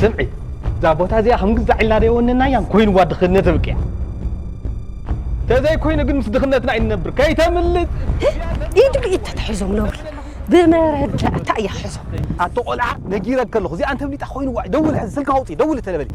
سمعي زابوتا زي هم زعلنا دي وننا يان كوين واد خنت بقيا تزاي كوين ግን ምስ ድኽነትና ይነብር ከይተምልጥ ኢድ ብኢድ ተትሕዞም ነብር بمرجع يا حزم أتقولع نجيرك كله زي أنت بليت أخوين واحد دول سلك هوتي دول تلبلي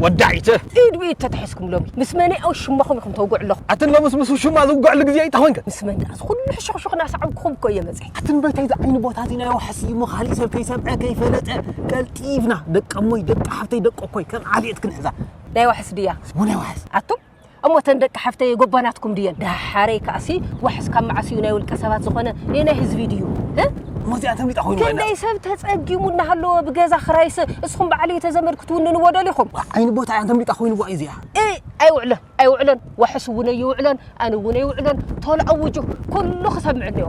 ودعيته إيد بيت تتحسكم لومي مسماني أو شماخم يكم توقع له أتن لمس مسو شما توقع لك زي تهونك مسماني كل شخ ناس عبكم كوي مزح أتن بيت هيدا عين بوتاتنا وحسي مخالي سب كيسب كيف لت قال تيفنا دق أمي دق حفتي دق كوي كان عالية كنحزة لا وحس ديا ولا وحس أتو أما تندق حفتي قباناتكم ديان ده حريك أسي وحس كم عسيونا والكسبات زخنا هنا هز فيديو ها مازي أنت بليت أخوين كان ليس بتتقدمون هلو بجاز خرايس اسخم بعلي تزمر كتون نودا لكم عين بوتا أنت بليت أخوين وايزيا إيه أيوعلن وحسونا يوعلن أنا ونا يوعلن طال أوجه كله خسب معدي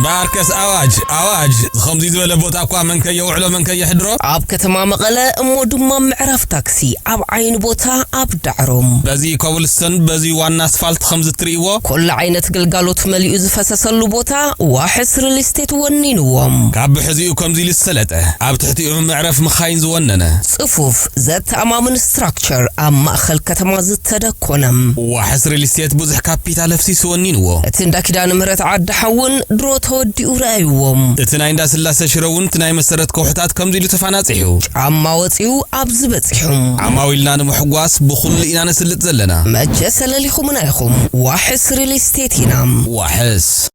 باركس أواج خمسي ولا بوتا أقوى من كي يوعلو من كي يحضرو عب كتما مقالة مودما معرف تاكسي عب عين بوتا عب دعروم بزي كوبلستون بزي وان أسفلت خمس تريوو كل عينة قلقالوت مليو زفسسلو بوتا واحس ريلستيت ونينوهم كعب حزيو كمزي للسلطة عب تحتيهم معرف مخاين زوننا صفوف ذات أمام ستراكشر أما أخل كتما زت تدكونم وحس ريلستيت بزح كابيتال افسي سونينوو تندك دان مرت عد حون درو تودي ورايوهم تناين دا سلاسة شرون تناي مسرت كوحتات كمزي لتفاناتيحو عما وطيو أبزبتيحهم عما ويلنا نمحقواس بخل إنا نسلت زلنا مجسل لكم منايخم وحس ريلستيتينام وحس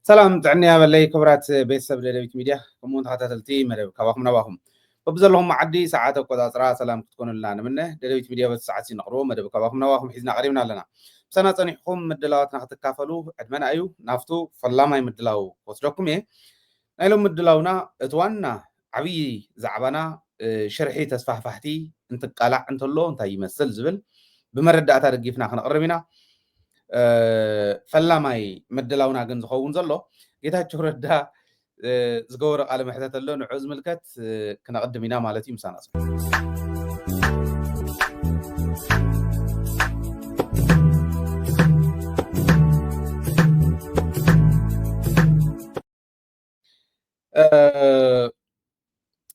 سلام تعني بالله كبرات بيسب لدبيت ميديا كمون تحتاتلتي مدب كواكم نواكم وبزلهم معدي ساعات وقداسرا سلام تكون لنا منه دبيت ميديا بس ساعات نقرو مدب كواكم نواكم حزنا قريبنا لنا سنة صنيحكم مدلواتنا تكافلوا ادمنا ايو نافتو فلاما يمدلاو وصدكم ايه نايلو مدلاونا اتوانا عبي زعبنا شرحي تسفحفحتي انت قالع انت اللو انت يمثل زبل بمرداتا رجيفنا خنقربنا فلاماي مدلاونا ግን ዝኸውን ዘሎ ጌታቸው ረዳ ዝገበረ ቃለ መሕተት ኣሎ ንዑዝ ምልከት ክነቅድም ኢና ማለት እዩ ምሳና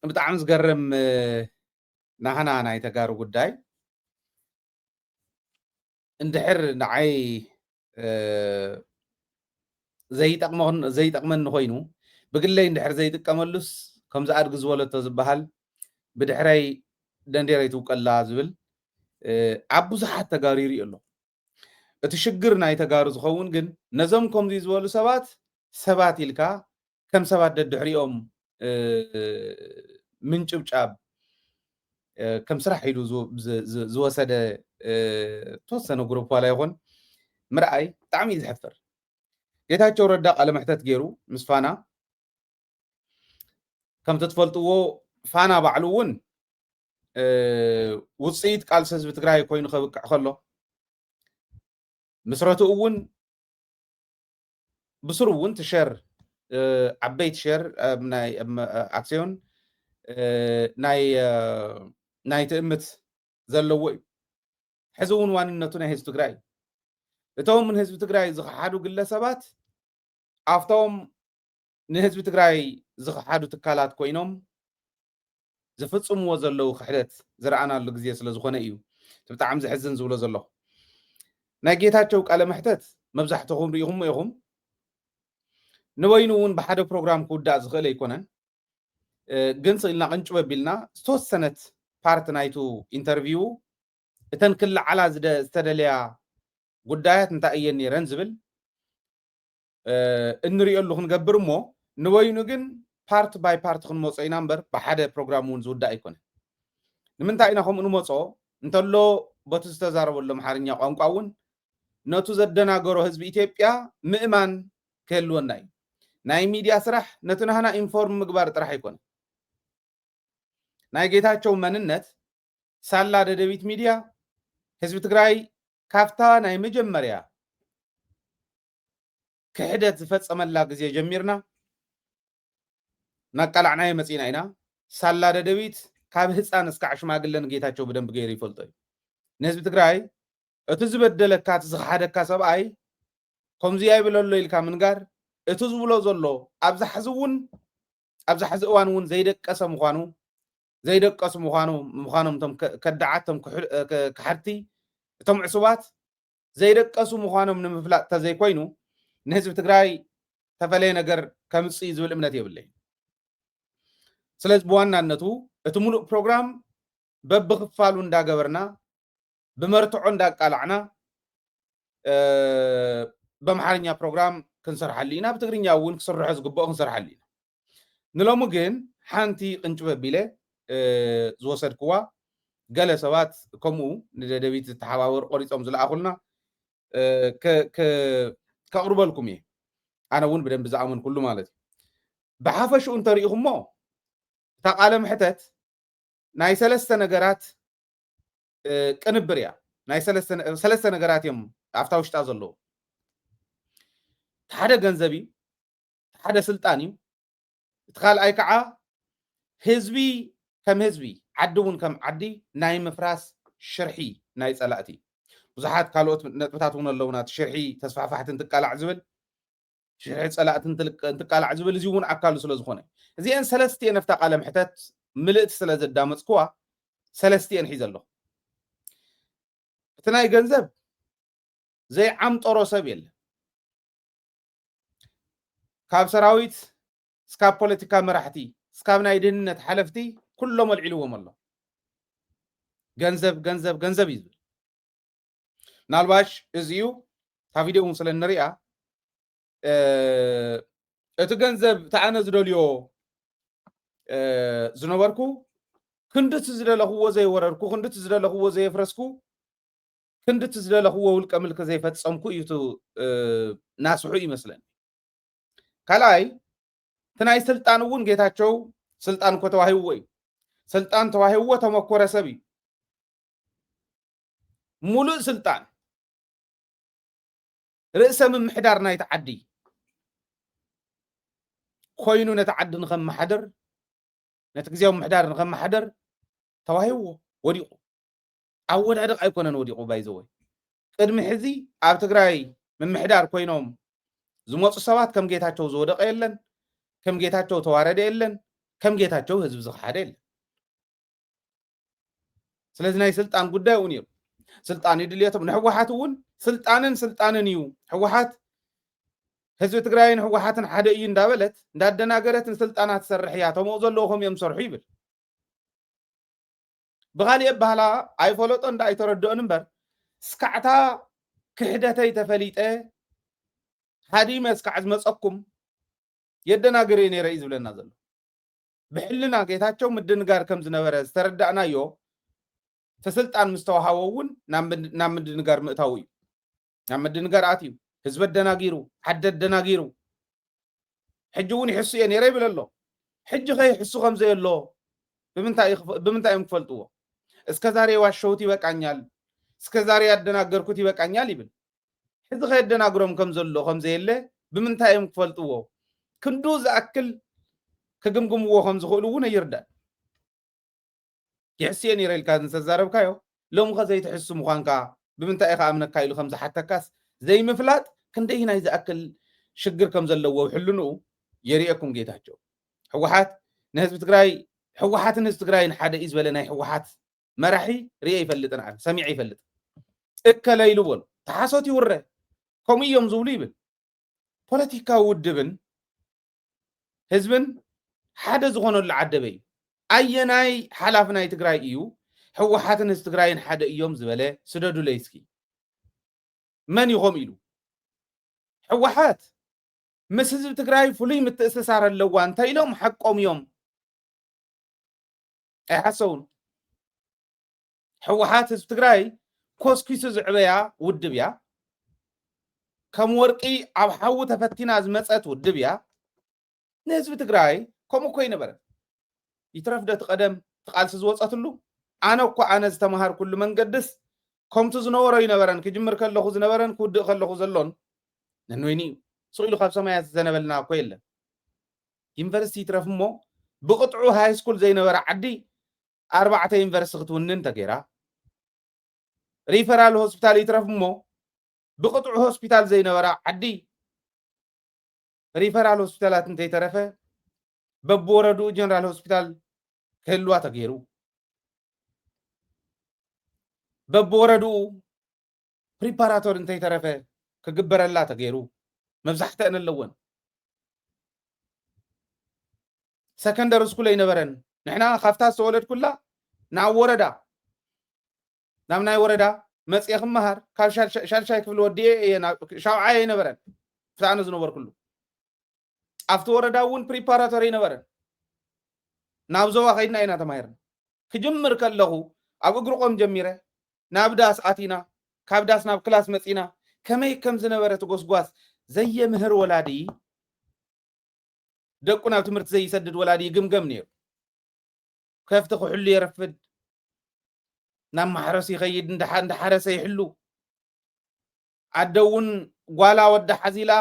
ብጣዕሚ ዝገርም ናህና ናይ ተጋሩ ጉዳይ اندحر نعي زي تقمن خوينو بقلي اندحر زي تقملس كم زاد غزولته زبحال بدحراي دنديري توقلا زبل ابو زحات تغاريري الله اتشغر ناي تغارو زخون ግን نزم كم زي زولو سبات يلكا كم سبات ددحريهم من ጭብጫብ كم سرح يدو زوسد توسن جروب ولا يكون مرأي تعميز حفر ጌታቸው ረዳ ቃለ መሕተት ገይሩ ምስ ፋና ከም ተትፈልጥዎ ፋና ባዕሉውን ውጽኢት ቃልሲ ህዝቢ ትግራይ ኮይኑ ከብቅዕ ከሎ ምስረቱውን ብስሩውን ትሸር ዓበይቲ ሸር ናይ አክሲዮን ናይ ትእምት ዘለዎ حزون واننتنا هز تجراي እቶም من ህዝቢ ትግራይ ዝኸሓዱ ግለሰባት ኣፍቶም ንህዝቢ ትግራይ ዝኸሓዱ ትካላት ኮይኖም ዝፍጽምዎ ዘለው ክሕደት ዝረኣናሉ ግዜ ስለ ዝኾነ እዩ ብጣዕሚ ዝሕዝን ዝብሎ ዘሎ ናይ ጌታቸው ቃለ መሕተት መብዛሕትኹም ሪኢኹም ኢኹም ንወይኑ እውን ብሓደ ፕሮግራም ክውዳእ ዝኽእል ኣይኮነን ግን ስኢልና ቅንጭብ ኣቢልና ዝተወሰነት ፓርት ናይቱ ኢንተርቪው እተን ክል ዓላ ዝተደልያ ጉዳያት እንታይ እየን ነይረን ዝብል እንሪኦሉ ክንገብር እሞ ንወይኑ ግን بارت باي بارت خنموصو ኢና እምበር ብሓደ ፕሮግራም እውን ዝውዳእ ኣይኮነ ንምንታይ ኢና ከምኡ ንመጾ እንተሎ በቱ ዝተዛረበሎ ኣምሓርኛ ቋንቋ እውን ነቱ ዘደናገሮ ህዝቢ ኢትዮጵያ ምእማን ክህልወና እዩ ናይ ሚድያ ስራሕ ነቲ ናህና ኢንፎርም ምግባር ጥራሕ ኣይኮነ ናይ ጌታቸው መንነት ሳላ ደደቢት ሚድያ ህዝቢ ትግራይ ካፍታ ናይ መጀመርያ ክሕደት ዝፈጸመላ ግዜ ጀሚርና ናቃላዕና መጺና ኢና ሳላ ደደቢት ካብ ህፃን እስካዕ ሽማግለን ጌታቸው በደንብ ገይሩ ይፈልጦ እዩ ንህዝቢ ትግራይ እቲ ዝበደለካ እቲ ዝሓደካ ሰብኣይ ከምዚ ኣይብለሎ ኢልካ ምንጋር እቲ ዝብሎ ዘሎ ኣብዛ ሕዚ እዋን እውን ዘይደቀሰ ምዃኖም ቶም ከዳዓቶም ክሓርቲ እቶም ዕሱባት ዘይደቀሱ ምዃኖም ንምፍላጥ ተዘይኮይኑ ንህዝቢ ትግራይ ተፈለየ ነገር ከምጽእ ዝብል እምነት የብለይ ስለዚ በዋናነቱ እቲ ሙሉእ ፕሮግራም በብክፋሉ እንዳገበርና بمرتعو እንዳቃላዕና በመሓርኛ ፕሮግራም ክንሰርሐሊና ብትግርኛ እውን ክስርሑ ዝግበኦ ክንሰርሐሊና ንሎሙ ግን ሓንቲ ቅንጭበ ቢለ ዝወሰድክዋ ገለ ሰባት ከምኡ ንደደቢት ተሓባበር ቆሪጾም ዝለኣኹልና ከቅርበልኩም እየ ኣነ እውን በደንብ ዝኣምን ኩሉ ማለት እዩ ብሓፈሽኡ እንተሪኢኹሞ እታ ቃለ ምሕተት ናይ ሰለስተ ነገራት ቅንብር እያ ናይ ሰለስተ ነገራት እዮም ኣብታ ውሽጣ ዘለዉ ሓደ ገንዘብ እዩ ሓደ ስልጣን እዩ እቲ ካልኣይ ከዓ ህዝቢ ከም ህዝቢ ዓዲ እውን ከም ዓዲ ናይ ምፍራስ ሽርሒ ናይ ጸላእቲ ብዙሓት ካልኦት ነጥብታት እውን ኣለውና ሽርሒ ተስፋሕፋሕትን ትቃላዕ ዝብል ሽርሒ ጸላእትን ትቃላዕ ዝብል እዚ እውን ኣካሉ ስለ ዝኾነ እዚአን ሰለስቲአን ኣብታ ቃለ ምሕተት ምልእቲ ስለ ዘዳመፅክዋ ሰለስቲአን ሒዘ ኣለኹ እቲ ናይ ገንዘብ ዘይዓምጠሮ ሰብ የለ ካብ ሰራዊት እስካብ ፖለቲካ መራሕቲ እስካብ ናይ ድህንነት ሓለፍቲ ኩሎም ኣልዒልዎም ኣሎ ገንዘብ ገንዘብ ገንዘብ እዩ ዝብል ምናልባሽ እዚዩ ታ ቪድዮ እውን ስለ ንሪኣ እቲ ገንዘብ ተኣነ ዝደልዮ ዝነበርኩ ክንድቲ ዝደለኽዎ ዘይወረርኩ ክንድቲ ዝደለኽዎ ዘየፍረስኩ ክንድቲ ዝደለኽዎ ውልቀ ምልክ ዘይፈጸምኩ እዩ ናስሑ ይመስለኒ ካልኣይ እቲ ናይ ስልጣን እውን ጌታቸው ስልጣን እኮ ተዋሂብዎ እዩ ስልጣን ተዋሂብዎ ተመኮረ ሰብ እዩ ሙሉእ ስልጣን ርእሰ ምምሕዳር ናይቲ ዓዲ ኮይኑ ነቲ ዓዲ ንኸመሓድር ነቲ ግዜያዊ ምምሕዳር ንኸመሓድር ተዋሂብዎ ወዲቑ ኣብ ወዳድቕ ኣይኮነን ወዲቑ ባይዘወይ ቅድሚ ሕዚ ኣብ ትግራይ ምምሕዳር ኮይኖም ዝመፁ ሰባት ከም ጌታቸው ዝወደቀ የለን ከም ጌታቸው ተዋረደ የለን ከም ጌታቸው ህዝቢ ዝኸሓደ የለን ስለዚ ናይ ስልጣን ጉዳይ እውን እዩ ስልጣን ይድልየቶም ንሕወሓት እውን ስልጣንን እዩ ሕወሓት ህዝቢ ትግራይን ሕወሓትን ሓደ እዩ እንዳበለት እንዳደናገረትን ስልጣናት ሰርሕ እያ ተምኡ ዘለዎም እዮም ሰርሑ ይብል ብኻሊእ ኣባህላ ኣይፈለጦ እንዳ ኣይተረድኦን እምበር ስካዕታ ክሕደተይ ተፈሊጠ ሃዲመ እስካዕ ዝመፀኩም የደናግር እየ ነይረ እዩ ዝብለና ዘሎ ብሕልና ጌታቸው ምድንጋር ከም ዝነበረ ዝተረዳእናዮ ተስልጣን ምስተዋሃቦ እውን ናብ ምድንጋር ምእታው እዩ ናብ ምድንጋር ኣትዩ ህዝቢ ኣደናጊሩ ዓዲ ኣደናጊሩ ሕጂ እውን ይሕሱ እየ ነይረ ይብል ኣሎ ሕጂ ከይሕሱ ከምዘየሎ ብምንታይ እዮም ክፈልጥዎ እስከ ዛሬ ዋሸውት ይበቃኛል እስከ ዛሬ ያደናገርኩት ይበቃኛል ይብል ሕዚ ከየደናግሮም ከም ዘሎ ከምዘየለ ብምንታይ እዮም ክፈልጥዎ ክንዱ ዝኣክል ክግምግምዎ ከም ዝኽእሉ እውን ይርዳእ ይሕስ እየ ነይረ ኢልካ እንተዛረብካዮ ሎሚ ከዘይትሕሱ ምዃንካ ብምንታይ ኢኻ ኣምነካ ኢሉ ከም ዝሓተካስ ዘይምፍላጥ ክንደይ ናይ ዝኣክል ሽግር ከም ዘለዎ ውሕልንኡ የሪአኩም ጌታቸው ሕወሓት ንህዝቢ ትግራይ ሕወሓትን ህዝቢ ትግራይን ሓደ እዩ ዝበለ ናይ ሕወሓት መራሒ ርአ ይፈልጥን ዓነ ሰሚዐ ይፈልጥ እከለ ኢሉዎን ተሓሶት ይውረ ከምኡ እዮም ዝብሉ ይብል ፖለቲካዊ ውድብን ህዝብን ሓደ ዝኾነሉ ዓደበ እዩ ኣየናይ ሓላፍ ናይ ትግራይ እዩ ሕወሓትን ህዝቢ ትግራይን ሓደ እዮም ዝበለ ስደዱ ለይስኪ መን ይኾም ኢሉ ሕወሓት مس حزب تግራይ ፍሉይ ምትእስሳር ኣለዋ እንታይ ኢሎም ሓቆም እዮም ኣይሓሰውን ሕወሓት ህዝቢ ትግራይ ኮስኪሱ ዝዕበያ ውድብ እያ ከም ወርቂ ኣብ ሓዊ ተፈቲና ዝመፀት ውድብ እያ ንህዝቢ ትግራይ ከምኡ እኮ ይነበረ ይትረፍ ዶ ትቀደም ትቃልሲ ዝወፀትሉ ኣነ እኮ ኣነ ዝተምሃር ኩሉ መንገድስ ከምቲ ዝነበሮ ይነበረን ክጅምር ከለኹ ዝነበረን ክውድእ ከለኹ ዘሎን ነንወይኒ ስኢሉ ካብ ሰማያት ዘነበልና እኮ የለን ዩኒቨርሲቲ ይትረፍ እሞ ብቅጥዑ ሃይ ስኩል ዘይነበረ ዓዲ 4 ዩኒቨርሲቲ ክትውንን ተገይራ ሪፈራል ሆስፒታል ይትረፍ እሞ ብቅጥዑ ሆስፒታል ዘይነበረ ዓዲ ሪፈራል ሆስፒታላት እንተይተረፈ በብወረዱ ጀነራል ሆስፒታል ክህልዋ ተገይሩ በብወረዱ ፕሪፓራቶር እንተይተረፈ ክግበረላ ተገይሩ መብዛሕተአን ኣለወን ሰከንደሪ ስኩል ኣይነበረን ንሕና ካብታ ዝተወለድ ኩላ ናብ ወረዳ ናብ ናይ ወረዳ መፅየ ክመሃር ካብ ሻልሻይ ክፍሊ ወዲየ ሻውዓይ ኣይነበረን ፍሳኣነ ዝነበር ኩሉ ኣብቲ ወረዳ እውን ፕሪፓራቶሪ ኣይነበረን ናብ ዞባ ከይድና ኢና ተማሂርና ክጅምር ከለኹ ኣብ እግሪ ቆም ጀሚረ ናብ ዳስ ኣቲና ካብ ዳስ ናብ ክላስ መፂና ከመይ ከም ዝነበረ ትጎስጓስ ዘየምህር ወላዲ ደቁ ናብ ትምህርቲ ዘይሰድድ ወላዲ ይግምገም ነይሩ ከፍቲ ክሕሉ የረፍድ ናብ ማሕረስ ይኸይድ እንዳሓረሰ ይሕሉ ዓደውን ጓላ ወዳ ሓዚላ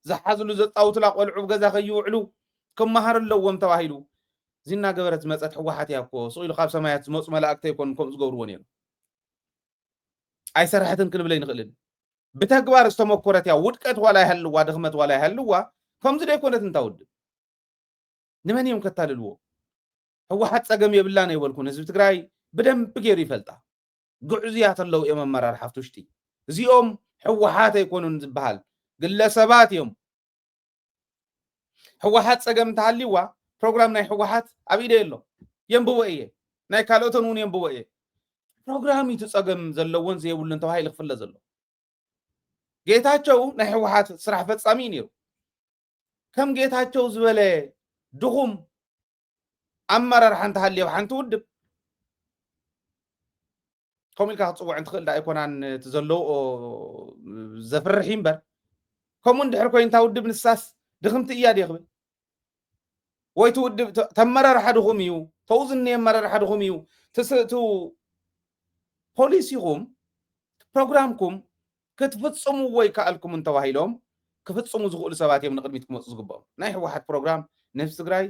ዝሓዝሉ ዘጣውትላ ቆልዑ ገዛ ከይውዕሉ ክመሃር ኣለዎም ተባሂሉ ዚና ገበረት መፀት ሕወሓት እያ እኮ ስኢሉ ካብ ሰማያት ዝመፁ መላእክቲ ይኮኑ ከምኡ ዝገብርዎ ነይሩ ኣይሰርሐትን ክንብል ኣይንኽእልን ብተግባር ዝተመኮረት እያ ውድቀት ዋላ ይሃልዋ ድኽመት ዋላ ይሃልዋ ከምዚ ደይኮነት እንታውድብ ንመን እዮም ከታልልዎ ሕወሓት ፀገም የብላን ኣይበልኩን ህዝቢ ትግራይ ብደንብ ገይሩ ይፈልጣ ጉዕዝያት ኣለው እዮም ኣመራርሓ ውሽጢ እዚኦም ሕወሓት ኣይኮኑን ዝበሃል ግለሰባት እዮም ሕወሓት ፀገም እንተሃልይዋ ፕሮግራም ናይ ሕወሓት ኣብ ኢደ የሎ የንብቦ እየ ናይ ካልኦትን እውን የንብቦ እየ ፕሮግራሚቱ ፀገም ዘለዎን ዘየብሉን ተባሂሉ ክፍለ ዘሎ ጌታቸው ናይ ሕወሓት ስራሕ ፈጻሚ ነይሩ ከም ጌታቸው ዝበለ ድኹም ኣመራርሓ እንተሃልዩ ሓንቲ ውድብ ከምኡ ኢልካ ክትፅውዕ እንትኽእል ዳ ኣይኮናን እቲ ዘለዎ ዘፍርሕ እምበር ከምኡ እንድሕር ኮይንታ ውድብ ንሳስ ድኽምቲ እያ ዲ ክብል ወይ ትውድብ ተመራርሓ ድኹም እዩ ተውዝኒ ኣመራርሓ ድኹም እዩ ትስእቱ ፖሊሲኹም ፕሮግራምኩም ክትፍፅሙ ወይ ከኣልኩም እንተባሂሎም ክፍፅሙ ዝኽእሉ ሰባት እዮም ንቅድሚት ክመፁ ዝግብኦም ናይ ሕወሓት ፕሮግራም ንህዝቢ ትግራይ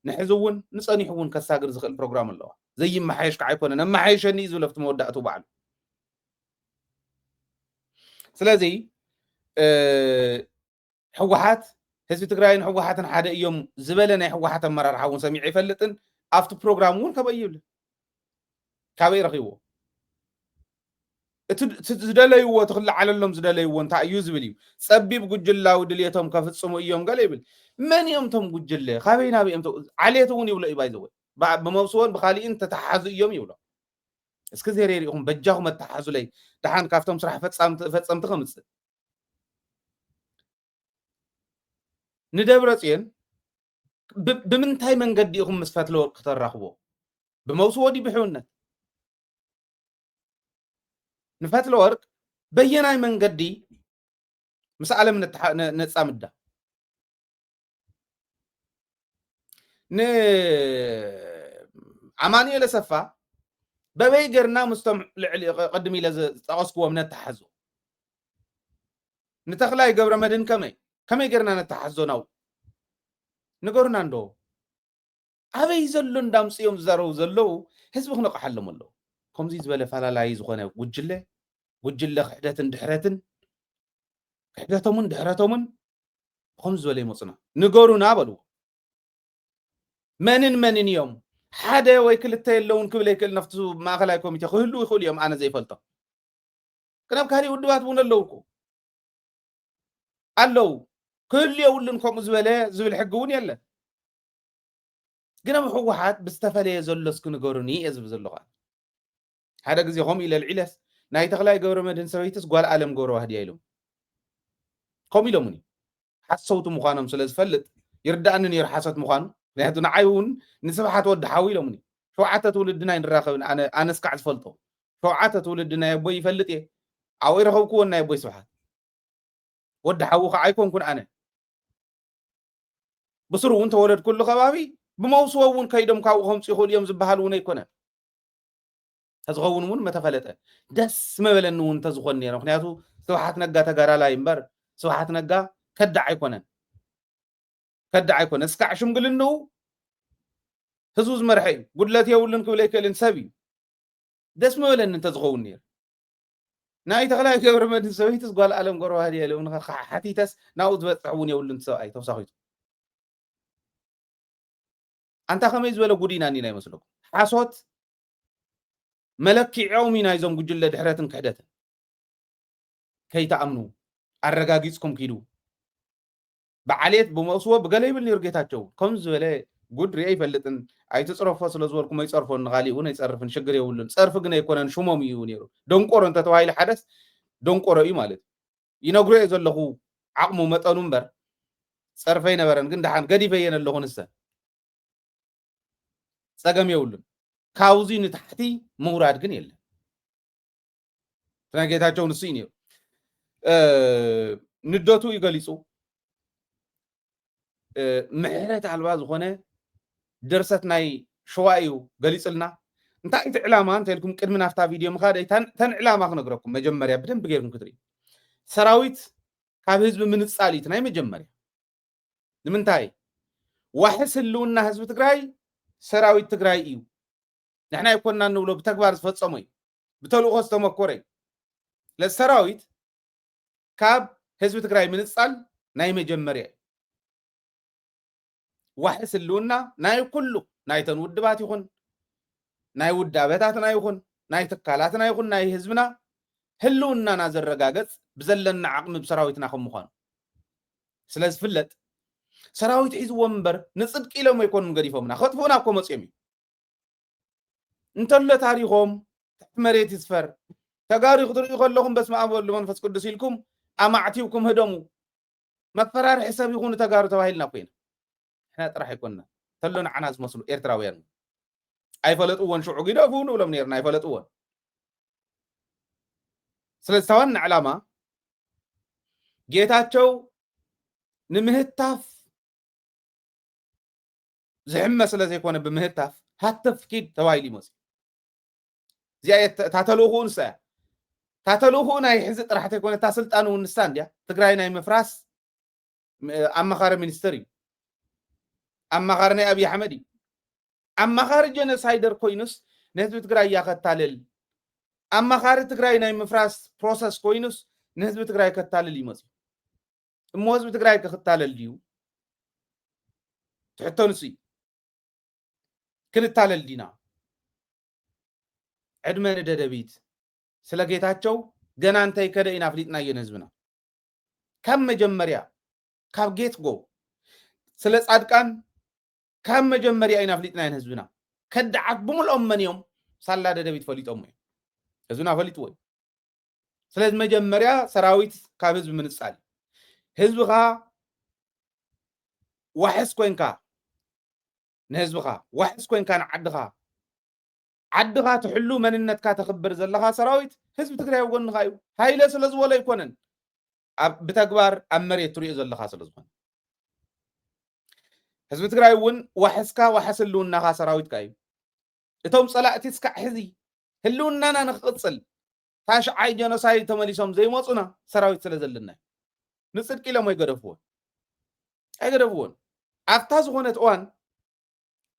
ንሕዚ እውን ንፀኒሑ እውን ከሳግር ዝኽእል ፕሮግራም ኣለዋ ዘይመሓየሽ ከዓ ኣይኮነን ኣመሓየሸኒ እዩ ዝብለፍቲ መወዳእቱ በዓሉ ስለዚ ሕወሓት ህዝቢ ትግራይን ሕወሓትን ሓደ እዮም ዝበለ ናይ ሕወሓት ኣመራርሓ እውን ሰሚዑ ይፈልጥን ኣብቲ ፕሮግራም እውን ከበይ ይብል ካበይ ረኺብዎ እቲ ዝደለይዎ ትኽላዓለሎም ዝደለይዎ እንታይ እዩ ዝብል እዩ ፀቢብ ጉጅላዊ ድልየቶም ከፍፅሙ እዮም ገለ ይብል መን እዮም ቶም ጉጅለ ካበይ ናብ እዮም ዓልየት እውን ይብሎ እዩ ባይዘወይ ብመብስዎን ብካሊእን ተተሓዙ እዮም ይብሎ እስኪ ዘሪኢኹም በጃኹም ኣተሓዙ ለይ ድሓን ካብቶም ስራሕ ፈፀምቲ ከምፅእ ንደብረ ፅዮን ብምንታይ መንገዲ ኢኹም ምስ ፈትለወርቅ ክተራኽቦ ብመብስዎ ዲ ብሕውነት ንፈትለወርቅ በየናይ መንገዲ ምስ ዓለም ነፃምዳ ንኣማኒኤል ኣሰፋ በበይ ገርና ምስቶም ልዕሊ ቅድም ኢለ ዝጠቐስክዎም ነተሓዞ ንተኽላይ ገብረ መድህን ከመይ ገርና ነተሓዞ ናው ንገሩና እንዶ ኣበይ ዘሎ እንዳምፅኦም ዝዛረቡ ዘለው ህዝቢ ክነቕሓሎም ኣለዉ ከምዚ ዝበለ ፈላላይ ዝኾነ ጉጅለ ክሕደትን ድሕረትን ክሕደቶምን ድሕረቶምን ከምዚ ዝበለ ይመፁና ንገሩና በልዎ መንን እዮም ሓደ ወይ ክልተ የለውን ክብል ኣይክእል ነፍቲ ማእኸላይ ኮሚቴ ክህሉ ይኽእሉ እዮም ኣነ ዘይፈልጦም ክናብ ካሊእ ውድባት እውን ኣለዉ እኮ ኣለው ክህሉ የብሉን ከምኡ ዝበለ ዝብል ሕጊ እውን የለን ግን ኣብ ሕወሓት ብዝተፈለየ ዘሎ እስኪ ንገሩኒ እየ ዝብል ዘለኹ ሓደ ግዜ ከምኡ ኢለ ልዒለስ ናይ ተኽላይ ገብረ መድህን ሰበይትስ ጓል ዓለም ገብረ ዋህድያ ኢሎም ከምኡ ኢሎምኒ حسوت مخانم سلز فلت يردأن نير حسد مخانو لهذا نعيون نسبحات ود حاوي لمني شو عتت ولدنا نراخب أنا سكعت فلتو شو عتت ولدنا يبوي فلت إيه أو يرخو كون يبوي سبحات ود حاوخ عيكون كون أنا بصروا أنت ولد كل خبابي بموسوون كيدم كاوهم سيخول يوم زبحالون يكونه تزغون من متفلته دس ما بلنون تزغون يعني خنياتو سبحات نجا تجارا لا ينبر سبحات نجا كدع يكونه كدع يكون اسكع شمقل انه هزوز مرحي قلت يا ولن كوليك الانسبي دس ما ولن انت تزغون نير ناي تغلا كبر مد سويت قال علم قرو هذه لون حتيتس ناود بتعون يا ولن سوي توساخيت انت خميز ولا غدينا ني لا يمسلك حاسوت ملك يومي نايزم قجل دحرتن كحدت كي تامنوا الرغاغيصكم كيدو بعليت بموسو بغليبل يرغيتاچو كمز ولا ጉድ ሪአይ ይፈልጥን አይተጽረፈ ስለዝወልኩም አይጸርፎን ጋሊኡን አይጸርፍን ሸገር ይውልን ጸርፍ ግን አይኮነን ሹሞም እዩ ነይሩ ደንቆሮ እንተ ተዋይለ ሓደስ ደንቆሮ እዩ ማለት ይነግሩ የዘለኹ ዓቅሙ መጠኑ እምበር ጸርፈይ ነበረን ግን ደሓን ገዲፈየን ኣለኹ ንሰ ጸገም ይውልን ካውዚ ንታሕቲ መውራድ ግን የለን ተናገታቸው ንሱ እዩ ንደቱ ይገሊጹ ምሕረት አልባ ዝኾነ درست ناي شوائيو قليصلنا انت ايت اعلامان تلكم قدم نافتا فيديو مخاد تن اعلاما خنغركم مجمريا بدن بغيركم كتري سراويت كاب حزب من تصاليت ناي مجمريا لمنتاي وحسلونا حزب تግራይ سراويت تግራይ እዩ نحنا يكوننا نولو بتكبار فصموي بتلوخ استمكوري للسراويت كاب حزب تግራይ من تصال ناي مجمريا وحسلونا ناي كله ناي تنودبات يكون ناي ودابتاتنا يكون ناي تكالاتنا يكون ناي حزبنا هلونا نازل رغاغص بزلنا عقم بسراويتنا خم مخان سلاز فلت سراويت عز ومبر نصدق إلى ما يكون غريفومنا خطفونا كو مصيمي انتل تاريخهم مريت يسفر تغاري خضر يخلهم بس ما ابو المنفس قدس لكم امعتيكم هدمو مفرار حساب يكون تغارو تواهلنا كوين احنا طرح يكوننا تلون عناز مسلو ايرتراويان اي فلطون شعو غيدافون ولا منيرنا اي فلطون سلسوان علامه ጌታቸው ንምህታፍ زعم ስለዚህ ኮነ በምህታፍ ሃተፍኪድ ተዋይሊ መስ ዚያየት ታተሉሁን ሰ ታተሉሁን አይ ሕዝ ጥራሕተ ኮነ ታስልጣኑ ንሳን ዲያ ትግራይ ናይ መፍራስ አማኻሪ ሚኒስትሪ አማኻሪ ናይ አብይ አሕመድ አማኻሪ ጀነሳይደር ኮይኑስ ነህዝብ ትግራይ ያከታለል አማኻሪ ትግራይ ናይ መፍራስ ፕሮሰስ ኮይኑስ ነህዝብ ትግራይ ከታለል ይመስ እሞ ህዝብ ትግራይ ከከታለል ዲዩ ትሕቶንሲ ክንታለል ዲና ዕድመን ደደቢት ስለ ጌታቸው ገና እንታይ ከደ ኢና ፍሊጥና የነህዝብና ከም መጀመሪያ ካብ ጌት ጎ ስለ ጻድቃን ከም መጀመሪያ ኢና ፍሊጥና የነህዝብና ከዳዓት ብሙልኦም መንዮም ሳላ ደደቢት ፈሊጦም ህዝብና ፈሊጥ ወይ ስለዚህ መጀመሪያ ሰራዊት ካብ ህዝብ ምንጻል ህዝብኻ ዋሕስ ኮንካ ነህዝብኻ ዋሕስ ኮንካ ንዓድኻ ዓድኻ ትሕሉ መንነትካ ተኽብር ዘለኻ ሰራዊት ህዝብ ትግራይ ወገንኻ እዩ ሃይለ ስለዝወለ ይኮነን ብተግባር ኣብ መሬት ትሪኦ ዘለኻ ስለዝኾነ ህዝብ ትግራይ እውን ዋሕስካ ዋሕስሉናኻ ሰራዊትካ እዩ እቶም ጸላእቲ እስካዕ ሕዚ ህልውናና ንኽቕፅል ታሽዓይ ጀኖሳይድ ተመሊሶም ዘይመፁና ሰራዊት ስለ ዘለና ንጽድቂ ኢሎም ኣይገደፍዎን ኣብታ ዝኾነት እዋን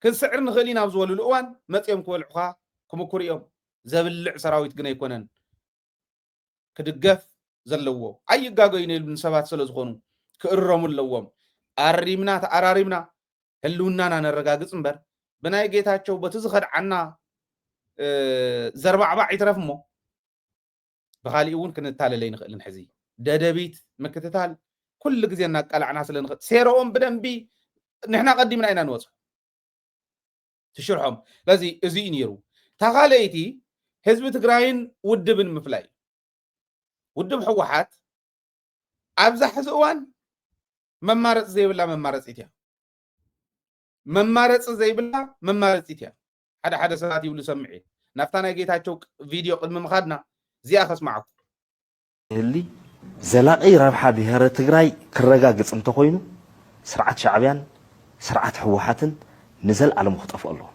ክንስዕር ንኽእል ኢና ኣብ ዝበልሉ እዋን መፅኦም ክበልዑኻ ክምኩር እዮም ዘብልዕ ሰራዊት ግን ኣይኮነን ክድገፍ ዘለዎ ኣይጋገዩን ኢሉን ሰባት ስለ ዝኾኑ ክእረሙ ኣለዎም ኣሪምና ተኣራሪምና ህልውናና ነረጋግፅ እምበር ብናይ ጌታቸው በቲ ዝኸድዓና ዘርባዕባዕ ይትረፍ እሞ ብኻሊእ እውን ክንታለለይ ንኽእልን ሕዚ ደደቢት ምክትታል ኩሉ ግዜ እናቃላዕና ስለ ንኽእል ሴሮኦም ብደንቢ ንሕና ቀዲምና ኢና ንወፅሑ ትሽርሖም ለዚ እዚ ነይሩ ተኻለይቲ ህዝቢ ትግራይን ውድብን ምፍላይ ውድብ ሕወሓት ኣብዛ ሕዚ እዋን መማረጽ ዘይብላ መማረጽ ኢትያ መማረጽ ዘይብላ መማረጽ ኢትያ ሓደ ሰባት ይብሉ ሰምዒ ናፍታ ናይ ጌታቸው ቪድዮ ቅድሚ ምኻድና እዚኣ ከስማዓኩ ህሊ ዘላቂ ረብሓ ብሄረ ትግራይ ክረጋግጽ እንተኮይኑ ስርዓት ሻዕብያን ስርዓት ሕወሓትን ንዘለዓለም ክጠፍኡ ኣለዎም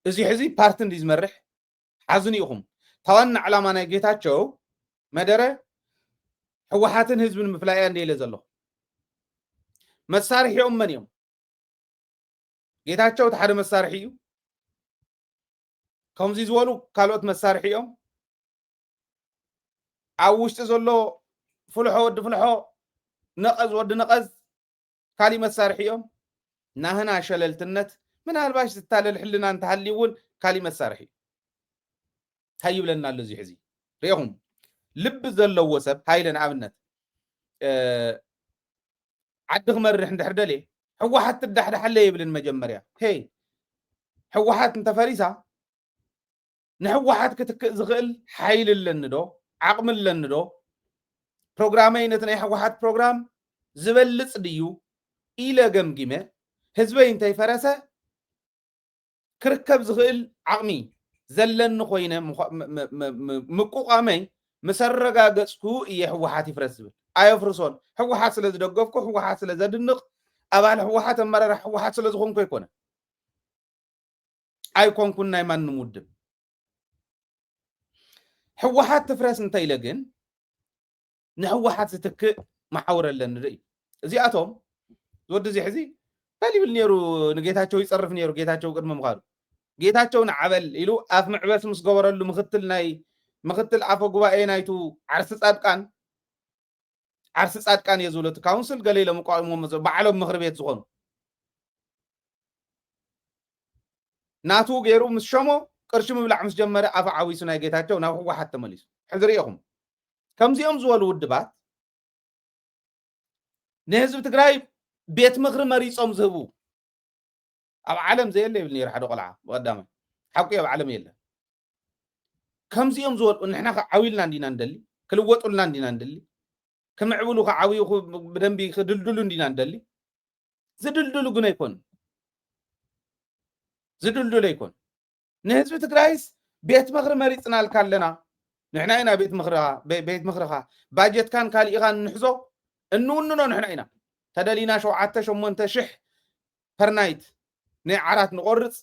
እዚ ሕዚ ፓርቲ እንዲ ዝመርሕ ሓዝኒ ኢኹም ተዋና ዕላማ ናይ ጌታቸው መደረ ሕወሓትን ህዝብን ምፍላያ እንደለ ዘሎ መሳርሒኦም መን እዮም ጌታቸው ተሓደ መሳርሒ እዩ ከምዚ ዝበሉ ካልኦት መሳርሒ እዮም ኣብ ውሽጢ ዘሎ ፍልሖ ወዲ ፍልሖ ነቐዝ ወዲ ነቐዝ ካሊእ መሳርሒ እዮም ናህና ሸለልትነት ምናልባሽ ዝታለል ሕልና እንተሃልዩ እውን ካሊእ መሳርሒ ታይብለና ኣሎ እዚ ሕዚ ሪኢኹም ልቢ ዘለዎ ሰብ ሃይለ ንኣብነት ዓዲ ክመርሕ እንድሕር ደልየ ሕወሓት ትዳሕዳሓለ የብልን መጀመርያ ሄይ ሕወሓት እንተፈሪሳ ንሕወሓት ክትክእ ዝኽእል ሓይል ኣለኒ ዶ ዓቕሚ ኣለኒ ዶ ፕሮግራመይ ነቲ ናይ ሕወሓት ፕሮግራም ዝበልፅ ድዩ ኢለ ገምጊመ ህዝበይ እንተይፈረሰ ክርከብ ዝኽእል ዓቕሚ ዘለኒ ኮይነ ምቁቋመይ ምሰረጋገፅኩ እየ ሕወሓት ይፍረስ ዝብል ኣየፍርሶን ሕወሓት ስለ ዝደገፍኩ ሕወሓት ስለ ዘድንቕ ኣባል ሕወሓት ኣመራርሓ ሕወሓት ስለ ዝኾንኩ ኣይኮነ ኣይኮንኩን ናይ ማንም ውድብ ሕወሓት ትፍረስ እንተኢለ ግን ንሕወሓት ዝትክእ ማሓውር ኣለኒ ርኢ እዚኣቶም ዝወዲ እዚ ሕዚ በሊብል ነይሩ ንጌታቸው ይፀርፍ ነይሩ ጌታቸው ቅድሚ ምኻዱ ጌታቸው ንዓበል ኢሉ ኣፍ ምዕበስ ምስ ገበረሉ ምክትል ኣፈ ጉባኤ ናይቱ ዓርሲ ጻድቃን እየ ዝብለቱ ካውንስል ገለ ኢሎም ቋቂሞም ባዕሎም ምክሪ ቤት ዝኾኑ ናቱ ገይሩ ምስ ሸሞ ቅርሺ ምብላዕ ምስ ጀመረ ኣፈ ዓዊሱ ናይ ጌታቸው ናብ ሕወሓት ተመሊሱ ሕዚ ሪኢኹም ከምዚኦም ዝበሉ ውድባት ንህዝቢ ትግራይ ቤት ምክሪ መሪፆም ዝህቡ ኣብ ዓለም ዘየለ ይብል ነይሩ ሓደ ቆልዓ ብቀዳማይ ሓቂ ኣብ ዓለም የለ ከምዚኦም ዝበሉ ንሕና ዓዊልና እንዲና እንደሊ ክልወጡልና እንዲና እንደሊ ክምዕብሉ ከዓብዩ ብደንቢ ክድልድሉ እንዲና እንደሊ ዝድልድሉ ግን ኣይኮን ዝድልድሉ ኣይኮን ንህዝቢ ትግራይስ ቤት ምክሪ መሪፅና ኣልካ ኣለና ንሕና ኢና ቤት ምክሪኻ ባጀትካን ካሊእኻን ንሕዞ እንውንኖ ንሕና ኢና ተደሊና 7-8 ሽሕ ፐርናይት ናይ ዓራት ንቆርፅ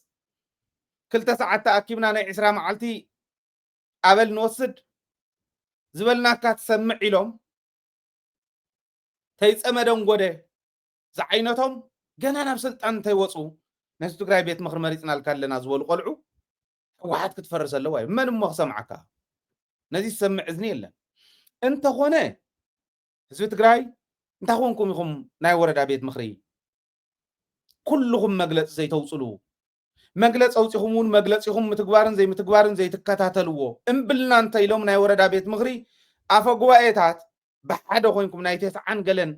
2 ሰዓት ተኣኪብና ናይ 20 መዓልቲ ኣበል ንወስድ ዝበልናካ ትሰምዕ ኢሎም ተይፀመደን ጎደ ዝዓይነቶም ገና ናብ ስልጣን እንተይወፁ ነህዝቢ ትግራይ ቤት ምክሪ መሪፅና ኣልካ ኣለና ዝበሉ ቆልዑ ሕወሓት ክትፈርስ ኣለዋ እዩ መን እሞ ክሰምዓካ ነዚ ዝሰምዕ እዝኒ የለን እንተኾነ ህዝቢ ትግራይ እንታይ ኮንኩም ኢኹም ናይ ወረዳ ቤት ምክሪ ኩልኩም መግለፂ ዘይተውፅሉ መግለፂ ኣውፂኹም እውን መግለፂኹም ምትግባርን ዘይትከታተልዎ እምብልና እንተኢሎም ናይ ወረዳ ቤት ምክሪ ኣፈ ጉባኤታት ብሓደ ኮይንኩም ናይ 9 ገለን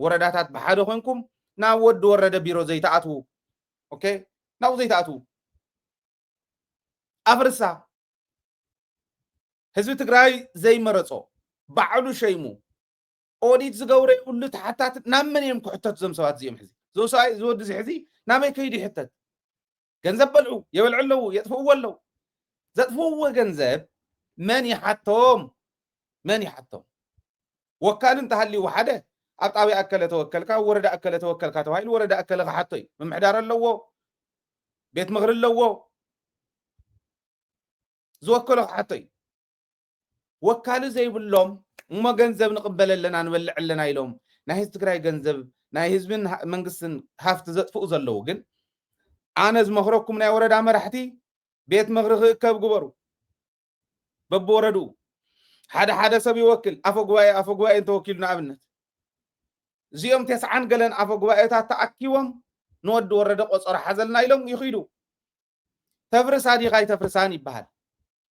ወረዳታት ብሓደ ኮይንኩም ናብ ወዲ ወረደ ቢሮ ዘይተኣትዉ ኦኬ ናብኡ ዘይተኣትዉ ኣፍርሳ ህዝቢ ትግራይ ዘይመረፆ ባዕሉ ሸይሙ ኦዲት ዝገብረ ይብሉ ተሓታት ናብ መን እዮም ክሕተቱ ዞም ሰባት እዚኦም ሕዚ ዝወዲ እዚ ሕዚ ናበይ ከይዲ ይሕተት ገንዘብ በልዑ የበልዑ ኣለዉ የጥፍእዎ ኣለዉ ዘጥፍእዎ ገንዘብ መን ይሓቶም ወካል እንተሃልዩ ሓደ ኣብ ጣብያ ኣከለ ተወከልካ ወረዳ ኣከለ ተወከልካ ተባሂሉ ወረዳ ኣከለ ክሓቶ እዩ ምምሕዳር ኣለዎ ቤት ምክሪ ኣለዎ ዝወከሎ ክሓቶ እዩ ወካል ዘይብሎም እሞ ገንዘብ ንቅበል ኣለና ንበልዕ ኣለና ኢሎም ናይ ህዝቢ ትግራይ ገንዘብ ናይ ህዝብን መንግስትን ሃፍቲ ዘጥፍኡ ዘለዉ ግን ኣነ ዝመክረኩም ናይ ወረዳ መራሕቲ ቤት ምክሪ ክእከብ ግበሩ በብወረድኡ ሓደ ሰብ ይወክል ኣፈ ጉባኤ እንተወኪሉ ንኣብነት እዚኦም 9 ገለን ኣፈ ጉባኤታት ተኣኪቦም ንወዲ ወረደ ቆፀሮ ሓዘልና ኢሎም ይኽይዱ ተፍርሳ ዲኻ ይተፍርሳን ይበሃል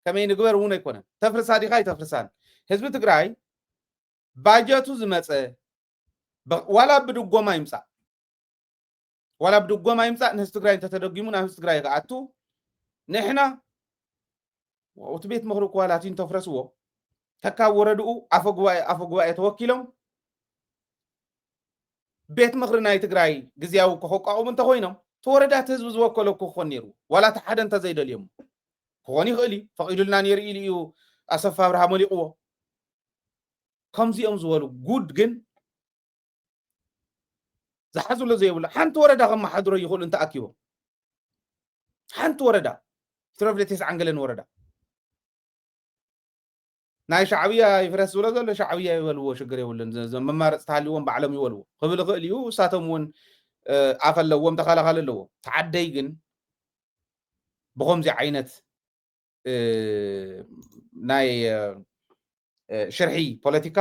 ከመይ ንግበር እውን ኣይኮነን ተፍርሳ ዲኻ ይተፍርሳን ህዝቢ ትግራይ ባጀቱ ዝመፀ ዋላ ብድጎማ ይምፃእ ንህዝቢ ትግራይ እንተተደጊሙ ናብ ህዝቢ ትግራይ ክኣቱ ንሕና እቲ ቤት ምክሪ ኳላቲን ተፍረስዎ ተካብ ወረድኡ ኣፈ ጉባኤ ተወኪሎም ቤት ምክሪ ናይ ትግራይ ግዝያዊ ክቆቃቁም እንተኮይኖም ተወረዳት ህዝቢ ዝወከሎ ክኾን ነይሩ ዋላ ተሓደ እንተዘይደልዮም ክኾን ይኽእል እዩ ፈቂዱልና ነይሩ ኢሉ እዩ ኣሰፋ ብርሃ መሊቕዎ ከምዚኦም ዝበሉ ጉድ ግን ዝሓዝሉ ዘይብሉ ሓንቲ ወረዳ ከመሓድሮ ይኽእሉ እንተኣኪቦም ሓንቲ ወረዳ ትረፍለቴስ ዓንገለን ወረዳ ናይ ሻዕብያ ይፍረስ ዝብሎ ዘሎ ሻዕብያ ይበልዎ ሽግር የብሉን መማረፅ ተሃልይዎም ባዕሎም ይበልዎ ክብል ይኽእል እዩ እሳቶም እውን ኣፍ ኣለዎም ተኸላኸል ኣለዎም ተዓደይ ግን ብከምዚ ዓይነት ናይ ሽርሒ ፖለቲካ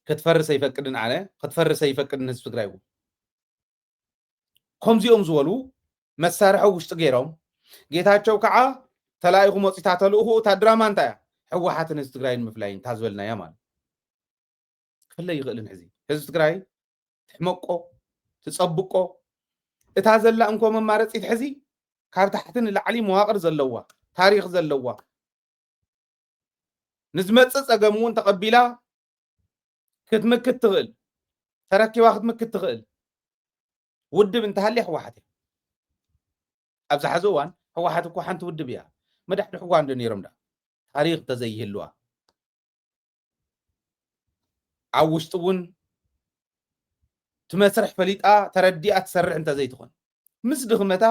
ክትፈርስ ኣይፈቅድን ኣነ ክትፈርስ ኣይፈቅድን ህዝቢ ትግራይ እውን ከምዚኦም ዝበሉ መሳርሒ ውሽጢ ገይሮም ጌታቸው ከዓ ተላኢኹ መፂታ ተልእኹ እታ ድራማ እንታይ እያ ሕወሓትን ህዝቢ ትግራይ ንምፍላይ እንታዝበልናያ ማለት ክፍለይ ይኽእልን ሕዚ ህዝቢ ትግራይ ትሕመቆ ትፀብቆ እታ ዘላ እንኮ መማረፂት ሕዚ ካብ ታሕቲ ንላዕሊ መዋቅር ዘለዋ ታሪክ ዘለዋ ንዝመፅእ ፀገም እውን ተቐቢላ ክትምክት ትኽእል ተረኪባ ክትምክት ትኽእል ውድብ እንተሃልያ ሕወሓት እያ ኣብዚ ሓዚ እዋን ሕወሓት እኮ ሓንቲ ውድብ እያ መድሕዲ ሕዋ እንዶ ነይሮም ዳ ታሪክ ተዘይህልዋ ኣብ ውሽጢ እውን ትመስርሕ ፈሊጣ ተረዲኣ ትሰርሕ እንተዘይትኾን ምስ ድኽመታ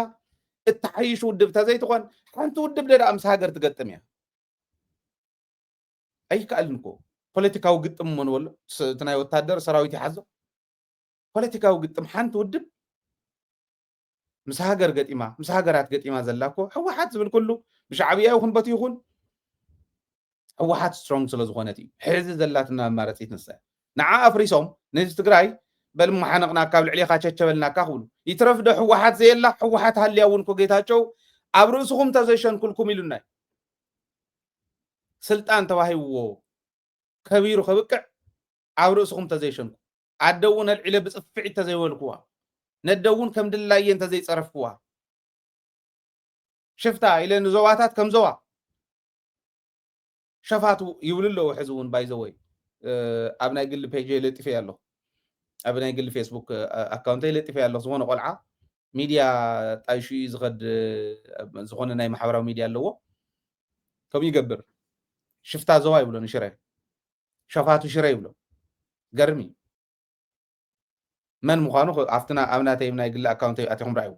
እተሓይሽ ውድብ ተዘይትኾን ሓንቲ ውድብ ደዳ ምስ ሃገር ትገጥም እያ ኣይከኣልን እኮ ፖለቲካዊ ግጥም መንበሎ እቲ ናይ ወታደር ሰራዊት ይሓዞ ፖለቲካዊ ግጥም ሓንቲ ውድብ ምስ ሃገር ገጢማ ምስ ሃገራት ገጢማ ዘላ እኮ ሕወሓት ዝብል ኩሉ ብሻዕብያ ይኹን በቲ ይኹን ሕወሓት ስትሮንግ ስለ ዝኾነት እዩ ሕዚ ዘላትና መማረፂት ንሳ ንዓ ኣፍሪሶም ንህዝቢ ትግራይ በልመሓነቕና ካብ ልዕሊኻ ቸቸበልናካ ክብሉ ይትረፍ ዶ ሕወሓት ዘየላ ሕወሓት ሃልያ እውን ኮ ጌታቸው ኣብ ርእስኹም ተዘይሸንኩልኩም ኢሉና ስልጣን ተባሂብዎ ከቢሩ ከብቅዕ ኣብ ርእስኹም ተዘይሸንኩ ኣደውን ኣልዒለ ብፅፍዒት ተዘይበልክዋ ነደውን ከም ድላየ እንተዘይፀረፍክዋ ሽፍታ ኢለ ንዞባታት ከም ዞባ ሸፋቱ ይብሉ ኣለዉ ሕዚ እውን ባይዘወይ ኣብ ናይ ግሊ ፔጅ ለጢፈ ኣለኹ ኣብ ናይ ግሊ ፌስቡክ ኣካውንተይ ለጢፈ ኣለኹ ዝኾነ ቆልዓ ሚድያ ጣይሹ ዝኸድ ዝኾነ ናይ ማሕበራዊ ሚድያ ኣለዎ ከምኡ ይገብር ሽፍታ ዞባ ይብሎ ንሽረ ሸፋቱ ሽረ ይብሎ ገርሚ መን ምዃኑ ኣብትና ኣብናተይ ናይ ግሊ ኣካውንተይ ኣቲኹም ራእዩ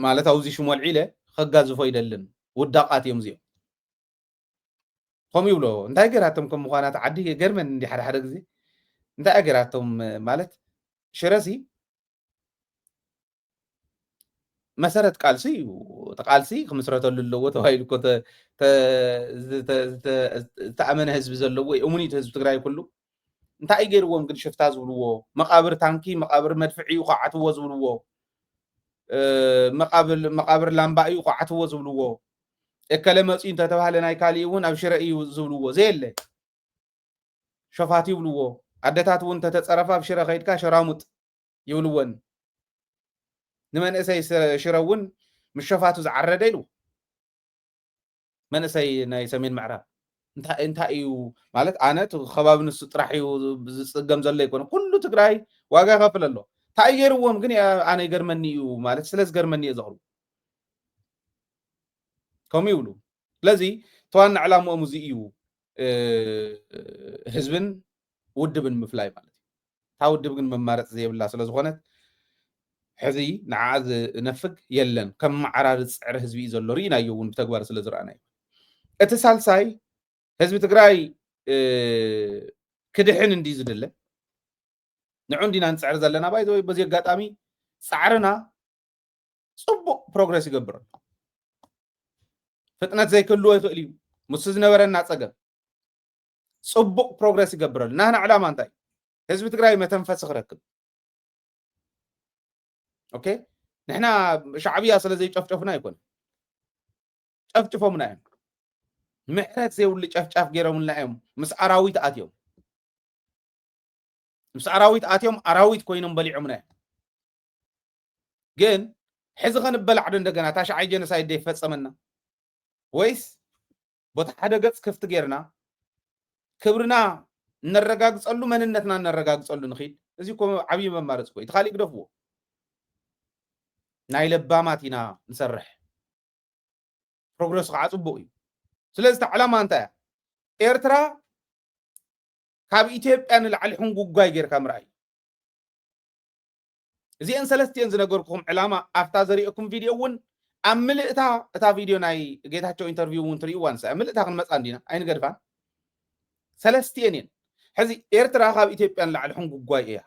ማለት ኣብዚ ሽሙ ኣልዒለ ከጋዝፎ ይደልን ውዳቃት እዮም እዚኦም ከምኡ ይብሎ እንታይ ገራቶም ከም ምዃናት ዓዲ ገርመን እንዲ ሓደ ሓደ ግዜ እንታይ ገራቶም ማለት ሽረሲ መሰረት ቃልሲ እዩ ተቃልሲ ክምስረተሉ ኣለዎ ተባሂሉ እኮ ዝተኣመነ ህዝቢ ዘለዎ እሙኒት ህዝቢ ትግራይ ኩሉ እንታይ ገይርዎም ግን ሽፍታ ዝብልዎ መቃብር ታንኪ መቃብር መድፍዒ እዩ ኳዓትዎ ዝብልዎ መቃብር ላምባ እዩ ኳዓትዎ ዝብልዎ እከለ መፂ እንተተባሃለ ናይ ካሊእ እውን ኣብ ሽረ እዩ ዝብልዎ ዘየለ ሸፋት ይብልዎ ኣደታት እውን ተተፀረፋ ኣብ ሽረ ከይድካ ሸራሙጥ ይብልዎን ንመንእሰይ ሽረ እውን ምስ ሸፋቱ ዝዓረደ ኢሉ መንእሰይ ናይ ሰሜን ምዕራብ እንታይ እዩ ማለት ኣነ ከባቢ ንሱ ጥራሕ እዩ ዝፅገም ዘሎ ይኮነ ኩሉ ትግራይ ዋጋ ይኸፍል ኣሎ እንታይ ገይርዎም ግን ኣነ ይገርመኒ እዩ ማለት ስለ ዝገርመኒ እየ ዘቕርቡ ከምኡ ይብሉ ስለዚ ተዋና ዕላምኦም እዚ እዩ ህዝብን ውድብን ምፍላይ ማለት እዩ እታ ውድብ ግን መማረፂ ዘየብላ ስለ ዝኾነት ሕዚ ንዓ ዝነፍግ የለን ከም ማዕራርፅ ፅዕሪ ህዝቢ እዩ ዘሎ ርኢናዮ እውን ብተግባር ስለ ዝረኣና እዩ እቲ ሳልሳይ ህዝቢ ትግራይ ክድሕን እንዲ ዝድለ ንዑ እንዲና ንፅዕሪ ዘለና ባይዘወይ በዚ ኣጋጣሚ ፃዕርና ፅቡቅ ፕሮግረስ ይገብር ኣሎ ፍጥነት ዘይክህልዎ ይኽእል እዩ ምስ ዝነበረና ፀገም ፅቡቅ ፕሮግረስ ይገብር ኣሎ ናህና ዕላማ እንታይ ህዝቢ ትግራይ መተንፈሲ ክረክብ ኦኬ ንሕና ሻዕብያ ስለ ዘይጨፍጨፉና ኣይኮነ ጨፍጭፎምና እዮም ምሕረት ዘይብሉ ጨፍጫፍ ገይሮምልና እዮም ምስ ኣራዊት ኣትዮም ኣራዊት ኮይኖም በሊዖምና እዮም ግን ሕዚ ኸንበላዕ ዶ እንደገና እታ ሻዕይ ጀኖሳይድ ይፈፀመና ወይስ ቦታ ሓደ ገፅ ክፍቲ ጌርና ክብርና نرجعصلو مننتنا نرجعصلو نخيل ازيكم عبي ممارس كوي تخالي قدفو ناي لباماتنا نسرح بروجرس عصبوي سلازت علامه انت ኤርትራ ካብ ኢትዮጵያ ንላዕሊሁን ጉጓይ ጌርካ ምራይ እዚአን ሰለስቲአን ዝነገርኩም ዕላማ ኣፍታ ዘሪእኩም ቪድዮ እውን ኣብ ምልእታ እታ ቪድዮ ናይ ጌታቸው ኢንተርቪው እውን ትሪእዋን ሰ ምልእታ ክንመፃ እንዲና ኣይንገድፋን ሰለስቲአን እየን ሕዚ ኤርትራ ካብ ኢትዮጵያ ንላዕሊሁን ጉጓይ እያ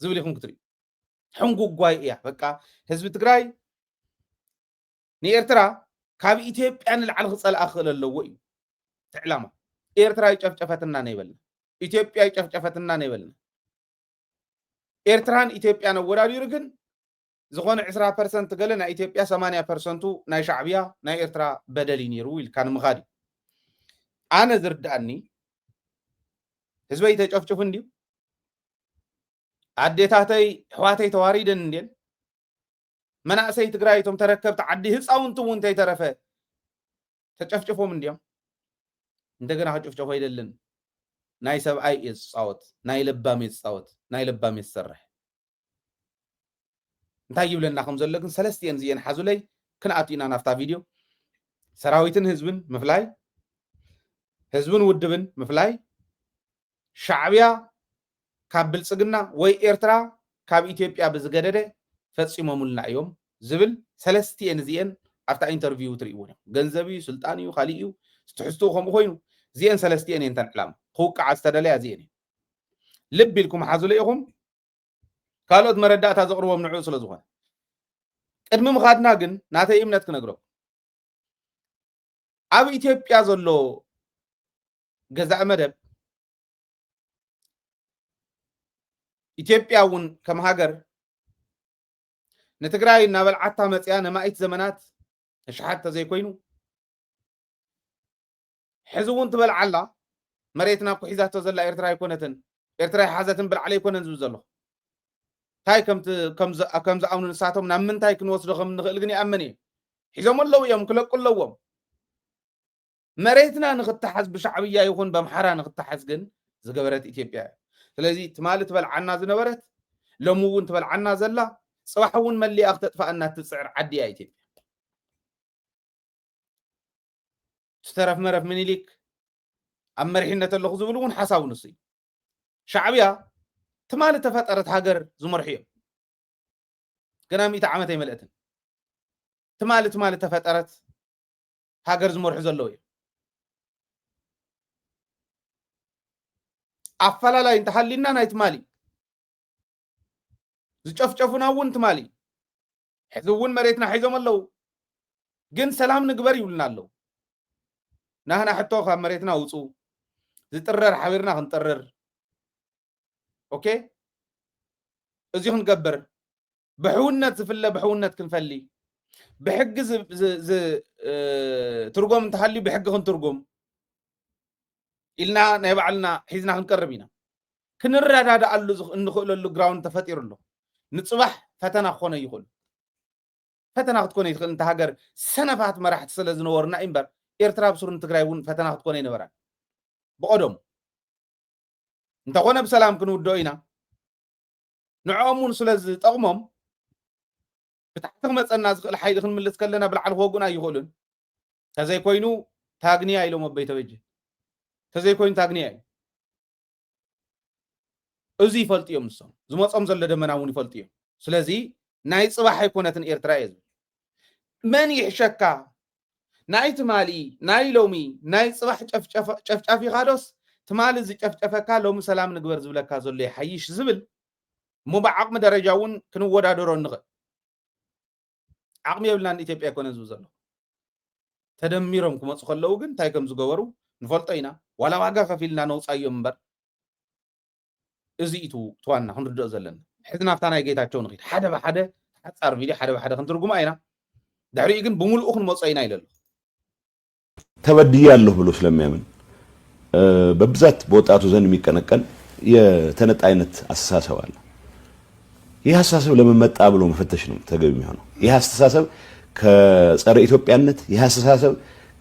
ዝብል ኢኹም ክትሪኡ ሕንጉጓይ እያ በቃ ህዝቢ ትግራይ ንኤርትራ ካብ ኢትዮጵያ ንላዕሊ ክፀልኣ ክእል ኣለዎ እዩ تعلم إيرترا يشفتنا نيبلنا إثيوبيا يشفتنا نيبلنا إيرتران إثيوبيا نوراري رجن زخون 10% قالنا إثيوبيا 8% ناي شعبية ناي إيرترا بدليني رويل كان مغادي أنا زرد أني هزوي تشوفون دي عديتاتي حواتي تواريدن دين منا أسي تقرايتم تركبت عدي هس أو انتم وانتي ترفه تشوفون من ديهم እንደገና ጨፍጨፋ አይደለም ናይ ሰብአይ ይጻወት ናይ ለባም ይጻወት ናይ ለባም ይሰርሕ እንታይ ይብለና ከም ዘሎ ግን ሰለስቲአን ዝየን ሓዙለይ ክናኣቲና ናፍታ ቪድዮ ሰራዊትን ህዝብን ምፍላይ ህዝብን ውድብን ምፍላይ ሻዕብያ ካብ ብልጽግና ወይ ኤርትራ ካብ ኢትዮጵያ ብዝገደደ ፈጽሞሙልና እዮም ዝብል ሰለስቲአን ዝየን ኣፍታ ኢንተርቪው ትሪእዎን ገንዘብዩ ስልጣንዩ ኻሊዩ ስትሕስቱ ከም ኮይኑ زين سلستين ينتن علام خوك عستدلي زين لب لكم حازل يخم قالوا مردات هزقروا من عوص لزوان قدم مخادنا جن ناتي إمنت كنقرب أبي إثيوبيا زلو جزاء مدب إثيوبيا ون كم هاجر نتقرأي نابل عطا متيانا ما إيت زمانات شحات زي كوينو حزون تبل علا مريتنا كحيزات تزل إيرترا يكونتن إيرترا حازتن بالعلي يكونن زوزلو تاي كم زعمون ساعتهم نمن تاي كنوصلهم نغلقني أمني حزام الله يوم كل يوم مريتنا نغتحز بشعبية يكون بمحرا نغتحز جن زجبرت إثيوبيا فلذي تمال تبل عنا زنورت لمون تبل عنا زلا صباحون ملي أخطأ فأنا تسعر عدي إثيوبيا سترف مرف من ليك أمر حين تلخ زبلون حساو نصي شعبيا تمال تفترت هاجر زمرحيم قنامي تعمتي ملأتن تمال تفترت هاجر زمرح زلوي أفلا لا ينتحللنا نايت مالي زجفجفنا ون تمالي حذوون مريتنا حيزم الله جن سلام نقبر يقولنا الله نحن حتى خا مريتنا وصو زترر حبرنا خنطرر اوكي ازي خنقبر بحونت زفله بحونت كنفلي بحق ز ترجم تحلي بحق خنترجم إلنا نبعلنا حيزنا خنقربينا كنراداد قالو نخلو له جراوند تفطير له نصبح فتنا خونا يخل فتنا تكون يخل انت هاجر سنفات مرحت سلازنورنا امبر ኤርትራ ብሱርን ትግራይውን ፈተና ክትኮነ ይነበራ በቆዶም እንተኾነ በሰላም ክንውዶ ኢና ንዖሙን ስለዚ ጠቅሞም ብታሕቲ መፀና ዝኽእል ሓይሊ ክንምልስ ከለና ብልዓል ወጉና ይኹሉን ተዘይ ኮይኑ ታግኒያ ኢሎም ኣበይተ በጅ ተዘይ ኮይኑ ታግኒያ እዚ ይፈልጥዮም ንሶም ዝመፆም ዘሎ ደመና እውን ይፈልጥዮም ስለዚ ናይ ፅባሕ ኣይኮነትን ኤርትራ እየ መን ይሕሸካ ناي تمالي ناي لومي ناي صباح شفشافي خادوس تمالي زي شفشافكا لوم سلام نقبر زبلكا زولي حيش زبل مو بعقم درجاون كنو ودا دورون نغ عقم يبلان إثيوبيا كون زوزلو تدميرهم كما تخلو جن تاي كم زغورو نفلطينا ولا واغا خفيلنا نوص ايو منبر ازيتو توانا 100 زلن حزنا فتانا يجيتاچو نخيد حدا بحدا حصار فيديو حدا بحدا كنترغم اينا دحري ግን بمول اخن موصينا ይላል ተበድያለሁ ብሎ ስለሚያምን በብዛት በወጣቱ ዘንድ የሚቀነቀን የተነጣይነት አስተሳሰብ አለ ይህ አስተሳሰብ ለምን መጣ ብሎ መፈተሽ ነው ተገቢ የሚሆነው ይህ አስተሳሰብ ከጸረ ኢትዮጵያነት ይህ አስተሳሰብ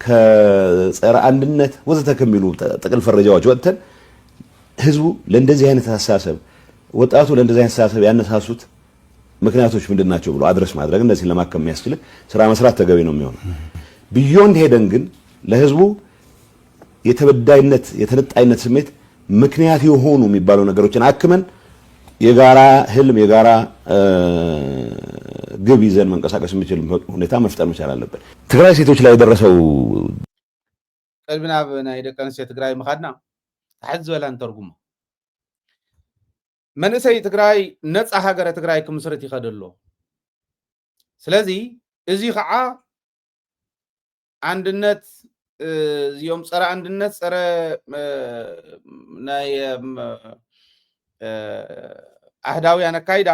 ከጸረ አንድነት ወዘተ ከሚሉ ጥቅል ፈረጃዎች ወጥተን ህዝቡ ለእንደዚህ አይነት አስተሳሰብ ወጣቱ ለእንደዚህ አይነት አስተሳሰብ ያነሳሱት ምክንያቶች ምንድናቸው ብሎ አድረስ ማድረግ እንደዚህ ለማከም የሚያስችል ስራ መስራት ተገቢ ነው የሚሆነው። ቢዮንድ ሄደን ግን ለህዝቡ የተበዳይነት የተነጣይነት ስሜት ምክንያት የሆኑ የሚባሉ ነገሮችን አክመን የጋራ ህልም የጋራ ግብ ይዘን መንቀሳቀስ የሚችል ሁኔታ መፍጠር መቻል አለበት። ትግራይ ሴቶች ላይ የደረሰው ቀልብና በናይ ደቂ ኣንስትዮ ትግራይ ምኻድና ታሕት ዝበላ እንተርጉሞ መንእሰይ ትግራይ ነፃ ሃገረ ትግራይ ክምስረት ይኸድ ኣሎ። ስለዚ እዚ ከዓ አንድነት እዚኦም ፀረ አንድነት ፀረ ናይ ኣህዳውያን ኣካይዳ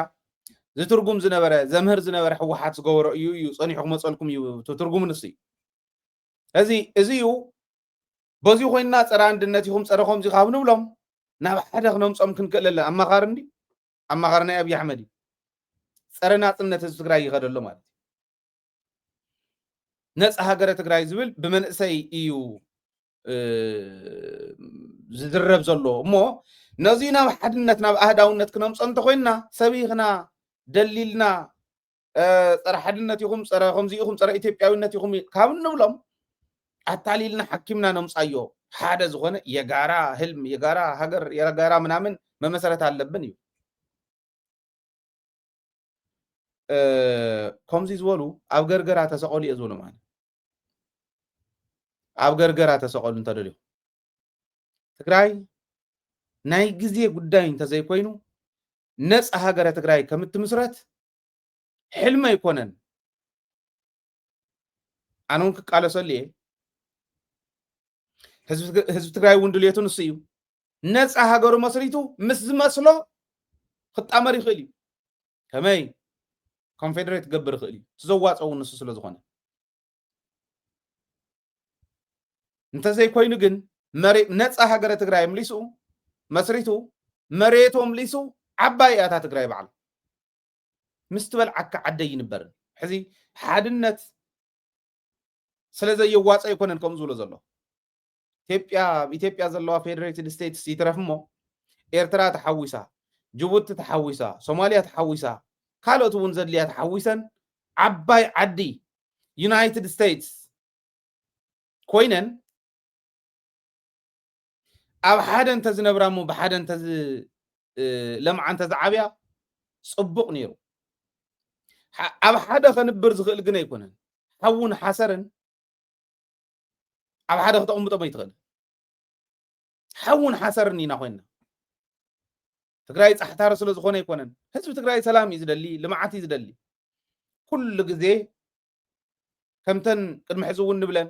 ዝትርጉም ዝነበረ ዘምህር ዝነበረ ሕወሓት ዝገበሮ እዩ ፀኒሑ ክመፀልኩም እዩ ትርጉም ንስ እዩ። እዚ እዩ በዚሁ ኮይንና ፀረ አንድነት ይኹም ፀረ ከምዚ ካብ ንብሎም ናብ ሓደ ክነምፆም ክንክእል ኣለና። ኣማኻሪ እንዲ ኣማኻሪ ናይ ኣብዪ ኣሕመድ እዩ ፀረ ናፅነት ህዝቢ ትግራይ ይኸድ ኣሎ ማለት ነፃ ሃገረ ትግራይ ዝብል ብመንእሰይ እዩ ዝድረብ ዘሎ እሞ ነዚ ናብ ሓድነት ናብ ኣህዳውነት ክነምፆ እንተኮይንና ሰቢኽና ደሊልና ፀረ ሓድነት ይኹም ፀረ ከምዚ ይኹም ፀረ ኢትዮጵያዊነት ይኹም ካብ ንብሎም ኣታሊልና ሓኪምና ነምፃዮ ሓደ ዝኾነ የጋራ ህልም የጋራ ሃገር የጋራ ምናምን መመሰረት አለብን እዩ። ከምዚ ዝበሉ ኣብ ገርገራ ተሰቀሉ እየ ዝብሉ ማለት ኣብ ገርገራ ተሰቀሉ እንተደልዩ ትግራይ ናይ ግዜ ጉዳይ እንተዘይኮይኑ ነፃ ሃገረ ትግራይ ከምትምስረት ሕልመ ኣይኮነን። ኣነ እውን ክቃለሰሉ እየ ህዝቢ ትግራይ እውን ድልየቱ ንሱ እዩ ነፃ ሃገሩ መስሪቱ ምስ ዝመስሎ ክጣመር ይኽእል እዩ። ከመይ ኮንፌደሬት ክገብር ይኽእል እዩ ትዘዋፀው ንሱ ስለ ዝኾነ እንተዘይኮይኑ ግን ነፃ ሃገረ ትግራይ ምሊሱ መስሪቱ መሬቶም ሊሱ ዓባይ እያታ ትግራይ በዓል ምስ ትበልዓካ ዓደይ ይንበርን ሕዚ ሓድነት ስለዘየዋፀ ይኮነን ከምኡ ዝብሎ ዘሎ ኢትዮጵያ ዘለዋ ፌደሬትድ ስቴትስ ይትረፍ እሞ ኤርትራ ተሓዊሳ ጅቡቲ ተሓዊሳ ሶማልያ ተሓዊሳ ካልኦት እውን ዘድልያ ተሓዊሰን ዓባይ ዓዲ ዩናይትድ ስቴትስ ኮይነን ኣብ ሓደ እንተዝነብራ እሞ ብሓደ ለምዓ እንተዝዓብያ ፅቡቕ ነይሩ። ኣብ ሓደ ከንብር ዝኽእል ግን ኣይኮነን። ሓውን ሓሰርን ኣብ ሓደ ክተቕምጦም ኣይትኽእል። ሓውን ሓሰርን ኢና ኮይንና ትግራይ ፃሕታሪ ስለ ዝኾነ ኣይኮነን። ህዝቢ ትግራይ ሰላም እዩ ዝደሊ ልምዓት እዩ ዝደሊ ኩሉ ግዜ ከምተን ቅድሚ ሕዚ እውን ንብለን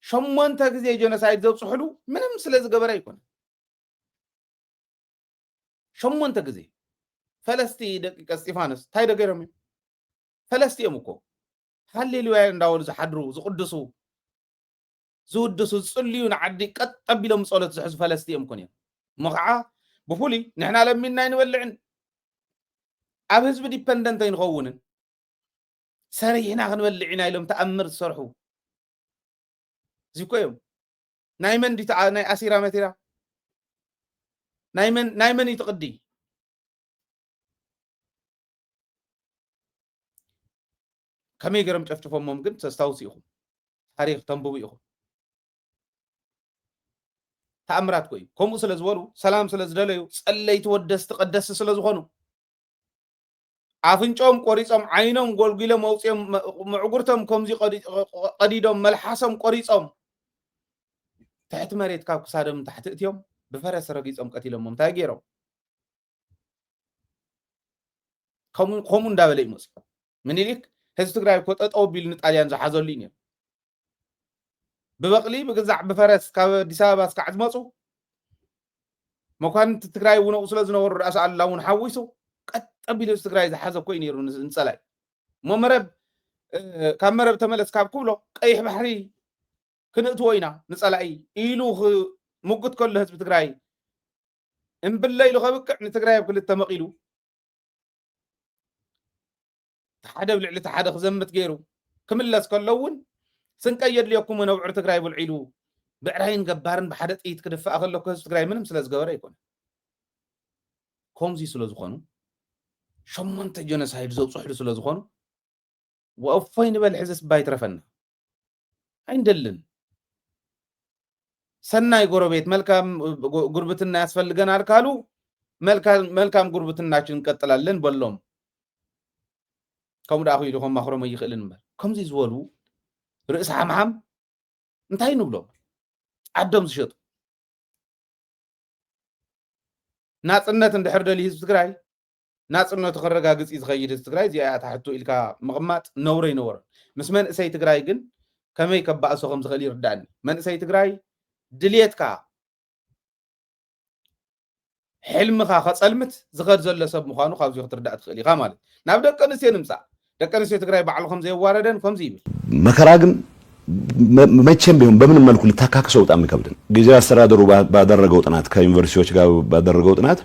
8 ግዜ ጀኖሳይድ ዘብፅሕሉ ምንም ስለ ዝገበረ ኣይኮነን። 8 ግዜ ፈለስቲ ደቂቀ እስጢፋኖስ እንታይ ደገይሮም እዮም? ፈለስቲ እዮም እኮ ሃሌሉያ እንዳበሉ ዝሓድሩ ዝቅድሱ ዝውድሱ ዝፅልዩ ንዓዲ ቀጥ ኣቢሎም ፀሎት ዝሕዙ ፈለስቲ እዮም ኮን እዮም እሞ ከዓ ብፍሉይ ንሕና ለሚና ይንበልዕን ኣብ ህዝቢ ዲፐንደንት ኣይንኸውንን ሰሪሕና ክንበልዕ ኢና ኢሎም ተኣምር ዝሰርሑ እዚ እኮ እዮም። ናይ መን ዲታ ናይ ኣሲራ መቴራ ናይ መን ይትቅዲ ከመይ ገይሮም ጨፍጭፎሞም ግን ተስታውሱ ኢኹም ታሪክ ተንብቡ ኢኹም ተኣምራት ኮዩ ከምኡ ስለ ዝበሉ ሰላም ስለ ዝደለዩ ፀለይቲ ወደስቲ ቀደስቲ ስለ ዝኾኑ ኣፍንጮም ቆሪፆም ዓይኖም ጎልጊሎም መውፅኦም ምዕጉርቶም ከምዚ ቀዲዶም መልሓሶም ቆሪፆም ትሕቲ መሬት ካብ ክሳዶም ታሕቲ እትዮም ብፈረስ ረጊፆም ቀቲሎሞም እንታይ ገይሮም ከምኡ እንዳበለ ይመፁ ምኒልክ ህዝቢ ትግራይ እኮ ጠጠው ኣቢሉ ንጣልያን ዝሓዘሉ እዩ ነይሩ። ብበቕሊ ብግዛዕ ብፈረስ ካብ ኣዲስ ኣበባ እስካዕ ዝመፁ መኳንንቲ ትግራይ እውን ኣብኡ ስለ ዝነበሩ ራእሲ ኣሉላ እውን ሓዊሱ ቀጥ ኣቢሉ ህዝቢ ትግራይ ዝሓዘ ኮ እዩ ነይሩ ንፀላይ እሞ መረብ ካብ መረብ ተመለስ ካብ ክብሎ ቀይሕ ባሕሪ ክንእትዎ ኢና ንፀላኢ ኢሉ ምጉት ከሎ ህዝቢ ትግራይ እምብለ ኢሉ ከብቅዕ ንትግራይ ኣብ ክልተ መቂሉ ሓደ ብልዕሊ ሓደ ክዘምት ገይሩ ክምለስ ከሎ እውን ስንቀ የድልየኩም ነብዑር ትግራይ ብልዒሉ ብዕራይን ገባርን ብሓደ ጥይት ክድፋእ ከሎ ህዝቢ ትግራይ ምንም ስለ ዝገበረ ይኮነ ከምዚ ስለ ዝኾኑ 8 ጀኖሳይድ ዘብፅሕሉ ስለ ዝኾኑ ወእፎይ ንበል ሕዝስ ባይትረፈና አይንደልን ሰናይ ጎረቤት መልካም ጉርብትና ያስፈልገናል ካሉ መልካም ጉርብትናችን እንቀጥላለን በሎም ከምኡ ዳኹ ኢልኩም ማኽሮም ይኽእልን እምበር ከምዚ ዝበሉ ርእሲ ሓምሓም እንታይ ንብሎም ዓዶም ዝሸጡ ናጽነት እንድሕር ደልዩ ህዝቢ ትግራይ ናጽነቱ ክረጋግጽ ዝኸይድ ህዝቢ ትግራይ እዚኣ ታሕቱ ኢልካ ምቕማጥ ነውረ ይነወረ ምስ መንእሰይ ትግራይ ግን ከመይ ከባእሶ ከም ዝኽእል ይርዳእኒ መንእሰይ ትግራይ ድልየትካ ሕልምኻ ከጸልምት ዝኸድ ዘሎ ሰብ ምዃኑ ካብዚ ክትርዳእ ትኽእል ኢኻ ማለት ናብ ደቂ ኣንስትዮ ንምጻእ ደቂ ኣንስትዮ ትግራይ ባዕሉ ከም ዘየዋረደን ከምዚ ይብል መከራ ግን መቼም ቢሆን በምንም መልኩ ልታካክሰው በጣም ይከብዳል። ጊዜያዊ አስተዳደሩ ባደረገው ጥናት ከዩኒቨርሲቲዎች ጋር ባደረገው ጥናት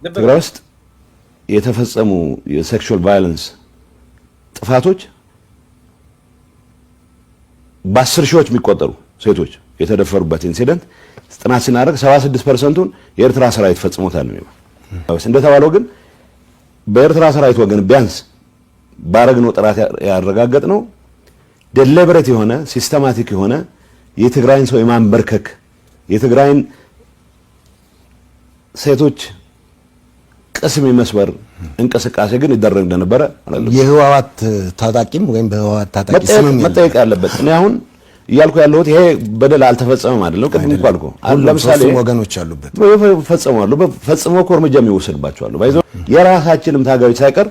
ትግራይ ውስጥ የተፈጸሙ የሴክሹዋል ቫዮለንስ ጥፋቶች በ10 ሺዎች የሚቆጠሩ ሴቶች የተደፈሩበት ኢንሲደንት ጥናት ሲናደርግ 76%ቱን የኤርትራ ሰራዊት ፈጽሞታል ነው የሚለው። እንደተባለው ግን በኤርትራ ሰራዊት ወገን ቢያንስ ባረግነው ጥራት ያረጋገጥ ነው ደሊበሬት የሆነ ሲስተማቲክ የሆነ የትግራይን ሰው የማንበርከክ የትግራይን ሴቶች ቅስም የመስበር እንቅስቃሴ ግን ይደረግ እንደነበረ የህዋዋት ታጣቂም ወይም በህዋዋት ታጣቂ ስምም መጠየቅ ያለበት እኔ አሁን እያልኩ ያለሁት ይሄ በደል አልተፈጸመም አይደለም። ቅድም እኮ አልኩ ለምሳሌ ወገኖች አሉበት ፈጽመዋል በፈጽሞ እኮ እርምጃ የሚወሰድባቸው አሉ ባይዘው የራሳችንም ታጋዮች ሳይቀር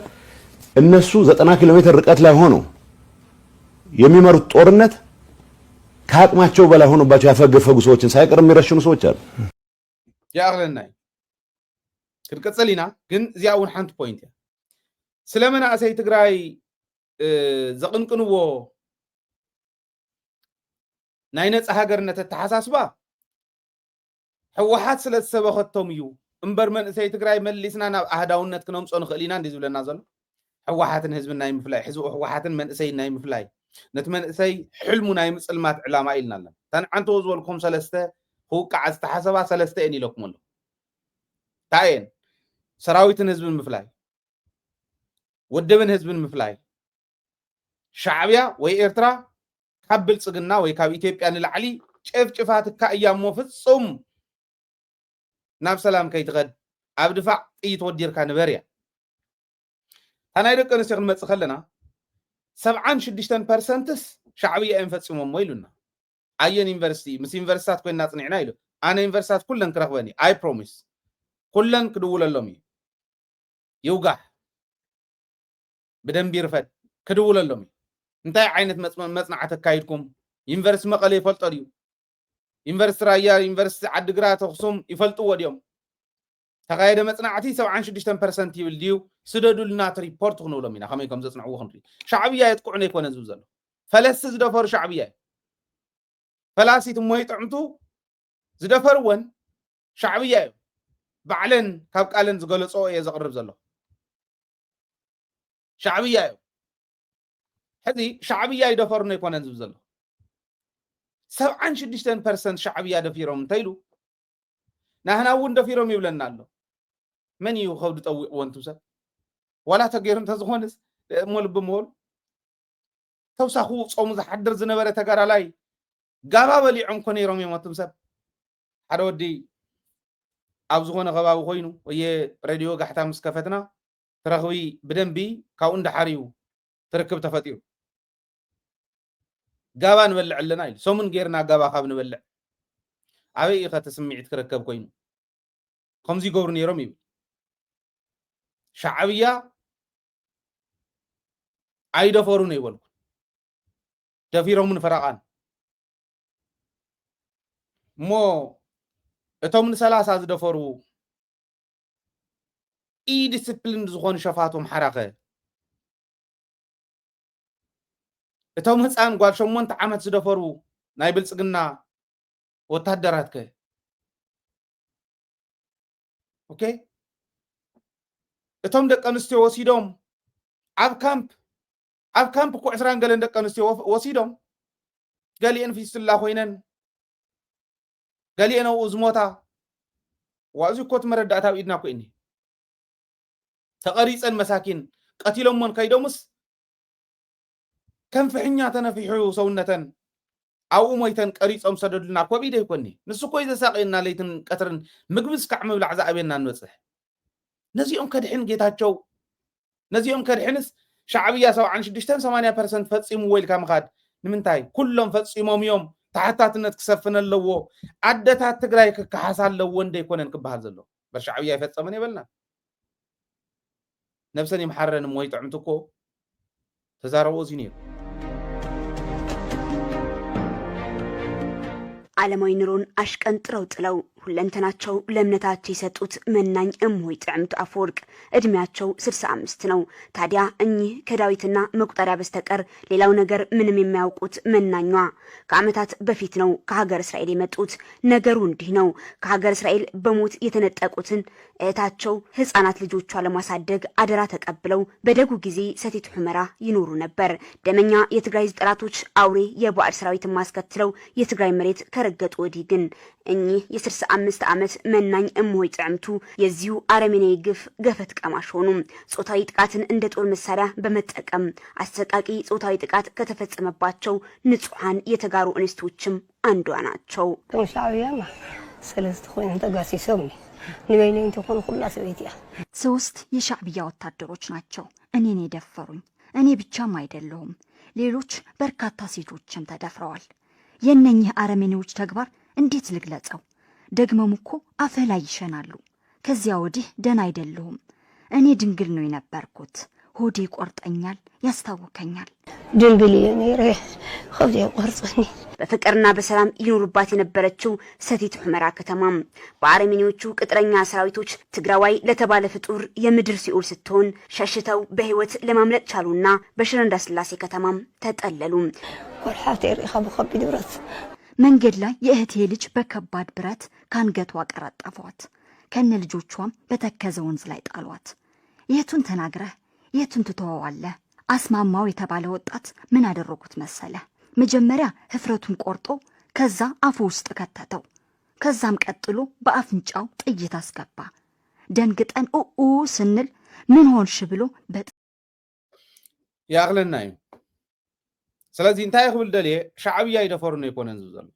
እነሱ 90 ኪሎ ሜትር ርቀት ላይ ሆነው የሚመሩት ጦርነት ከአቅማቸው በላይ ሆኖባቸው ያፈገፈጉ ሰዎችን ሳይቀር የሚረሽኑ ሰዎች አሉ። ያአግለናይ ክልቀጽሊና ግን እዚያውን ሓንቲ ፖይንት ስለመናእሰይ ትግራይ ዘቅንቅንዎ ናይ ነፃ ሃገርነት ተሓሳስባ ሕወሓት ስለ ዝሰበኸቶም እዩ እምበር መንእሰይ ትግራይ መሊስና ናብ ኣህዳውነት ክነምፆ ንኽእል ኢና እንዲ ዝብለና ዘሎ ሕወሓትን ህዝብን ናይ ምፍላይ ህዝቢ ሕወሓትን መንእሰይ ናይ ምፍላይ ነቲ መንእሰይ ሕልሙ ናይ ምፅልማት ዕላማ ኢልና ኣለና ተንዓንተዎ ዝበልኩም ሰለስተ ክውቃዓ ዝተሓሰባ ሰለስተ እየን ኢለኩም ኣሎ ታየን ሰራዊትን ህዝብን ምፍላይ ወደብን ህዝብን ምፍላይ ሻዕብያ ወይ ኤርትራ ካብ ብልጽግና ወይ ካብ ኢትዮጵያ ንላዕሊ ጭፍጭፋትካ እያሞ ፍጹም ናብ ሰላም ከይትኸድ ኣብ ድፋዕ ጥይት ወዲርካ ንበርያ ታናይ ደቂ ኣንስትዮ ክንመፅእ ከለና 76% ሻዕብያ እንፈጽሞም ኢሉና ኣየን ዩኒቨርሲቲ ምስ ዩኒቨርሲታት ኮይና ጽኒዕና ኢሉ ኣነ ዩኒቨርሲታት ኩለን ክረኽበኒ ኣይ ፕሮሚስ ኩለን ክድውለሎም እዩ ይውጋሕ ብደንቢ ይርፈድ ክድውለሎም እዩ እንታይ ዓይነት መጽናዕቲ ኣካይድኩም ዩኒቨርሲቲ መቐለ ይፈልጦ ድዩ ዩኒቨርሲቲ ራያ ዩኒቨርሲቲ ዓዲግራት ኣኽሱም ይፈልጥዎ ድዮም ተኻየደ መጽናዕቲ 76% ይብል ድዩ ስደዱልና ሪፖርት ክንብሎም ኢና ከመይ ከም ዘጽንዕዎ ክንርኢ ሻዕብያ የጥቁዕነ ይኮነ ዝብል ዘሎ ፈለስቲ ዝደፈሩ ሻዕብያ ፈላሲት ሞይ ጥዕምቱ ዝደፈርወን ሻዕብያ እዩ ባዕለን ካብ ቃለን ዝገለጾ እየ ዘቕርብ ዘሎ ሻዕብያ እዩ ሕዚ ሻዕብያ ይደፈሩነ ይኮነን ዝብል ዘሎ 76% ሻዕብያ ደፊሮም እንተይሉ ናህና እውን ደፊሮም ይብለና ኣሎ መን እዩ ከብዲ ጠዊቕዎ እንትውሰድ ዋላ ተገይሩ እንተዝኾንስ ሞልቢ ሞሉ ተውሳኹ ጾሙ ዝሓድር ዝነበረ ተጋዳላይ ጋባ በሊዖም ኮ ነይሮም እዮም እቶም ሰብ ሓደ ወዲ ኣብ ዝኾነ ከባቢ ኮይኑ ወየ ሬድዮ ጋሕታ ምስ ከፈትና ትረኽቢ ብደንቢ ካብኡ እንዳሓርዩ ትርክብ ተፈጢሩ ጋባ ንበልዕ ኣለና ኢሉ ሰሙን ጌርና ጋባ ካብ ንበልዕ ኣበይ ኢኸ ተስሚዒት ክረከብ ኮይኑ ከምዚ ይገብሩ ነይሮም ይብል ሻዕብያ ኣይደፈሩን ይበልኩ ደፊሮም ንፈራቓን ሞ እቶም ን30 ዝደፈሩ ዲስፕሊን ዝኾኑ ሸፋቶም ሓራኸ እቶም ህፃን ጓል 8 ዓመት ዝደፈሩ ናይ ብልጽግና ወታደራት ከ ኦኬ እቶም ደቂ ኣንስትዮ ወሲዶም ኣብ ካምፕ እኮ 20 ገለን ደቂ ኣንስትዮ ወሲዶም ገሊአን ፊስትላ ኮይነን قالينا وزموتا وازي كوت مرداتا بيدنا كويني تقريصن مساكين قتيلهم من كيدومس كم فحنيا تنفيحو سونتن او مويتن قريصم سددلنا كوبيده يكوني نسو كوي زساقينا ليتن قطرن مغبس كعم بلع زعبينا نوصح نزيهم كدحن جيتاچو نزيهم كدحنس شعبيه 76% فصيم ويل كام خاد نمنتاي كلهم فصيمهم يوم تحتاتነት كسفن اللو عدتات تግራይ كحاسال لو وند يكونن كبحال زلو بالشعبيه يفصمن يبلنا نفسني محرن موي طعمتكو تزاربو زينير ዓለማዊ ኑሮን አሽቀንጥረው ጥለው ሁለንተናቸው ለእምነታቸው የሰጡት መናኝ እምሆይ ጥዕምቱ አፈወርቅ እድሜያቸው 65 ነው። ታዲያ እኚህ ከዳዊትና መቁጠሪያ በስተቀር ሌላው ነገር ምንም የማያውቁት መናኟ ከዓመታት በፊት ነው ከሀገር እስራኤል የመጡት። ነገሩ እንዲህ ነው። ከሀገር እስራኤል በሞት የተነጠቁትን እህታቸው ህፃናት ልጆቿ ለማሳደግ አደራ ተቀብለው በደጉ ጊዜ ሰቲት ሁመራ ይኖሩ ነበር። ደመኛ የትግራይ ጠላቶች አውሬ የባዕድ ሰራዊትን ማስከትለው የትግራይ መሬት ከረገጡ ወዲህ ግን እኚህ የ65 ዓመት መናኝ እምሆይ ጥዕምቱ የዚሁ አረመኔያዊ ግፍ ገፈት ቀማሽ ሆኑ። ጾታዊ ጥቃትን እንደ ጦር መሳሪያ በመጠቀም አሰቃቂ ጾታዊ ጥቃት ከተፈጸመባቸው ንጹሃን የተጋሩ እንስቶችም አንዷ ናቸው። ተሻውያማ ሰለስተ ኮይን ተጋሲሶም ንበይነኝ ተኮን ሁላ ሰቤትያ ሶስት የሻዕቢያ ወታደሮች ናቸው እኔን የደፈሩኝ። እኔ ብቻም አይደለሁም ሌሎች በርካታ ሴቶችም ተደፍረዋል። የነኚህ አረመኔዎች ተግባር እንዴት ልግለጸው? ደግሞም እኮ አፈ ላይ ይሸናሉ። ከዚያ ወዲህ ደና አይደለሁም። እኔ ድንግል ነው የነበርኩት። ሆዴ ቆርጠኛል፣ ያስታውከኛል። ድንግል የኔሬ ሆዴ ቆርጠኝ። በፍቅርና በሰላም ይኖሩባት የነበረችው ሰቲት ሁመራ ከተማ በአረመኔዎቹ ቅጥረኛ ሰራዊቶች ትግራዋይ ለተባለ ፍጡር የምድር ሲኦል ስትሆን ሸሽተው በህይወት ለማምለጥ ቻሉና በሽረ እንዳስላሴ ከተማም ተጠለሉ። ወርሓት የሪኻ በከቢድ ብረት መንገድ ላይ የእህቴ ልጅ በከባድ ብረት ካንገቷ ቀረጠፏት። ከነ ልጆቿም በተከዘ ወንዝ ላይ ጣሏት። የቱን ተናግረህ የቱን ትተዋዋለህ? አስማማው የተባለ ወጣት ምን አደረጉት መሰለ? መጀመሪያ ህፍረቱን ቆርጦ ከዛ አፉ ውስጥ ከተተው። ከዛም ቀጥሎ በአፍንጫው ጥይት አስገባ። ደንግጠን ኡ ስንል ምን ሆንሽ ብሎ ያግለናዩ ስለዚህ እንታይ ይኽብል ደልየ ሻዕብያ ይደፈሩ ነው ይኮነን ዝብዘሉ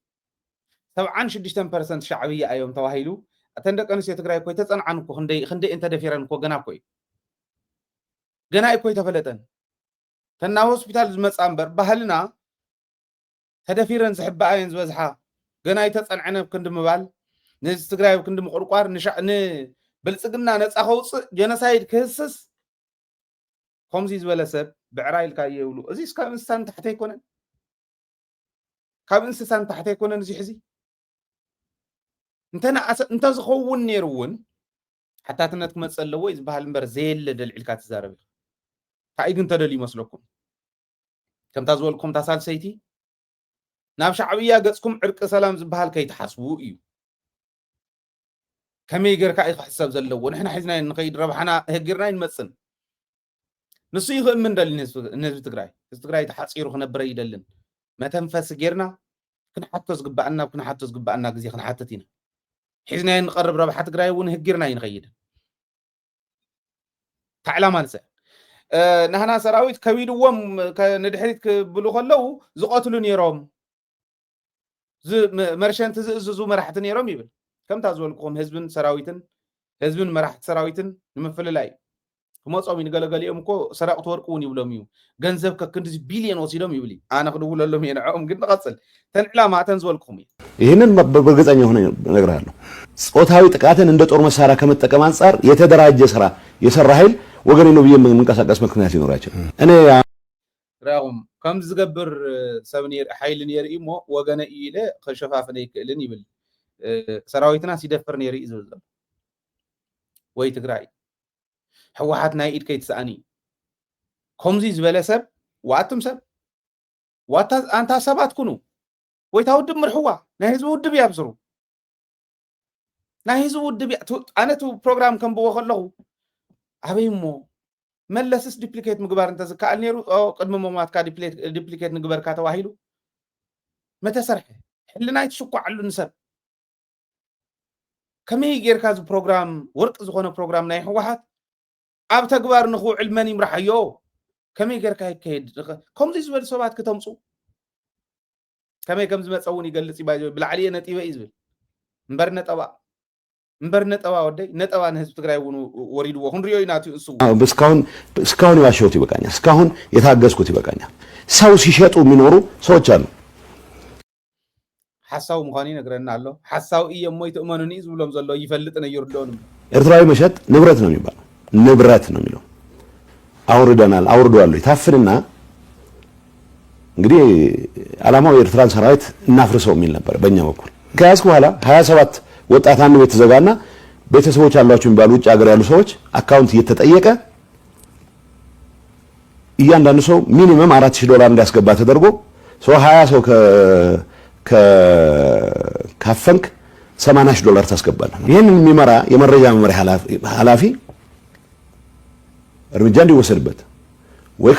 76% ሻዕብያ እዮም ተዋሂሉ እተን ደቂ ኣንስትዮ ትግራይ እኮ ተፀንዓን እኮ ክንደይ እንተደፊረን እኮ ገና እኮ ተፈለጠን ተና ሆስፒታል ዝመፃ እምበር ባህልና ተደፊረን ዝሕባኣየን ዝበዝሓ ገና ይተፀንዐነ ክንዲ ምባል ነዚ ትግራይ ክንዲ ምቁርቋር ንብልፅግና ነፃ ከውፅእ ጀኖሳይድ ክህስስ ከምዚ ዝበለ ሰብ ብዕራይ ኢልካ የብሉ እዚ እስካብ እንስሳን ታሕተ ኣይኮነን ካብ እንስሳን ታሕተ ኣይኮነን እዚ ሕዚ እንተዝኸውን ነይሩ እውን ሓታትነት ክመፅእ ኣለዎ እዩ ዝበሃል እምበር ዘየለ ደልዒልካ ትዛረብ ኢኻ እንታይ ግን ተደልዩ ይመስለኩም ከምታ ዝበልኩም እታ ሳልሰይቲ ናብ ሻዕብያ ገፅኩም ዕርቂ ሰላም ዝበሃል ከይትሓስቡ እዩ ከመይ ጌርካ እዩ ክሕሰብ ዘለዎ ንሕና ሒዝና ንኸይድ ረብሓና ህጊርና ይንመፅን ንሱ ይኽእምን ደሊ ንህዝቢ ትግራይ ተሓፂሩ ክነብረ ይደልን መተንፈሲ ጌርና ክንሓቶ ዝግባአና ግዜ ክንሓትት ኢና ሒዝና ንቐርብ ረብሓ ትግራይ እውን ህጊርና ይንኸይድ ታዕላማ ንስዕ ናህና ሰራዊት ከቢድዎም ንድሕሪት ክብሉ ከለው ዝቐትሉ ነይሮም መርሸንቲ ዝእዝዙ መራሕቲ ነይሮም ይብል ከምታ ዝበልኩኹም ህዝብን ሰራዊትን ህዝብን መራሕቲ ሰራዊትን ንምፍልላይ ክመፆም ይንገለገሊኦም እኮ ሰራቅቲ ወርቂ እውን ይብሎም እዩ ገንዘብ ከክንዲ ቢልዮን ወሲዶም ይብል ኣነ ክድውለሎም እየ ንዕኦም ግን ንቐፅል ተን ዕላማ ተን ዝበልኩኹም እዩ ይህንን በእርግጠኛ ሆነ እነግርሃለሁ ጾታዊ ጥቃትን እንደ ጦር መሳሪያ ከመጠቀም አንጻር የተደራጀ ስራ የሰራ ኃይል ወገኔ ነው ብዬ መንቀሳቀስ ምክንያት ሊኖራቸው እኔ ራቁም ከም ዝገብር ሰብ ኃይል ነይር እሞ ወገነ ኢለ ከሸፋፍነ ይክእልን ይብል ሰራዊትና ሲደፍር ነይር እዩ ዝብል ወይ ትግራይ ሕወሓት ናይ ኢድ ከይትሰኣኒ ከምዚ ዝበለ ሰብ ዋእቱም ሰብ ዋታ አንታ ሰባት ኩኑ ወይ ታውድብ ምርሕዋ ናይ ህዝቢ ውድብ ያብስሩ ናይ ህዝቢ ውድብ ኣነቱ ፕሮግራም ከምብዎ ከለኹ ኣበይ እሞ መለስስ ዲፕሊኬት ምግባር እንተዝከኣል ነይሩ ቅድሚ ሞማትካ ዲፕሊኬት ንግበርካ ተዋሂሉ መተሰርሐ ሕልና ይትሽኳዓሉ ንሰብ كمي غيركا ز بروجرام ورق زخونه بروجرام ناي حوحات اب تግባር ንخوعل من يمرحيو كمي غيركا يكيد كم زي زبل سبات كتمصو كمي كم زمصون يغلص يباجو بالعليه نطيبه يزبل منبر نطبا ودي نطبا نحزب تግራይ ወሪድዎ ሁንሪዮ ይናቱ እሱ እስካሁን ያሸውት ይበቃኛል እስካሁን የታገስኩት ይበቃኛል ሰው ሲሸጡ የሚኖሩ ሰዎች አሉ ሐሳው ምዃኒ ነገርና አሎ ሐሳው እየሞይ ተመኑኒ ዝብሎም ዘሎ ይፈልጥ ነው ይርዶን ኤርትራዊ መሸጥ ንብረት ነው የሚባለው ንብረት ነው የሚለው አውርደናል አውርደዋል ይታፍንና እንግዲህ ዓላማው የኤርትራን ሰራዊት እናፍርሰው የሚል ነበር በእኛ በኩል ከያዝኩ በኋላ 27 ወጣት አንድ ቤት ተዘጋና ቤተሰቦች አሏቸው የሚባሉ ውጭ ሀገር ያሉ ሰዎች አካውንት እየተጠየቀ እያንዳንዱ ሰው ሚኒመም $4000 እንዲያስገባ ተደርጎ ሰው 20 ሰው ካፈንክ $80,000 ታስገባለህ ይሄንን የሚመራ የመረጃ መመሪያ ኃላፊ እርምጃ እንዲወሰድበት ወይ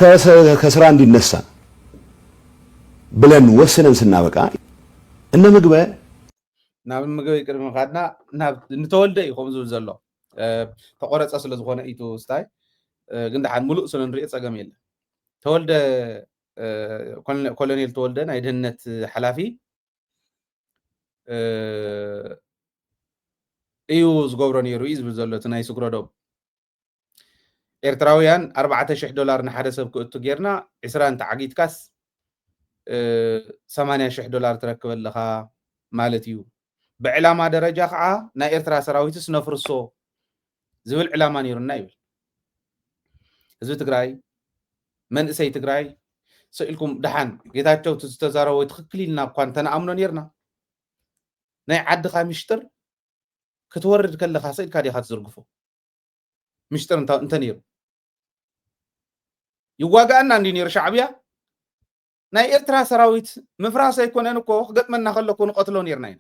ከስራ እንዲነሳ ብለን ወስነን ስናበቃ እነ ምግበ ናብ ምግበ ቅድም ካድና ናብ ንተወልደ ይኹም ዝብል ዘሎ ተቆረፀ ስለ ዝኾነ ኢቱ ስታይ ግን ደሓን ሙሉእ ስለ ንሪኦ ፀገም የለ ተወልደ ኮሎኔል ተወልደ ናይ ድህነት ሓላፊ እዩ ዝገብሮ ነይሩ እዩ ዝብል ዘሎ እቲ ናይ ስግረዶም ኤርትራውያን $4,000 ንሓደ ሰብ ክእቱ ጌርና 20 ተዓጊትካስ $80,000 ትረክበለኻ ማለት እዩ بعلامة درجة خا نا إرترا سراويتس نفرسو زبل علامة نيرنا يبل زبل تقراي من إسي تقراي سئلكم دحان جيتاتشو تستزارو ويتخكلي لنا قوانتنا أمنو نيرنا نا عد خا مشتر كتورد كل خاسئل كادي خات زرقفو مشتر انت نير يواقع أننا نير شعبيا نا إرترا سراويت مفراسة يكون أنكو قد من نخلقو نقتلو نيرنا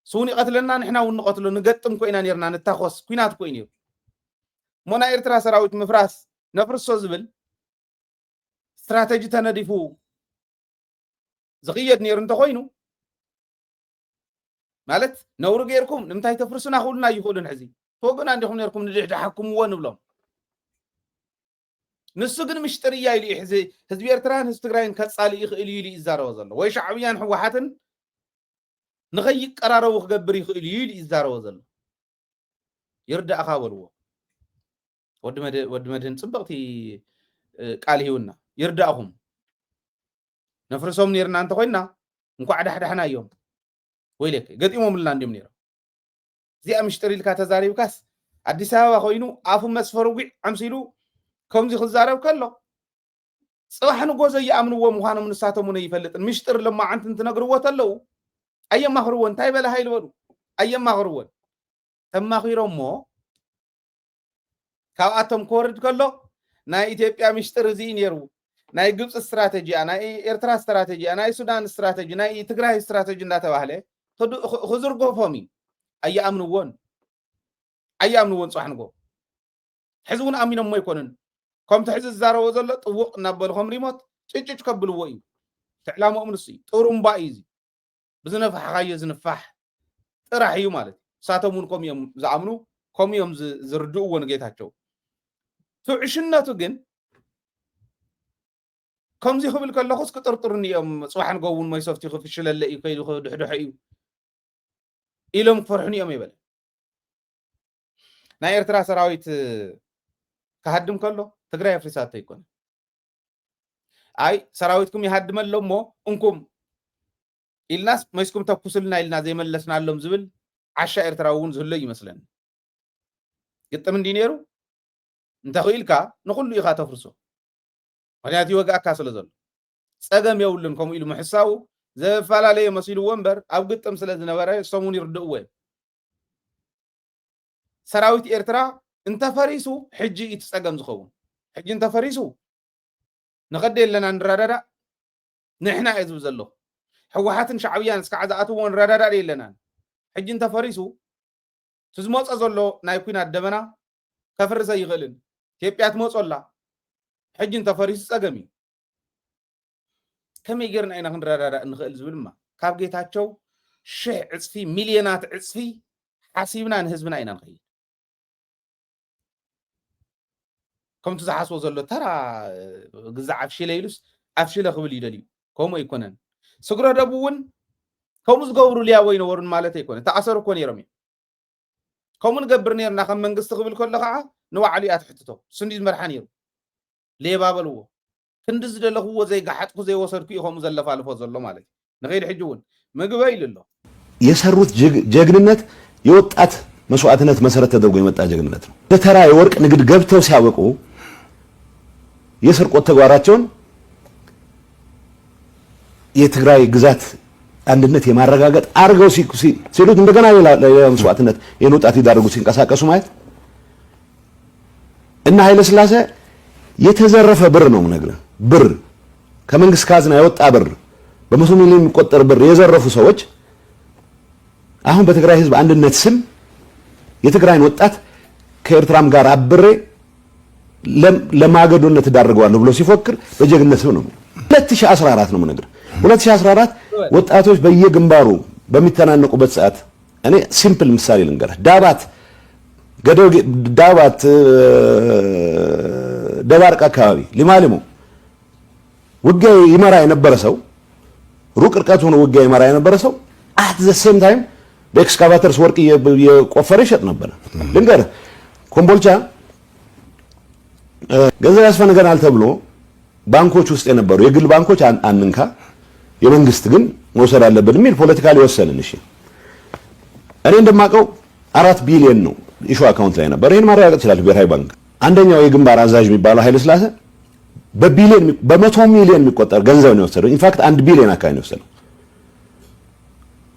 سوني قتلنا نحنا ونقتلو نقطم كوينا نيرنا نتاخوس كوينات كوينير مونا إرترا سراويت مفراس نفرسو زبل استراتيجي تندفو زغيت نير انت خوينو مالت نورو غيركم نمتاي تفرسونا خولنا يخولن حزي فوقنا عندكم نيركم ندح تحكم ون بلوم نسو ግን مشتريا يلي حزي حزب إرتران حزب تግራይን ከጻሊ ይኽእል ይሊ ይዛረው ዘሎ ወይ ሻዕብያን ህወሓትን نغيق قرارو خبر يخيل يلي يزارو زل يرد أخابرو ود مدهن صبغتي قال هيونا يرد أخهم نفرسهم نيرنا أنت خوينا نكو عدا حدا حنا يوم ويلك قد إمام الله عندهم نيرا زي أمشتري لك تزاري وكاس أدي سوا خوينو عفو مسفرو بي عمسيلو كم زي خزارو كله صراحة نقول زي أمنو ومخانو من الساعة من يفلت المشتر لما عنت انت نقروا تلو أيام مخروون تايب لا هاي الورو أيام مخروون تم مخيرهم مو كواتم كورد كله ناي إثيوبيا مشتر زين يرو ناي جبس استراتيجي أنا إيرترا استراتيجي أنا السودان استراتيجي ناي تجراي استراتيجي ناتا واحلة خزر قفامي أيام نوون صح نقول حزون أمين ما يكونن كم تحز الزارو وزلة طوق نبلهم ريموت تيجي تقبلوا وين تعلموا من الصي تورم بايزي بزنفح غاية زنفح راح يومالت ساتمون كم يوم زعمنو كم يوم زردو ونجيتها تو عشنا تجن كم زي خبل كله خص كترطرني يوم صباح نقول ما يصفتي خف الشلل اللي يكيدو خد حيو إلهم فرحني يوم يبل ناير ترى سراويت كهدم كله تقرأ فريسات يكون أي سراويتكم يهدم اللهم مو أنكم الناس ما يسكم تفصلنا إلنا زي ما لسنا لهم زبل عشاء إرتراون زهلي مثلا قلت من دينيرو انت خيلك نقول له يخاطف فرسو ونياتي وقع كاسل زل سقم يقولنكم إلو محساو زي فعلا لي مسيلو ومبر أو قلت أمثلة زنبارة يصمون يردقوا سراويت إرترا انت فريسو حجي يتسقم زخون حجي انت فريسو نقدر لنا نرادة نحنا عزب زلو حوحاتن شعبيان اسكعزاتو ونرادة لنا حجي انت فريسو تزموت أزولو نايكوين الدبنا كفر زي غلن كيبيات موت الله حجي انت فريسو سقمي كم يجرن أين نرادة نخيل زبل ما كاب جيتاتشو شح عصفي مليونات عصفي حاسبنا نهزبنا إنا نخيل كم تزحسوا زلوا ترى جزع عفشي ليلوس عفشي لخبل يدلي كم يكونن سكرة دبون كم زقوروا ليا وين ورن مالته يكون تأثروا كون يرمي كم نقبرني أنا خم من قصة قبل كل لقعة نوع علي أتحطته سنديد مرحانيرو ليه بابلوه كندز ده هو زي قحطكو زي وصل كي هم زلف على فوز الله مالك نغير حجون ما قبيل الله የሰሩት ጀግንነት የወጣት መስዋዕትነት መሰረት ተደርጎ የመጣ ጀግንነት ነው። ለተራ የወርቅ ንግድ ገብተው ሲያበቁ የስርቆት ተግባራቸውን የትግራይ ግዛት አንድነት የማረጋገጥ አርገው ሲሉት እንደገና ሌላ መስዋዕትነት የወጣት ይዳርጉ ሲንቀሳቀሱ ማለት እና ኃይለ ሥላሴ የተዘረፈ ብር ነው ነገር ብር ከመንግስት ካዝና የወጣ ብር በመቶ ሚሊዮን የሚቆጠር ብር የዘረፉ ሰዎች አሁን በትግራይ ህዝብ አንድነት ስም የትግራይን ወጣት ከኤርትራም ጋር አብሬ ለማገዶነት ዳርገዋለሁ ብሎ ሲፎክር በጀግንነት ነው። 2014 ነው ነገር 2014 ወጣቶች በየግንባሩ በሚተናነቁበት ሰዓት እኔ ሲምፕል ምሳሌ ልንገርህ። ዳባት ደባርቅ አካባቢ ሊማሊሞ ውጊያ ይመራ የነበረ ሰው ሩቅ ርቀት ሆኖ ውጊያ ይመራ የነበረ ሰው at the same time በኤክስካቫተርስ ወርቅ የቆፈረ ይሸጥ ነበር። ልንገርህ ኮምቦልቻ ገንዘብ ያስፈልገናል ተብሎ ባንኮች ውስጥ የነበሩ የግል ባንኮች አንንካ የመንግስት ግን መውሰድ አለብን የሚል ፖለቲካሊ ወሰንን። እሺ እኔ እንደማቀው 4 ቢሊዮን ነው ኢሹ አካውንት ላይ ነበር። ይሄን ማረጋገጥ ይችላል ብሔራዊ ባንክ። አንደኛው የግንባር አዛዥ የሚባለው ኃይለ ሥላሴ በቢሊዮን በመቶ ሚሊዮን የሚቆጠር ገንዘብ ነው የወሰደው። ኢንፋክት 1 ቢሊዮን አካባቢ ነው የወሰደው።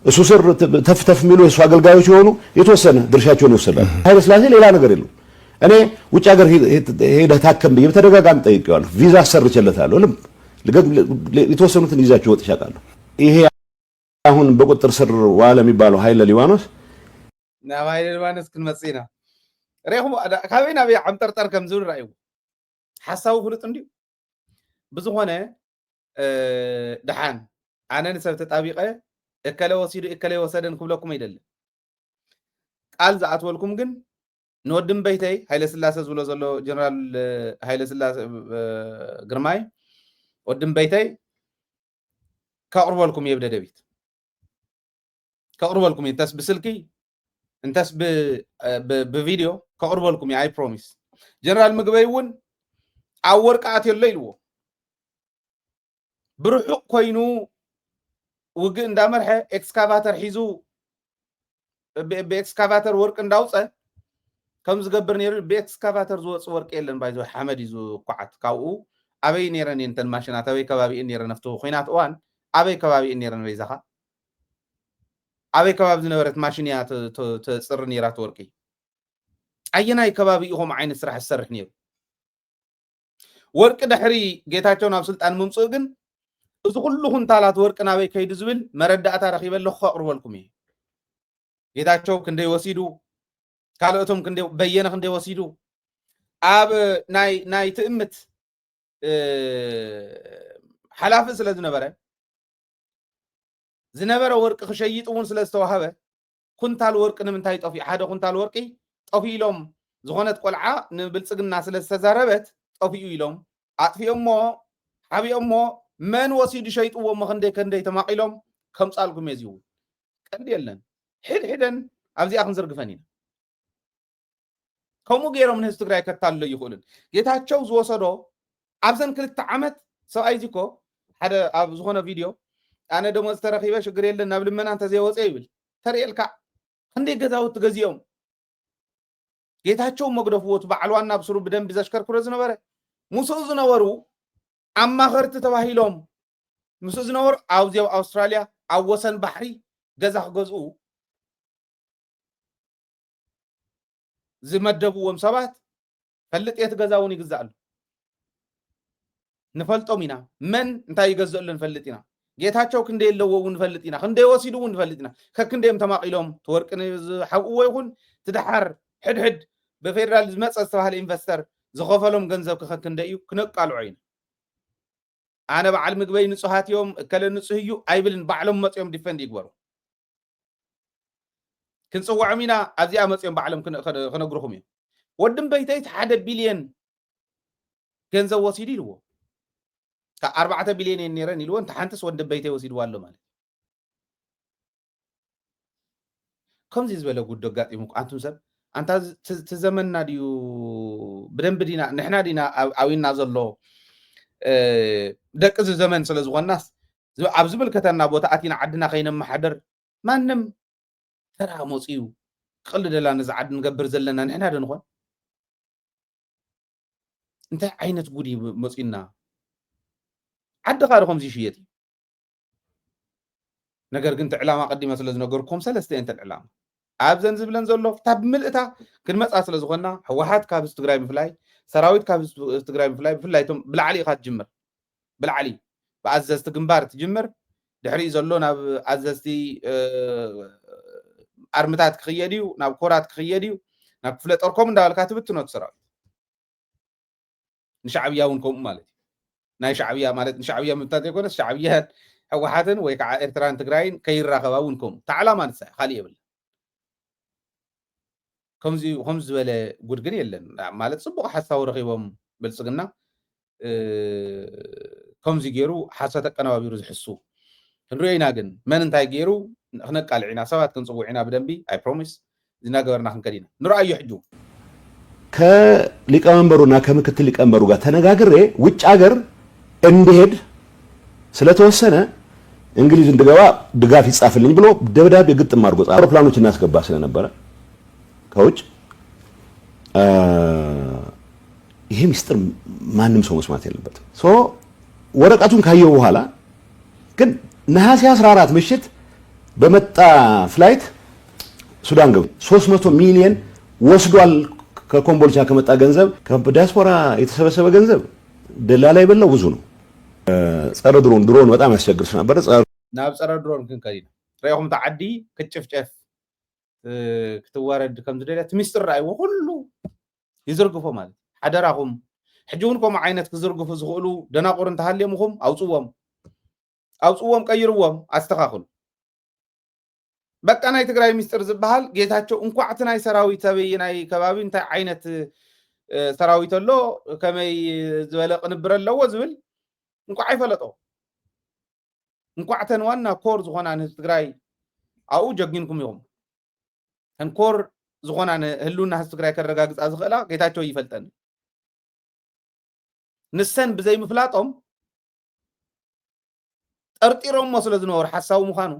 እሱ ስር ተፍተፍ የሚሉ የሱ አገልጋዮች የሆኑ የተወሰነ ድርሻቸውን ይወሰዳሉ። ኃይለ ሥላሴ ሌላ ነገር የለው። እኔ ውጭ ሀገር ሄደህ ታከም ብዬ በተደጋጋሚ ጠይቄዋለሁ። ቪዛ አሰርቼለታለሁ። የተወሰኑትን ይዛቸው ወጥ ይሻቃለሁ። ይሄ አሁን በቁጥር ስር ዋለ የሚባለው ኃይለ ሊባኖስ ናብ ኃይለ ሊባኖስ ክንመጽና ረይኹም ካበይና በይ ዓምጠርጠር ከም ዝብል ራእዩ ሓሳቡ ፍሉጥ እንዲሁ ብዝኾነ ድሓን ኣነ ንሰብ ተጣቢቀ እከለ ወሲዱ እከለ ወሰደን ክብለኩም አይደለም። ቃል ዝኣትወልኩም ግን ንወድም በይተይ ኃይለ ሥላሴ ዝብሎ ዘሎ ጀነራል ኃይለ ሥላሴ ግርማይ ወድም በይተይ ከቅርበልኩም የብደ ደቢት ከቅርበልኩም እንተስ ብስልኪ እንተስ በቪዲዮ ከቅርበልኩም አይ ፕሮሚስ ጀነራል ምግበይ እውን ኣብ ወርቂ ኣትየሎ ኢልዎ ብርሑቅ ኮይኑ ውግእ እንዳመርሐ ኤክስካቫተር ሒዙ በኤክስካቫተር ወርቅ እንዳውፀ ከም ዝገብር ነይሩ በኤክስካቫተር ዝወፅ ወርቂ የለን ባይዞ ሓመድ ይዙ ኳዓት ካብኡ ኣበይ ነይረን እንተን ማሽናት ኣበይ ከባቢ ነይረን ነፍቶ ኮይናት እዋን ኣበይ ከባቢ ነይረን በይዛኻ ኣበይ ከባቢ ዝነበረት ማሽን እያ ተፅሪ ነይራት ወርቂ ኣየናይ ከባቢ ኢኹም ዓይነት ስራሕ ዝሰርሕ ነይሩ ወርቂ ድሕሪ ጌታቸው ናብ ስልጣን ምምፅኡ ግን እዚ ኩሉ ኩንታላት ወርቂ ናበይ ከይዱ ዝብል መረዳእታ ረኺበለኹ ከቅርበልኩም እየ። ጌታቸው ክንደይ ወሲዱ ካልኦቶም ክንደይ በየነ ክንደይ ወሲዱ ኣብ ናይ ትእምት ሓላፊ ስለ ዝነበረ ወርቂ ክሸይጥ እውን ስለ ዝተዋሃበ ኩንታል ወርቂ ንምንታይ ጠፊኡ ሓደ ኩንታል ወርቂ ጠፊኡ ኢሎም ዝኾነት ቆልዓ ንብልፅግና ስለ ዝተዛረበት ጠፊኡ ኢሎም ኣጥፊኦሞ ሓቢኦሞ መን ወሲዱ ሸይጥዎ ክንደይ ተማቂሎም ከምፃልኩም እየ ዝውን ቀንዲ የለን ሕድሕደን ኣብዚኣ ክንዝርግፈን ኢና ከምኡ ገይሮም ንህዝቢ ትግራይ ከታልሎ ይኽእሉን ጌታቸው ዝወሰዶ ኣብዘን 2 ዓመት ሰብኣይ ዚኮ ሓደ ኣብ ዝኾነ ቪድዮ ኣነ ደሞዝ ተረኺበ ሽግር የለን ናብ ልመና እንተዘይወፀ ይብል ተርእየልካ ክንደይ ገዛውቲ ገዚኦም ጌታቸው መግደፍዎት በዓል ዋና ብስሩ ብደንቢ ዘሽከርክሮ ዝነበረ ሙስኡ ዝነበሩ ኣማኸርቲ ተባሂሎም ሙስኡ ዝነበሩ ኣብዚ ኣውስትራልያ ኣብ ወሰን ባሕሪ ገዛ ክገዝኡ ዝመደብዎም ሰባት ፈልጥ የት ገዛ እውን ይግዛሉ ንፈልጦም ኢና መን እንታይ ይገዝኡሉ ንፈልጥ ኢና ጌታቸው ክንደይ ኣለዎ እውን ንፈልጥ ኢና ክንደይ ወሲዱ እውን ንፈልጥ ኢና ከክንደይም ተማቂሎም ተወርቂ ዝሓብእዎ ይኹን ትድሓር ሕድሕድ ብፌደራል ዝመፀ ዝተባሃለ ኢንቨስተር ዝኸፈሎም ገንዘብ ከክንደይ እዩ ክነቃልዑ ኢና ኣነ በዓል ምግበይ ንጹሃት እዮም እከለ ንጹህ እዩ ኣይብልን ባዕሎም መፅኦም ዲፈንድ ይግበሩ ክንፅዋዕ ሚና ኣብዚኣ መፅኦም ባዕሎም ክነግርኹም እዮም ወድም በይተይት 1 ቢልዮን ገንዘብ ወሲዱ ኢልዎ ካብ 4 ቢልዮን እየን ነይረን ኢልዎ እንተ ሓንቲስ ወድም በይተይ ወሲድዋ ኣሎ ማለት ከምዚ ዝበለ ጉዶ ኣጋጢሙኩ ኣንቱም ሰብ ኣንታ ትዘመንና ድዩ ብደንቢ ዲና ንሕና ዲና ኣዊና ዘሎ ደቂ ዘመን ስለ ዝኾናስ ኣብ ዝምልከተና ቦታ ኣቲና ዓድና ከይነመሓደር ማንም ተራ መፅኡ ክቅልደላ ነዚ ዓዲ ንገብር ዘለና ንሕና ዶ ንኾን እንታይ ዓይነት ጉዲ መፅኡና ዓድኻ ዶ ከምዚ ይሽየጥ እዩ ነገር ግን ዕላማ ቀዲመ ስለ ዝነገርኩም ሰለስተ እየን ዕላማ ኣብዘን ዝብለን ዘሎ ታብ ምልእታ ክንመፃ ስለ ዝኾና ህወሓት ካብ ትግራይ ምፍላይ ሰራዊት ካብ ትግራይ ምፍላይ ብፍላይቶም ብላዕሊ ኢኻ ትጅምር ብላዕሊ ብኣዘዝቲ ግንባር ትጅምር ድሕሪኡ ዘሎ ናብ ኣዘዝቲ ኣርምታት ክኽየድ እዩ ናብ ኮራት ክኽየድ እዩ ናብ ክፍለ ጦርኮም እንዳበልካ ትብትኖ ሰራዊት ንሻዕብያ እውን ከምኡ ማለት እዩ ናይ ሻዕብያ ማለት ንሻዕብያ ምብታት ዘይኮነስ ሻዕብያን ህወሓትን ወይ ከዓ ኤርትራን ትግራይን ከይራኸባ እውን ከምኡ ተዕላማ ንሳይ ካሊእ የብለን ከምዚ ዝበለ ጉድ ግን የለን ማለት ፅቡቅ ሓሳብ ረኺቦም ብልፅግና ከምዚ ገይሩ ሓሳብ ተቀነባቢሩ ዝሕሱ ክንሪኦ ኢና ግን መን እንታይ ገይሩ ክነቃልዕ ኢና ሰባት ክንፅውዕ ኢና ብደንቢ ኣይ ፕሮሚስ ዝናገበርና ክንከድ ኢና ንርአዮ ሕጁ ከሊቀመንበሩና ከምክትል ሊቀመንበሩ ጋር ተነጋግሬ ውጭ ሀገር እንዲሄድ ስለተወሰነ እንግሊዝ እንድገባ ድጋፍ ይጻፍልኝ ብሎ ደብዳቤ ግጥም አድርጎ አውሮፕላኖች እናስገባ ስለነበረ ከውጭ ይሄ ሚስጥር ማንም ሰው መስማት የለበትም ሶ ወረቀቱን ካየው በኋላ ግን ነሐሴ 14 ምሽት በመጣ ፍላይት ሱዳን ገቡ 300 ሚሊዮን ወስዷል ከኮምቦልቻ ከመጣ ገንዘብ ከዲያስፖራ የተሰበሰበ ገንዘብ ደላላ ይበላው ብዙ ነው ጸረ ድሮን በጣም ያስቸግር ነበር ናብ ጸረ ድሮን ክንከዲና ረይኹም ተዓዲ ክጭፍጨፍ ክትዋረድ ከም ዝደልያ ሚስጥር ራእይዎ ሁሉ ይዝርግፎ ማለት ሓደራኹም ሕጂውን ከም ዓይነት ክዝርግፉ ዝኽእሉ ደናቁር እንተሃልየምኹም ኣውፅዎም ቀይርዎም ኣስተኻኽሉ በቃ ናይ ትግራይ ሚስጥር ዝበሃል ጌታቸው እንኳዕቲ ናይ ሰራዊት ሰበይ ናይ ከባቢ እንታይ ዓይነት ሰራዊት ኣሎ ከመይ ዝበለ ቅንብር ኣለዎ ዝብል እንኳዕ አይፈለጦ እንኳዕተን ዋና ኮር ዝኾና ንህዝቢ ትግራይ ኣብኡ ጀጊንኩም ኢኹም ኮር ዝኾና ህሉና ህዝቢ ትግራይ ከረጋግፃ ዝኽእላ ጌታቸው ይፈልጠን ንሰን ብዘይ ምፍላጦም ጠርጢሮም መስለ ዝነበሩ ሓሳቡ ምዃኑ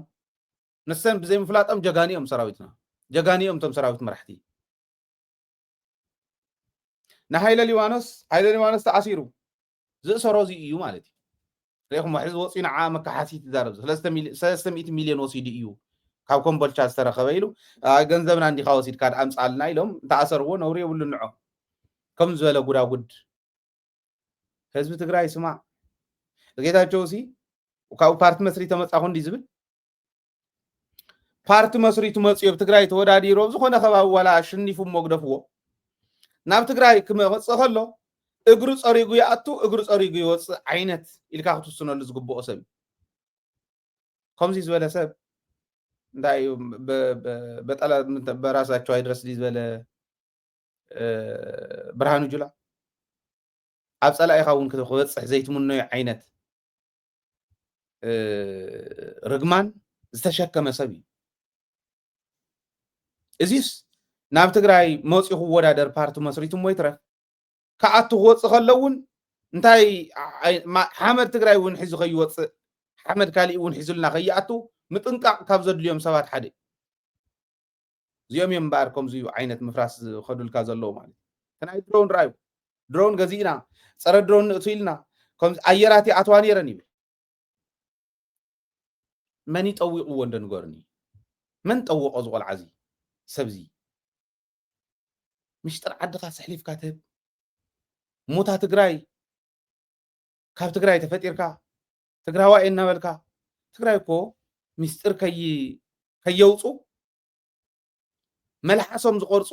ንሰን ብዘይ ምፍላጦም ጀጋኒኦም ሰራዊትና ጀጋኒኦም ቶም ሰራዊት መራሕቲ ንሃይለ ሊባኖስ ተኣሲሩ ዝእሰሮ እዚ እዩ ማለት እዩ ረይኹም ሕዚ ወፂና መካሓሲት ይዛረብ 300 ሚልዮን ወሲዱ እዩ ካብ ኮምቦልቻ ዝተረኸበ ኢሉ ገንዘብና እንዲኻ ወሲድካ ኣምፃልና ኢሎም ተኣሰርዎ ነውሪ የብሉ ንዖ ከም ዝበለ ጉዳጉድ ህዝቢ ትግራይ ስማዕ ጌታቸው ሲ ካብ ፓርቲ መስሪት ተመፃኹ እንዲ ዝብል ፓርቲ መስሪቱ መፅዮ ብትግራይ ተወዳዲሮ ዝኾነ ከባቢ ዋላ ኣሸኒፉ ሞግደፍዎ ናብ ትግራይ ክመፅእ ከሎ እግሩ ፀሪጉ ይኣቱ እግሩ ፀሪጉ ይወፅእ ዓይነት ኢልካ ክትውስነሉ ዝግብኦ ሰብ ከምዚ ዝበለ ሰብ እንታይ በጠላት በራሳቸው አይድረስ ዝበለ ብርሃኑ ጁላ ኣብ ፀላኢኻ እውን ክትበፅሕ ዘይትምነዮ ዓይነት ርግማን ዝተሸከመ ሰብ እዩ እዚስ ናብ ትግራይ መፂኹ ወዳደር ፓርቲ መስሪቱ ሞይትረፍ ከኣቱ ክወፅእ ከለውን እንታይ ሓመድ ትግራይ እውን ሒዙ ከይወፅእ ሓመድ ካሊእ እውን ሒዙልና ከይኣቱ ምጥንቃቅ ካብ ዘድልዮም ሰባት ሓደ እዚኦም እዮም እምበኣር ከምዚ ዓይነት ምፍራስ ከዱልካ ዘለዎ ማለት ናይ ድሮን ራእዩ ድሮን ገዚእና ፀረ ድሮን ንእቱ ኢልና ከምዚ ኣየራት ኣትዋ ነይረን ይብል መን ይጠዊቕዎ እንደንገርኒ መን ጠወቆ ዝቆልዓዚ ሰብዚ ምሽጥር ዓድኻ ሰሕሊፍካ ትህብ ሞታ ትግራይ ካብ ትግራይ ተፈጢርካ ትግራዋይ እናበልካ ትግራይ እኮ ሚስጥር ከየውፁ መልሓሶም ዝቆርፁ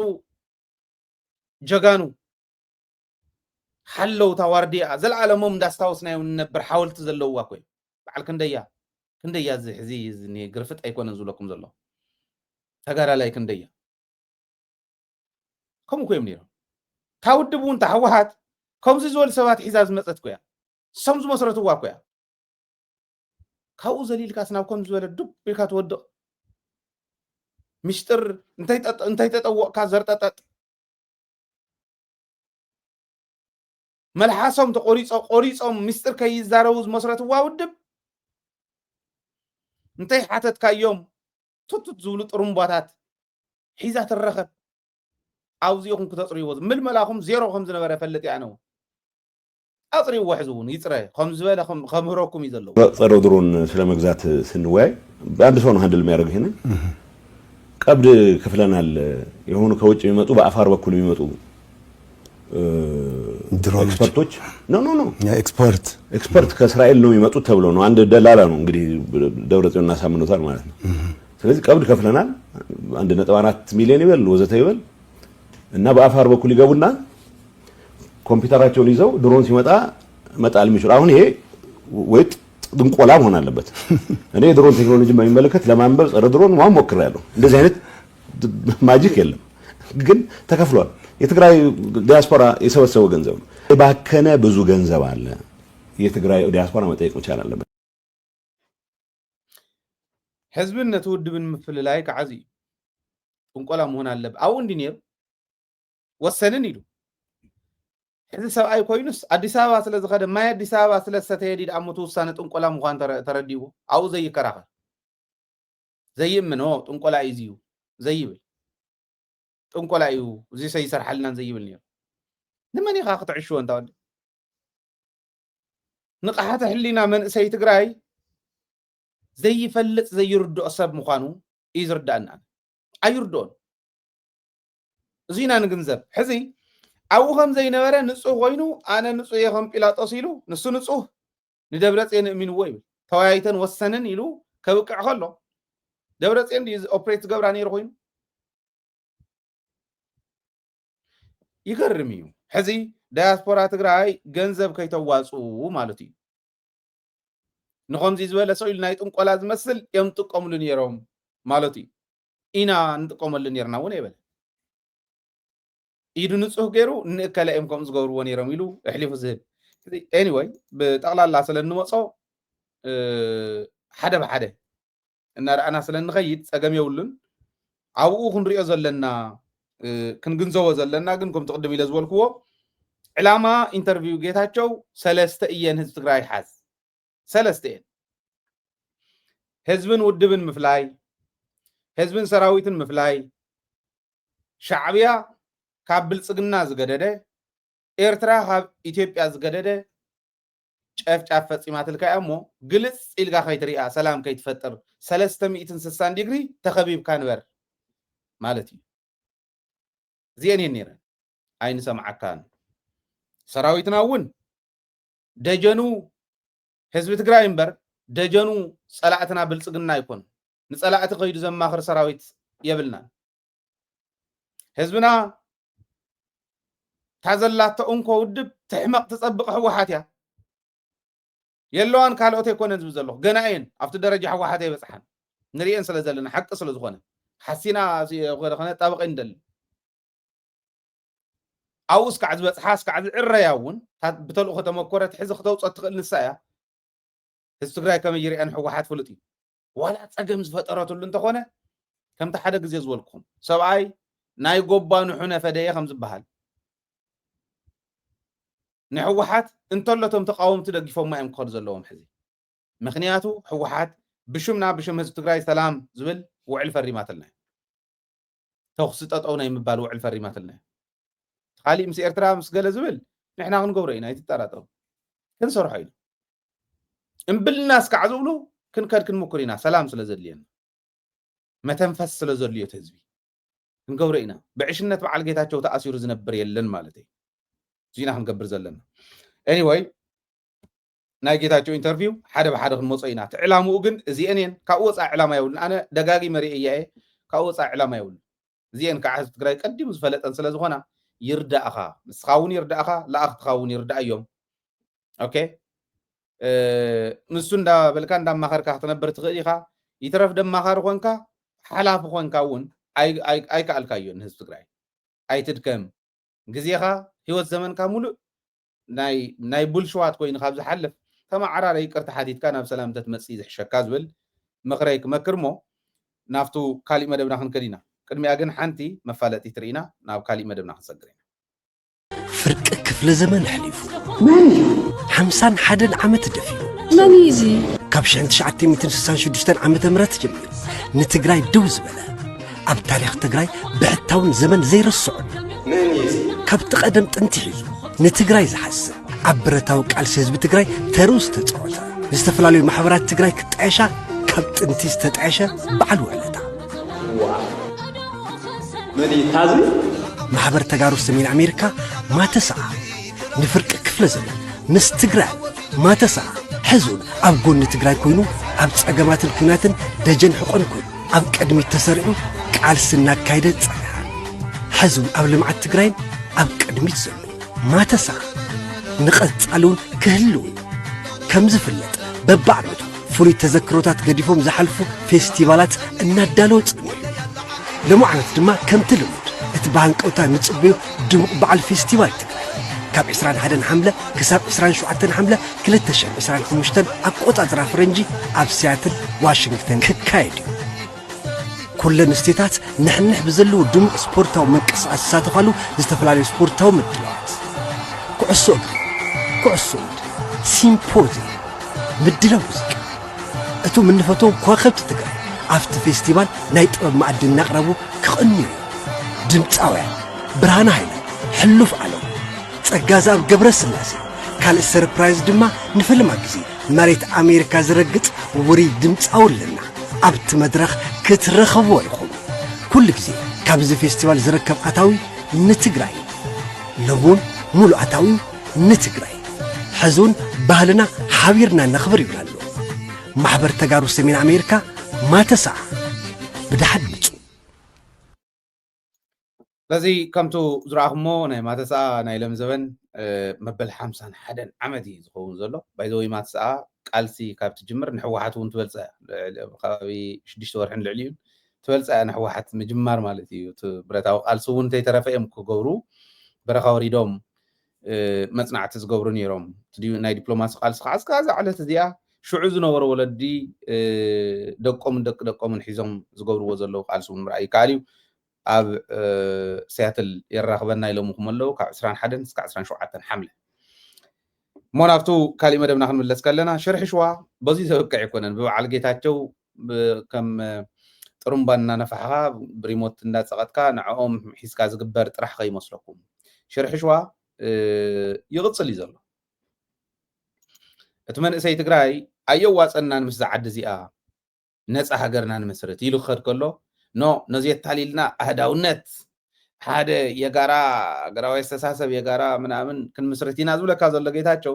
ጀጋኑ ሓለው ታዋርዲያ ዘለዓለሞም እንዳስታወስናዮ ንነብር ሓወልቲ ዘለውዋ ኮይ በዓል ክንደያ እዚ ግርፍጥ ኣይኮነን ዝብለኩም ዘሎ تجارة لايك نديا كم كويم نيرو كاودبون تحوهات كم زول سوات حزاز مصت كويا سمز مسرت واكويا كاو زليل كاسنا كم زول دب بيكا تودو مشتر انتي تطوق كازرططط ملحاسهم قريصهم مستر كيزاروز مسرت واودب انتي حاتت كايوم توت زولو طرمباتات حيزه ترخب اوزيكم كتصريو ململاكم زيرو خمس نبره فلت يعني اطريو وحزون يصري خمس بلا خمهروكم يزلو صرو درون ስለመግዛት ስንወያይ በአንድ ሰው ነው ሃንድል የሚያደርግ ይሄን ቀብድ ክፍለናል የሆኑ ከውጭ የሚመጡ በአፋር በኩል የሚመጡ ኤክስፐርቶች ኖ ኤክስፐርት ከእስራኤል ነው የሚመጡት ተብሎ ነው አንድ ደላላ ነው እንግዲህ ደብረጽዮንና ሳምኖታል ማለት ነው ስለዚህ ቀብድ ከፍለናል 1.4 ሚሊዮን ይበል ወዘተ ይበል እና በአፋር በኩል ይገቡና ኮምፒውተራቸውን ይዘው ድሮን ሲመጣ መጣል የሚችሉ አሁን ይሄ ወይ ድንቆላ መሆን አለበት እኔ ድሮን ቴክኖሎጂ በሚመለከት ለማንበብ ጸረ ድሮን ማን ሞክራለሁ እንደዚህ አይነት ማጂክ የለም ግን ተከፍሏል የትግራይ ዲያስፖራ የሰበሰበው ገንዘብ ነው ባከነ ብዙ ገንዘብ አለ የትግራይ ዲያስፖራ መጠየቅ መቻል አለበት ህዝብነቱ ውድብን ምፍል ላይ ከዓዚ ጥንቆላ መሆን አለበት አው እንዲኔር ወሰንን ይሉ እዚ ሰብአይ ኮይኑስ አዲስ አበባ ስለዝኸደ ማይ አዲስ አበባ ስለሰተየዲድ አመቱ ውሳነ ጥንቆላ ምዃን ተረዲው አው ዘይከራኸ ዘይምኖ ጥንቆላ ይዚዩ ዘይብል ጥንቆላ እዩ እዚ ሰይሰርሐልና ዘይብል ነይሩ ንመን ኢኻ ክትዕሽዎ እንታወዲ ንቕሓተ ህሊና መንእሰይ ትግራይ ዘይፈልጥ ዘይርድኦ ሰብ ምዃኑ እዩ ዝርዳእና ኣይርድኦን እዚና ንግንዘብ ሕዚ አው ከም ዘይነበረ ንጹህ ኮይኑ አነ ንጹህ የኸም ጲላጦስ ኢሉ ንሱ ንጹህ ንደብረጽዮን እሚንዎ ይብል ተወያይተን ወሰንን ኢሉ ከብቅዕ ከሎ ደብረጽዮን ኦፕሬት ገብራ ነይሩ ኮይኑ ይገርም እዩ ሕዚ ዳያስፖራ ትግራይ ገንዘብ ከይተዋፁ ማለት እዩ ንኸምዚ ዝበለ ሰው ኢሉ ናይ ጥንቆላ ዝመስል እዮም ጥቆምሉ ነይሮም ማለት እዩ ኢና እንጥቆመሉ ነርና እውን ይበለ ኢዱ ንጹህ ገይሩ ንእከለኦም ከም ዝገብርዎ ነይሮም ኢሉ እሕሊፉ ዝህብ ኤኒዌይ ብጠቕላላ ስለንመጾ ሓደ ብሓደ እናረኣና ስለንኸይድ ፀገም የብሉን ኣብኡ ክንሪኦ ዘለና ክንግንዘቦ ዘለና ግን ከም ትቅድም ኢለ ዝበልክዎ ዕላማ ኢንተርቪው ጌታቸው ሰለስተ እየን ህዝቢ ትግራይ ሓዝ ሰለስተ እየን ህዝብን ውድብን ምፍላይ ህዝብን ሰራዊትን ምፍላይ ሻዕብያ ካብ ብልጽግና ዝገደደ ኤርትራ ካብ ኢትዮጵያ ዝገደደ ጨፍጫፍ ፈጺማትልካ እሞ ግልጽ ኢልጋ ከይትሪኣ ሰላም ከይትፈጥር 360 ዲግሪ ተኸቢብካ ንበር ማለት እዩ እዚአን እየን ነይረን ኣይንሰምዓካን ሰራዊትና እውን ደጀኑ ህዝቢ ትግራይ እምበር ደጀኑ ጸላእትና ብልጽግና ይኮን ንጸላእቲ ከይዱ ዘማኽር ሰራዊት የብልናን ህዝብና ታዘላቶ እንኮ ውድብ ትሕመቕ ትጸብቕ ሕወሓት እያ የለዋን ካልኦት ኣይኮነን ዝብል ዘለኹ ገና እየን ኣብቲ ደረጃ ሕወሓት ኣይበፅሓን ንሪአን ስለ ዘለና ሓቂ ስለ ዝኾነ ሓሲና ከነጣብቀ ንደሊ ኣብኡ እስካዕ ዝበፅሓ እስካዕ ዝዕረያ እውን ብተልእኮ ተመኮረት ሕዚ ክተውፀት ትኽእል ንሳ እያ ህዝቢ ትግራይ ከመይ ይርአን ሕወሓት ፍሉጥ እዩ ዋላ ፀገም ዝፈጠረትሉ እንተኾነ ከምቲ ሓደ ግዜ ዝበልኩኹም ሰብኣይ ናይ ጎባኑ ሑነ ፈደየ ከም ዝበሃል ንሕወሓት እንተሎቶም ተቃወምቲ ደጊፎማ እዮም ክኸዱ ዘለዎም ሕዚ ምክንያቱ ሕወሓት ብሽምና ብሽም ህዝቢ ትግራይ ሰላም ዝብል ውዕል ፈሪማትልና ተኽሲ ጠጠው ናይ ምባል ውዕል ፈሪማትልና ካሊእ ምስ ኤርትራ ምስ ገለ ዝብል ንሕና ክንገብሮ ኢና ይትጠራጠሩ ክንሰርሖ ኢና እምብልና እስካዕ ዝብሉ ክንከድ ክንምኩር ኢና ሰላም ስለ ዘድልየና መተንፈስ ስለ ዘድልዮ ህዝቢ ክንገብሮ ኢና ብዕሽነት በዓል ጌታቸው ተኣሲሩ ዝነብር የለን ማለት እዩ ዚና ክንገብር ዘለና ኤኒዌይ ናይ ጌታቸው ኢንተርቪው ሓደ ብሓደ ክንመጾ ኢና ዕላምኡ ግን እዚአን እየን ካብኡ ወፃኢ ዕላማ የብሉን ኣነ ደጋጊ መሪእ እየ ካብኡ ወፃኢ ዕላማ የብሉን እዚአን ከዓ ህዝቢ ትግራይ ቀዲሙ ዝፈለጠን ስለ ዝኾና ይርዳእኻ ንስኻ እውን ይርዳእኻ ለኣኽትኻ እውን ይርዳእ እዮም ኦኬ ንሱ እንዳበልካ እንዳማኸርካ ክትነብር ትኽእል ኢኻ ይትረፍ ደማኻሪ ኮንካ ሓላፊ ኮንካ እውን ኣይከኣልካዮን ህዝቢ ትግራይ ኣይትድከም ግዜኻ ህይወት ዘመንካ ሙሉእ ናይ ቡልሽዋት ኮይኑ ካብ ዝሓልፍ ተማዓራረ ይቅርታ ሓቲትካ ናብ ሰላም ተትመፅእ ዝሕሸካ ዝብል ምክረይ ክመክር ሞ ናብቱ ካሊእ መደብና ክንከድ ኢና ቅድሚያ ግን ሓንቲ መፋለጢት ርኢና ናብ ካሊእ መደብና ክንሰግር ኢና ፍርቂ ክፍለ ዘመን ሓሊፉ መን እዩ 51 ዓመት ደፊኡ መን እዩ እዚ ካብ 1966 ዓመተ ምህረት ጀሚሩ ንትግራይ ደው ዝበለ ኣብ ታሪክ ትግራይ ብሕታውን ዘመን ዘይርስዖን መን እዩ እዚ ካብቲ ቀደም ጥንቲ ሒዙ ንትግራይ ዝሓስብ ኣብ ብረታዊ ቃልሲ ህዝቢ ትግራይ ተርኡ ዝተፃወተ ዝተፈላለዩ ማሕበራት ትግራይ ክጣየሻ ካብ ጥንቲ ዝተጣየሸ በዓል ውዕለታ መን እዩ ታዚ ማሕበር ተጋሩ ሰሜን ኣሜሪካ ማተሰዓ ንፍርቂ ክፍለ ዘመን ምስ ትግራይ ማተሰዓ ሕዙን ኣብ ጎኒ ትግራይ ኮይኑ ኣብ ፀገማትን ኩናትን ደጀን ሕቆን ኮይኑ ኣብ ቅድሚት ተሰሪዑ ቃልሲ እናካየደ ፀንሐ ሕዙን ኣብ ልምዓት ትግራይን ኣብ ቅድሚት ዘሎ ማተሰዓ ንቐጻሉን ክህልው ከም ዝፍለጥ በብዓመቱ ፍሉይ ተዘክሮታት ገዲፎም ዝሓልፉ ፌስቲቫላት እናዳለወ ጽንዩ ልሙዓነት ድማ ከምቲ ልሙድ እቲ ባህንቀውታ ንጽብዩ ድሙቕ በዓል ፌስቲቫል ትግራይ ካብ 21 ሓምለ ክሳብ 27 ሓምለ 2025 ኣቆጻጽራ ፈረንጂ ኣብ ሲያትል ዋሽንግተን ክካየድ እዩ ኩለን ስቴታት ንሕንሕ ብዘለዎ ድሙቕ ስፖርታዊ ምንቅስቓስ ዝሳተፋሉ ዝተፈላለዩ ስፖርታዊ ምድላዋት ኩዕሶ እግሪ ኩዕሶ ኢድ ሲምፖዚየም ምድላው ሙዚቃ እቶም እንፈትዎም ከዋኽብቲ ትግራይ ኣብቲ ፌስቲቫል ናይ ጥበብ ማዕዲ እናቕረቡ ክቕንዩ ድምፃውያን ብርሃነ ሃይለ ሕሉፍ ዓለም ጸጋዛብ ገብረ ስላሴ ካልእ ሰርፕራይዝ ድማ ንፈልማ ግዜ መሬት ኣሜሪካ ዝረግጽ ውሩይ ድምፃዊ ኣለና ኣብቲ መድረኽ ክትረኸብዎ ኢኹም ኩሉ ግዜ ካብዚ ፌስቲቫል ዝርከብ ኣታዊ ንትግራይ ሎሙን ሙሉእ ኣታዊ ንትግራይ ሕዙን ባህልና ሓቢርና ነኽብር ይብላ ኣሎ ማሕበር ተጋሩ ሰሜን ኣሜሪካ ማተሰዓ ብድሓን ምፁ ስለዚ ከምቱ ዝረኣኹሞ ናይ ማተሰዓ ናይ ሎም ዘበን መበል 51 ዓመት እዩ ዝኸውን ዘሎ ባይዘወይ ማተሰዓ ቃልሲ ካብ ትጅምር ንሕወሓት እውን ትበልፀ ከባቢ 6 ወርሕን ልዕሊ እዩ ትበልፀ ንሕወሓት ምጅማር ማለት እዩ ብረታዊ ቃልሲ እውን እንተይተረፈ እዮም ክገብሩ በረኻ ወሪዶም መፅናዕቲ ዝገብሩ ነይሮም ናይ ዲፕሎማሲ ቃልሲ ከዓ እስካዛ ዓለት እዚኣ ሽዑ ዝነበሩ ወለዲ ደቆምን ደቂ ደቆምን ሒዞም ዝገብርዎ ዘለዉ ቃልሲ እውን ምርኣይ ይከኣል እዩ ኣብ ሲያትል የራኽበና ኢሎም ኣለዉ ካብ 21 እስካብ 27 ሓምለ እሞ ናብቱ ካሊእ መደብና ክንምለስ ከለና ሽርሒ ሽዋ በዚ ዘበቅዕ ኣይኮነን ብበዓል ጌታቸው ከም ጥሩምባ እናነፋሕኻ ብሪሞት እንዳፀቐጥካ ንዕኦም ሒዝካ ዝግበር ጥራሕ ከይመስለኩም ሽርሒ ሽዋ ይቕፅል እዩ ዘሎ እቲ መንእሰይ ትግራይ ኣየዋፀናን ምስ ዝዓዲ እዚኣ ነፃ ሃገርና ንምስርት ኢሉ ክኸድ ከሎ ኖ ነዚ የታሊልና ኣህዳውነት ሓደ የጋራ ሃገራዊ ኣስተሳሰብ የጋራ ምናምን ክንምስርት ኢና ዝብለካ ዘሎ ጌታቸው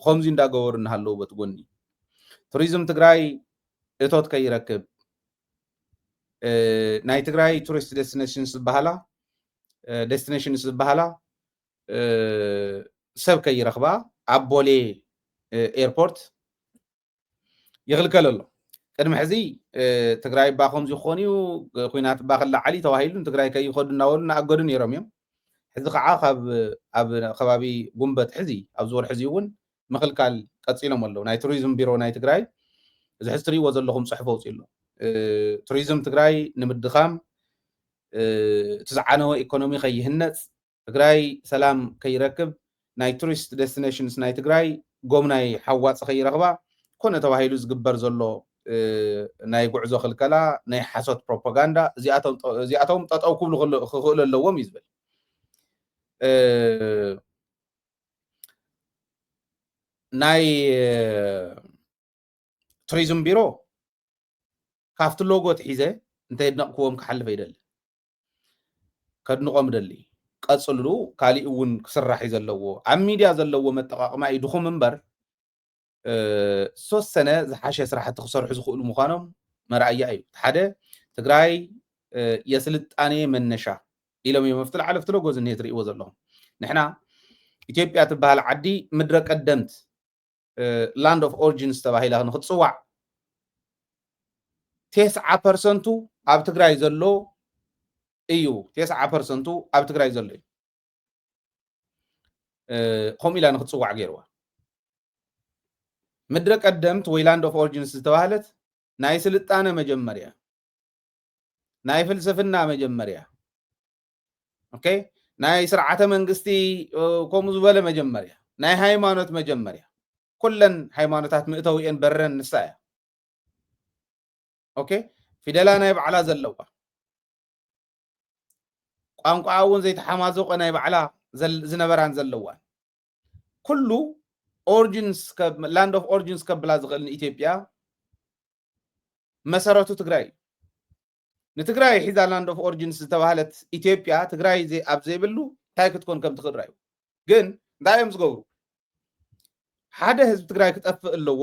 ከምዚ እንዳገበሩ እናሃለዉ በቲ ጎኒ ቱሪዝም ትግራይ እቶት ከይረክብ ናይ ትግራይ ቱሪስት ዴስቲኔሽንስ ዝበሃላ ሰብ ከይረኽባ ኣብ ቦሌ ኤርፖርት ይኽልከል ኣሎ ቅድሚ ሕዚ ትግራይ ባ ከምዚ ክኾን እዩ ኩናት ባ ክላዓሊ ተባሂሉ ንትግራይ ከይኸዱ እናበሉ እናኣገዱ ነይሮም እዮም ሕዚ ከዓ ኣብ ከባቢ ጉንበት ሕዚ ኣብ ዝወር ሕዚ እውን ምኽልካል ቀፂሎም ኣለዉ ናይ ቱሪዝም ቢሮ ናይ ትግራይ እዚ ሕዚ ትሪእዎ ዘለኹም ፅሑፍ ኣውፅኡ ኣሎ ቱሪዝም ትግራይ ንምድኻም እቲ ዝዓነወ ኢኮኖሚ ከይህነፅ ትግራይ ሰላም ከይረክብ ናይ ቱሪስት ዴስቲኔሽንስ ናይ ትግራይ ጎምናይ ሓዋፅ ከይረኽባ ኮነ ተባሂሉ ዝግበር ዘሎ ናይ ጉዕዞ ክልከላ ናይ ሓሶት ፕሮፓጋንዳ እዚኣቶም ጠጠው ክብሉ ክኽእሉ ኣለዎም እዩ ዝብል ናይ ቱሪዝም ቢሮ ካብቲ ሎጎ ትሒዘ እንተየድነቕክዎም ክሓልፍ ኣይደሊ ከድንቆም ደሊ ቀፅሉ ካሊእ እውን ክስራሕ እዩ ዘለዎ ኣብ ሚድያ ዘለዎ መጠቃቕማ እዩ ድኹም እምበር ዝተወሰነ ዝሓሸ ስራሕቲ ክሰርሑ ዝኽእሉ ምዃኖም መርኣያ እዩ ሓደ ትግራይ የስልጣኔ መነሻ ኢሎም እዮም ኣብቲ ላዕለ ኣብቲ ሎጎ ዝኒሄ ትሪእዎ ዘለኹም ንሕና ኢትዮጵያ ትበሃል ዓዲ ምድረ ቀደምት ላንድ ኦፍ ኦሪጂንስ ተባሂላ ንክትፅዋዕ 9% ኣብ ትግራይ ዘሎ እዩ 9% ኣብ ትግራይ ዘሎ እዩ ከምኡ ኢላ ንክትፅዋዕ ገይርዋ ምድረ ቀደምት ወይ ላንድ ኦፍ ኦሪጂንስ ዝተባሃለት ናይ ስልጣነ መጀመርያ ናይ ፍልስፍና መጀመርያ ኦኬ ናይ ስርዓተ መንግስቲ ከምኡ ዝበለ መጀመርያ ናይ ሃይማኖት መጀመርያ ኩለን ሃይማኖታት ምእተዊአን በረን ንሳ እያ ኦኬ ፊደላ ናይ ባዕላ ዘለዋ ቋንቋ እውን ዘይተሓማዘቆ ናይ ባዕላ ዝነበራን ዘለዋን ኩሉ ኦሪጂንስ ላንድ ኦፍ ኦሪጂንስ ከብላ ዝኽእል ኢትዮጵያ መሰረቱ ትግራይ ንትግራይ ሒዛ ላንድ ኦፍ ኦሪጂንስ ዝተባሃለት ኢትዮጵያ ትግራይ ኣብ ዘይብሉ እንታይ ክትኮን ከም ትኽእል ራዩ ግን እንታይ እዮም ዝገብሩ ሓደ ህዝቢ ትግራይ ክጠፍእ ኣለዎ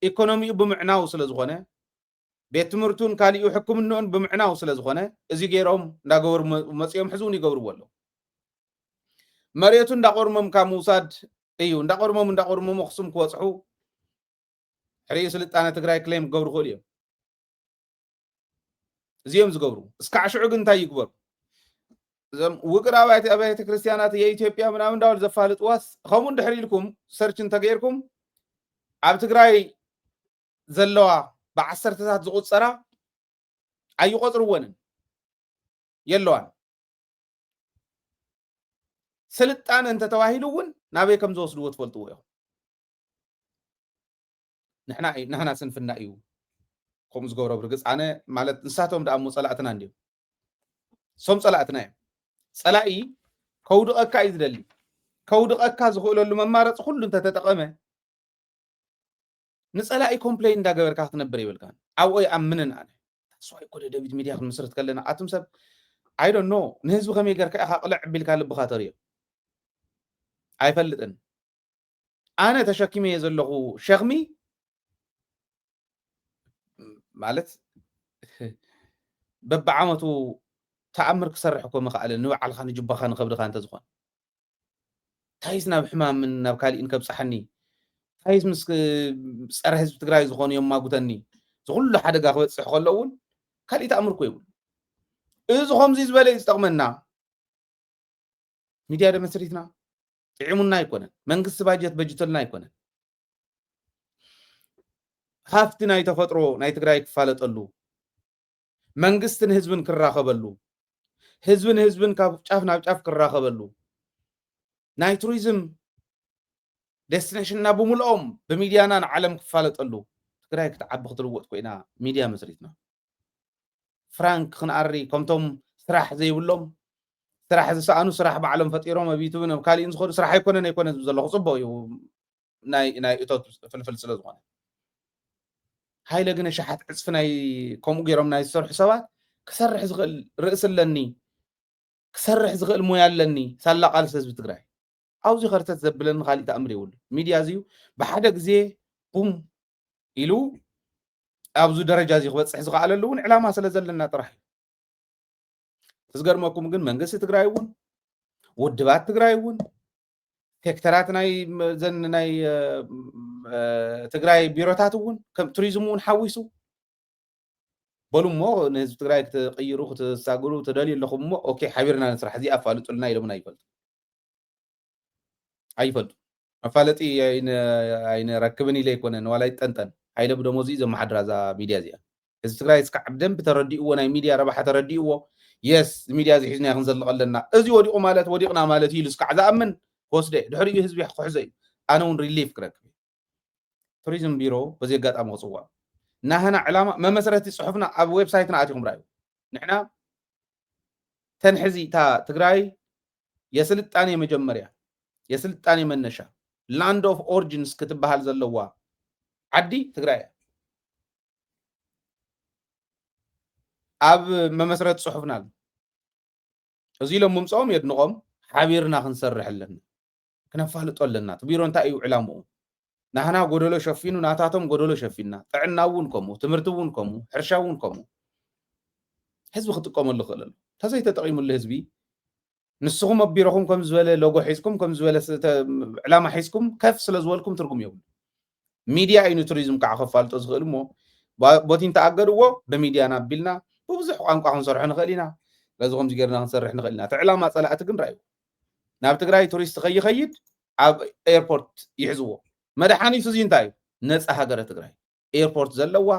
ኢኮኖሚኡ ብምዕናው ስለ ዝኾነ ቤት ትምህርቱን ካሊኡ ሕክምናኡን ብምዕናው ስለ ዝኾነ እዚ ገይሮም እንዳገበሩ መፅኦም ሕዝውን ይገብርዎ ኣለዉ መሬቱ እንዳቆርሞም ካብ ምውሳድ እዩ እንዳቆርሞም ኣክሱም ክወፅሑ ሕሪኡ ስልጣነ ትግራይ ክሌም ክገብሩ ክእሉ እዮም እዚኦም ዝገብሩ እስካዕ ሽዑ ግን እንታይ ይግበሩ እዞም ውቅር አብያተ ክርስቲያናት የኢትዮጵያ ምናምን እንዳበሉ ዘፋልጥዋስ ከምኡ እንድሕር ኢልኩም ሰርች እንተገይርኩም ኣብ ትግራይ ዘለዋ ብዓሰርተታት ዝቁፀራ ኣይቆፅርዎንን የለዋን ስልጣነ እንተተባሂሉ እውን ናበይ ከም ዝወስድዎ ትፈልጥዎ እዮም ንሕና ስንፍና እዩ ከምኡ ዝገብሮ ብርግፅ ኣነ ማለት ንሳቶም ደኣ ሞ ፀላእትና እንዲዮም ሶም ፀላእትና እዮም ፀላኢ ከውድቐካ እዩ ዝደሊ ከውድቐካ ዝኽእለሉ መማረፂ ኩሉ እንተተጠቐመ ንፀላኢ ኮምፕሌን እንዳገበርካ ክትነብር ይብልካ ኣብኡ ይኣምንን ኣነ ተስዋይ ኮደ ደቢት ሚድያ ክንምስረት ከለና ኣቱም ሰብ ኣይ ዶንት ኖ ንህዝቢ ከመይ ጌርካ ኢኻ ቅልዕ ቢልካ ልብካ ተርዮ ኣይፈልጥን ኣነ ተሸኪመ ዘለኹ ሸኽሚ ማለት በብዓመቱ ተኣምር ክሰርሕ እኮ ምኽኣለ ንባዕልካ ንጅባኻ ንከብድካ እንተዝኾን ታይስ ናብ ሕማምን ናብ ካሊእን ከብፅሐኒ ታይስ ምስ ፀረ ህዝቢ ትግራይ ዝኾኑ የማጉተኒ ዝኩሉ ሓደጋ ክበፅሕ ከሎ እውን ካሊእ ተኣምር ኮ ይብሉ እዚ ከምዚ ዝበለ እዩ ዝጠቕመና ሚድያ ደመስሪትና ጥዕሙና ኣይኮነን መንግስቲ ባጀት በጅተልና ኣይኮነን ሃፍቲ ናይ ተፈጥሮ ናይ ትግራይ ክፋለጠሉ መንግስትን ህዝብን ክራኸበሉ ህዝብን ካብ ጫፍ ናብ ጫፍ ክራኸበሉ ናይ ቱሪዝም ዴስቲኔሽንና ብምልኦም ብሚድያና ንዓለም ክፋለጠሉ ትግራይ ክትዓቢ ክትልወጥ ኮይና ሚድያ መስሪትና ፍራንክ ክንኣሪ ከምቶም ስራሕ ዘይብሎም ስራሕ ዝሰኣኑ ስራሕ ባዕሎም ፈጢሮም ኣብ ዩቱብን ኣብ ካሊእን ዝኸዱ ስራሕ ኣይኮነን ዘለኹ ፅቡቅ እዩ ናይ እቶት ፍልፍል ስለ ዝኾነ ሃይለ ግን ሸሓት ዕፅፊ ናይ ከምኡ ገይሮም ናይ ዝሰርሑ ሰባት ክሰርሕ ዝኽእል ርእሲ ኣለኒ ክሰርሕ ዝኽእል ሞያ ኣለኒ ሳላ ቃልሲ ህዝቢ ትግራይ ኣብዚ ኸርተት ዘብለኒ ካሊእ ተኣምር የብሉ ሚድያ እዚዩ ብሓደ ግዜ ቡም ኢሉ ኣብዚ ደረጃ እዚ ክበፅሕ ዝኽኣለሉ እውን ዕላማ ስለ ዘለና ጥራሕ እዩ ዝገርመኩም ግን መንግስቲ ትግራይ እውን ውድባት ትግራይ እውን ሴክተራት ናይ ዘን ናይ ትግራይ ቢሮታት እውን ከም ቱሪዝም እውን ሓዊሱ በሉ እሞ ንህዝቢ ትግራይ ክትቅይሩ ክትሳግሩ ትደልዩ ኣለኹም እሞ ኦኬ ሓቢርና ንስራሕ እዚ ኣፋልጡልና ኢሎምና ኣይፈልጡ መፋለጢ ኣይንረክብን ኢለ ኣይኮነን ዋላ ይጠንጠን ሃይለ ብደሞዝ እዩ ዘመሓድራ እዛ ሚድያ እዚኣ ህዝቢ ትግራይ እስካዕ ብደንብ ተረዲእዎ ናይ ሚድያ ረባሓ ተረዲእዎ የስ ሚድያ እዚ ሒዝና ክንዘልቕ ኣለና እዚ ወዲቑ ማለት ወዲቕና ማለት ኢሉ እስካዕ ዝኣምን ወስደ ድሕሪኡ ህዝቢ ክሕዞ እዩ ኣነ እውን ሪሊፍ ክረክብ ቱሪዝም ቢሮ በዚ ኣጋጣሚ ክፅዋዕ ናህና ዕላማ መመስረቲ ፅሑፍና ኣብ ዌብሳይትና ኣትኹም ራእዩ ንሕና ተንሕዚ እታ ትግራይ የስልጣኔ መጀመርያ የስልጣኔ መነሻ ላንድ ኦፍ ኦሪጂንስ ክትበሃል ዘለዋ ዓዲ ትግራይ ኣብ መመስረት ፅሑፍና እዚ ኢሎም ምምፅኦም የድንቖም ሓቢርና ክንሰርሕ ኣለና ክነፋልጦ ኣለና ቢሮ እንታይ እዩ ዕላምኡ ናህና ጎደሎ ሸፊኑ ናታቶም ጎደሎ ሸፊና ጥዕና እውን ከምኡ ትምህርቲ እውን ከምኡ ሕርሻ እውን ከምኡ ህዝቢ ክጥቀመሉ ክእል ኣሎ ተዘይተጠቂሙሉ ህዝቢ ንስኹም ኣቢሮኹም ከም ዝበለ ሎጎ ሒዝኩም ከም ዝበለ ዕላማ ሒዝኩም ከፍ ስለ ዝበልኩም ትርጉም የብሉ ሚድያ እዩ ንቱሪዝም ከዓ ከፋልጦ ዝኽእል እሞ ቦቲን ተኣገድዎ በሚድያና ኣቢልና ብብዙሕ ቋንቋ ክንሰርሖ ንኽእል ኢና ለዚ ከምዚ ጌርና ክንሰርሕ ንኽእል ኢና እቲ ዕላማ ፀላእቲ ግን ራእዩ ናብ ትግራይ ቱሪስት ከይኸይድ ኣብ ኤርፖርት ይሕዝዎ መድሓኒቱ እዚ እንታይ እዩ ነፃ ሃገረ ትግራይ ኤርፖርት ዘለዋ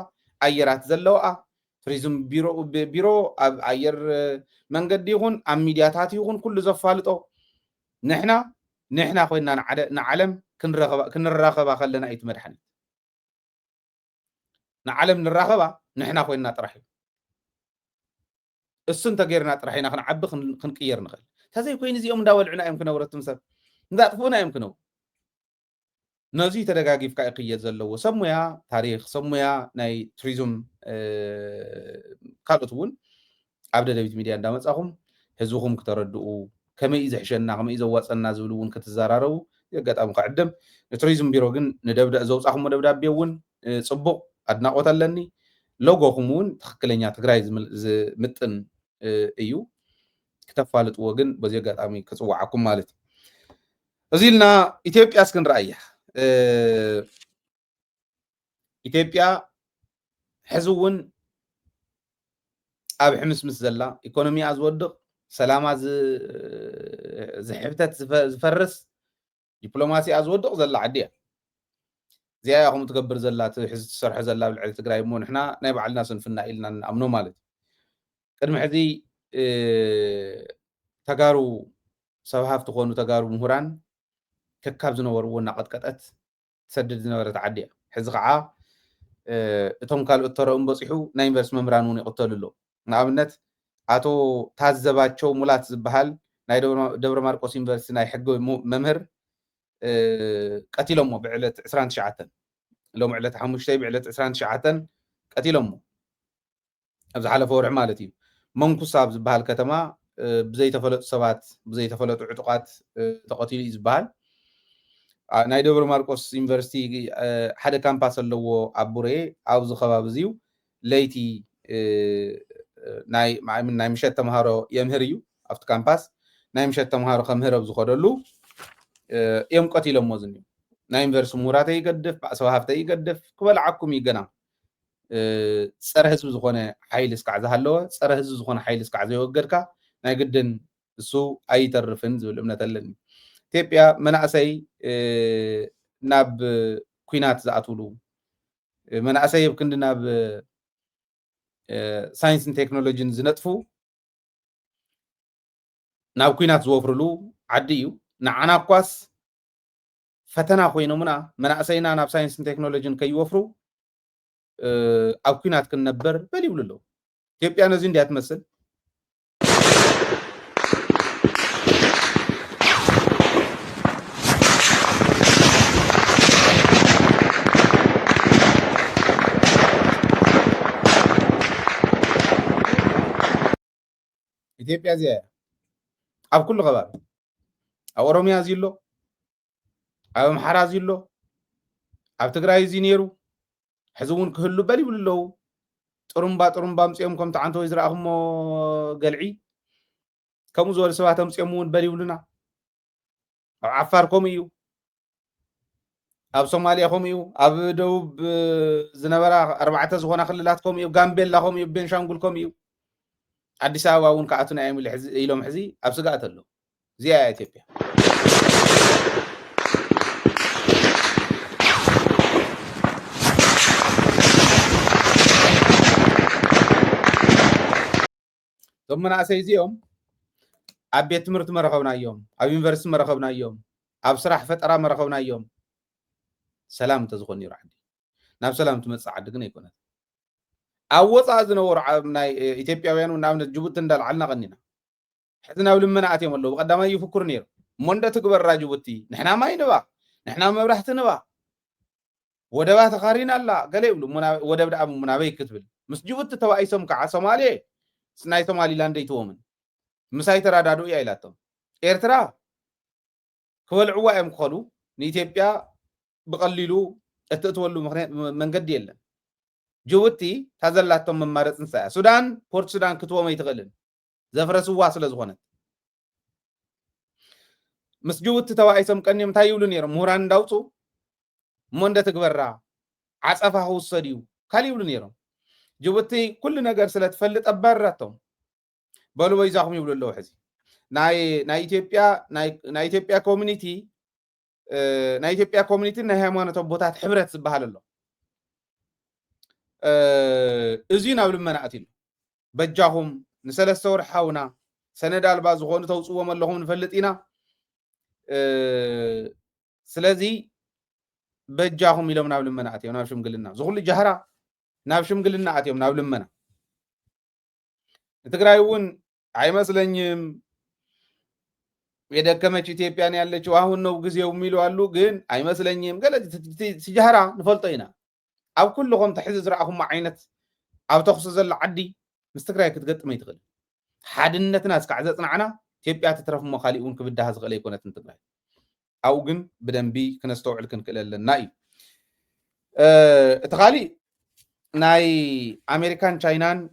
ኣየራት ዘለዋ ቱሪዝም ቢሮ ኣብ ኣየር መንገዲ ይኹን ኣብ ሚድያታት ይኹን ኩሉ ዘፋልጦ ንሕና ኮይና ንዓለም ክንራኸባ ከለና እዩ መድሓኒት ንዓለም ንራኸባ ንሕና ኮይና ጥራሕ እዩ እሱ እንተገይርና ጥራሕ ኢና ክንዓቢ ክንቅየር ንኽእል ተዘይ ኮይኑ እዚኦም እንዳበልዑና እዮም ክነብረትም ሰብ እንዳጥፍኡና እዮም ክነብሩ ነዚ ተደጋጊፍካ ይክየድ ዘለዎ ሰብ ሞያ ታሪክ ሰብ ሞያ ናይ ቱሪዝም ካልኦት እውን ኣብ ደደቢት ሚድያ እንዳመፃኹም ህዝብኹም ክተረድኡ ከመይ እዩ ዘሕሸና ከመይ እዩ ዘዋፀና ዝብል እውን ክትዘራረቡ የጋጣሚ ክዕድም ንቱሪዝም ቢሮ ግን ዘውፃኹሞ ደብዳቤ እውን ፅቡቅ ኣድናቆት ኣለኒ ሎጎኹም እውን ትክክለኛ ትግራይ ዝምጥን እዩ ክተፋልጥዎ ግን በዚ ኣጋጣሚ ክፅዋዓኩም ማለት እዩ እዚ ኢልና ኢትዮጵያ እስክንረኣያ ኢትዮጵያ ሕዚ እውን ኣብ ሕምስምስ ዘላ ኢኮኖሚያ ዝወድቕ ሰላማ ዝሕብተት ዝፈርስ ዲፕሎማሲያ ዝወድቕ ዘላ ዓዲ እያ እዚኣ ከም ትገብር ዘላ ሕዚ ትሰርሖ ዘላ ብልዕሊ ትግራይ እሞ ንሕና ናይ ባዕልና ስንፍና ኢልና ንኣምኖ ማለት እዩ ቅድሚ ሕዚ ተጋሩ ሰብ ሃፍቲ ኮኑ ተጋሩ ምሁራን ከካብ ዝነበርዎ እናቐጥቀጠት ትሰድድ ዝነበረት ዓዲ እያ ሕዚ ከዓ እቶም ካልኦት ተረኦም በፂሑ ናይ ዩኒቨርስቲ መምህራን እውን ይቕተሉ ኣሎ ንኣብነት ኣቶ ታዘባቸው ሙላት ዝበሃል ናይ ደብረ ማርቆስ ዩኒቨርስቲ ናይ ሕጊ መምህር ቀቲሎሞ ብዕለት 29 ሎም ዕለት 5 ብዕለት 29 ቀቲሎሞ ኣብ ዝሓለፈ ወርሒ ማለት እዩ መንኩሳ ኣብ ዝበሃል ከተማ ብዘይተፈለጡ ሰባት ብዘይተፈለጡ ዕጡቃት ተቐቲሉ እዩ ዝበሃል ናይ ደብረ ማርቆስ ዩኒቨርስቲ ሓደ ካምፓስ ኣለዎ ኣብ ቡሬ ኣብዚ ከባቢ እዚዩ ለይቲ ናይ ምሸት ተምሃሮ የምህር እዩ ኣብቲ ካምፓስ ናይ ምሸት ተምሃሮ ከምህር ኣብ ዝኸደሉ እዮም ቀቲሎሞ ዝኒ ናይ ዩኒቨርስቲ ምሁራተ ይገድፍ ባእሰብ ሃፍተ ይገድፍ ክበልዓኩም እዩ ገና ፀረ ህዝቢ ዝኾነ ሓይሊ እስካዕ ዝሃለወ ፀረ ህዝቢ ዝኾነ ሓይሊ እስካዕ ዘይወገድካ ናይ ግድን እሱ ኣይተርፍን ዝብል እምነት ኣለኒ ኢትዮጵያ መናእሰይ ናብ ኩናት ዝኣትውሉ መናእሰይ ኣብ ክንዲ ናብ ሳይንስን ቴክኖሎጂን ዝነጥፉ ናብ ኩናት ዝወፍርሉ ዓዲ እዩ ንዓና እኳስ ፈተና ኮይኖምና መናእሰይና ናብ ሳይንስን ቴክኖሎጂን ከይወፍሩ ኣብ ኩናት ክንነበር በል ይብሉ ኣለዉ ኢትዮጵያ ነዚ እንድያ ትመስል ኢትዮጵያ እዚኣ ኣብ ኩሉ ከባቢ ኣብ ኦሮሚያ እዚ ኣሎ ኣብ ኣምሓራ እዚ ኣሎ ኣብ ትግራይ እዚ ነይሩ ሕዚ እውን ክህሉ በል ይብሉ ኣለዉ ጥሩምባ ኣምፂኦም ከምቲ ዓንተ ወይ ዝረኣኹሞ ገልዒ ከምኡ ዝበሉ ሰባት ኣምፂኦም እውን በል ይብሉና ኣብ ዓፋር ከምኡ እዩ ኣብ ሶማልያ ከምኡ እዩ ኣብ ደቡብ ዝነበራ 4 ዝኾና ክልላት ከምኡ እዩ ጋምቤላ ከምኡ እዩ ቤንሻንጉል ከምኡ እዩ ኣዲስ ኣበባ እውን ከኣቱና ኢሎም ሕዚ ኣብ ስጋኣት ኣሎ እዚኣ እያ ኢትዮጵያ እቶም መናእሰይ እዚኦም ኣብ ቤት ትምህርቲ መረኸብና እዮም ኣብ ዩኒቨርስቲ መረኸብና እዮም ኣብ ስራሕ ፈጠራ መረኸብና እዮም ሰላም እንተዝኾን ነይሩ ዓዲ ናብ ሰላም ትመፅእ ዓዲ ግን ኣይኮነን ኣብ ወፃእ ዝነበሩ ናይ ኢትዮጵያውያን ንኣብነት ጅቡቲ እንዳልዓልና ቀኒና ሕዚ ናብ ልመና ኣትዮም ኣለዉ ብቀዳማይ ይፍክሩ ነይሩ እሞ እንደትግበራ ጅቡቲ ንሕና ማይ ንባ ንሕና መብራህቲ ንባ ወደባ ተኻሪና ኣላ ገለ ይብሉ ወደብ ደኣ ናበይ ክትብል ምስ ጅቡቲ ተባኢሶም ከዓ ሶማሌ ናይ ሶማሊላንድ ኣይትዎምን ምሳይ ተራዳድኡ እያ ኢላቶም ኤርትራ ክበልዕዋ እዮም ክኸሉ ንኢትዮጵያ ብቐሊሉ እትእትወሉ መንገዲ የለን ጅቡቲ ታዘላቶም መማረፅ ንሳያ ሱዳን ፖርት ሱዳን ክትዎም ኣይትኽእልን ዘፍረስዋ ስለ ዝኾነት ምስ ጅቡቲ ተባኢሶም ቀኒዮም እንታይ ይብሉ ነይሮም ምሁራን እንዳውፁ እሞ እንደትግበራ ዓፀፋ ክውሰድ እዩ كالي يبلو نيرهم جبتي كل نجار سلت فلت أبررتهم بلو ويزاهم يبلو له حزي ناي إثيوبيا كوميونيتي ناي إثيوبيا كوميونيتي نهاية ما نتبوتات حبرت سبحان الله إزينا بالمناعتين بجاهم نسلس صور حاونا سند الباز غون توصوا من لهم نفلتينا سلازي بجاهم يلوم نابل مناعتي ونابشم قلنا زغل جهرة نابشم قلنا عتيهم نابل منا تقرأيون عي مثلا إذا كما إثيوبيا يعني شو هون نو جزية وميلو قالوا جن عي مثلا قال سجهرة نفلطينا أو كلهم تحزز رأهم معينة أو تخصص العدي مستقرأ كتقط ما يتغل حدنا ناس كعزتنا عنا إثيوبيا تترف مخاليون كبدها زغلي يكون تنتقل أو جن بدن بي كنستوعب كن كلا الناي تخالي ناي أمريكان تشاينان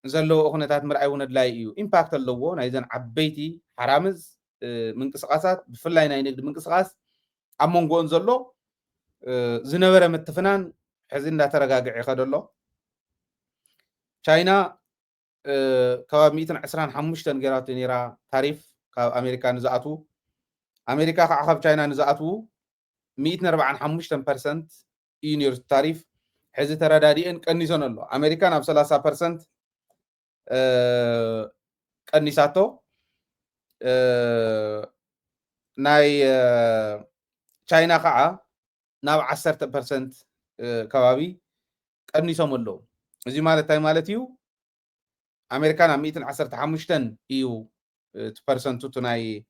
زلوا أغنيات مرعيون دلايو إمباكت اللوو نايزن عبيتي حرامز من قصقاسات بفلاي ناي نقد من قصقاس أمون قون زلو زنبرة متفنان حزين لا ترقاقع يخد الله تشاينا كواب 125 جرات نيرا تعريف كواب أمريكا نزعتو أمريكا كعقب تشاينا نزعتو 145% ينير تعريف حزي تردادين كنيسون الله أمريكا ناب 30% كنيساتو ناي تشاينا كعا ناب 10% كوابي كنيسون الله زي مالتاي مالتيو أمريكا ناب 115 إيو برسنتو تناي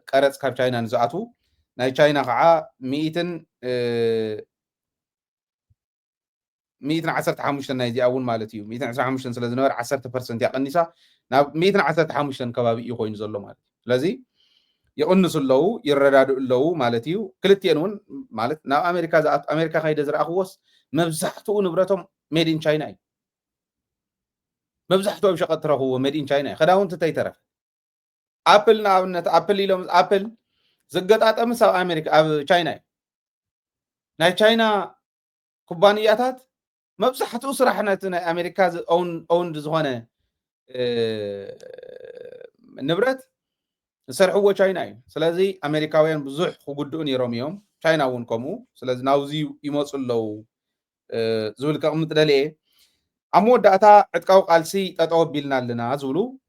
قرص كاب تشاينا نزعتو ناي تشاينا كعا 115 ناي دي أول مالتيو 115 سلازي نور 10% يا قنيسة ناب 115 كبابي يخوين زلو مالتي لذي يقنص اللو يرداد اللو مالتيو كلتينون مالت ناب أمريكا زعت أمريكا خايد زرع خوص مبزحتو نبرتهم ميد إن تشاينا مبزحتو بشقة ترهو ميد إن تشاينا خداون تتيترف أبل نابنت أبل يلوم أبل زقت أمسا أمريكا أب تشاينا ناي تشاينا كوبانياتات مبزحتو صراحنا أمريكا أون زغانة نبرت سرحوا تشاينا سلازي أمريكاوين بزح وجدون يروميهم تشاينا ونكمو سلازي ناوزي يموت اللو زول كم تدلي أمو داتا عتقاو قالسي تطوب بيلنا لنا زولو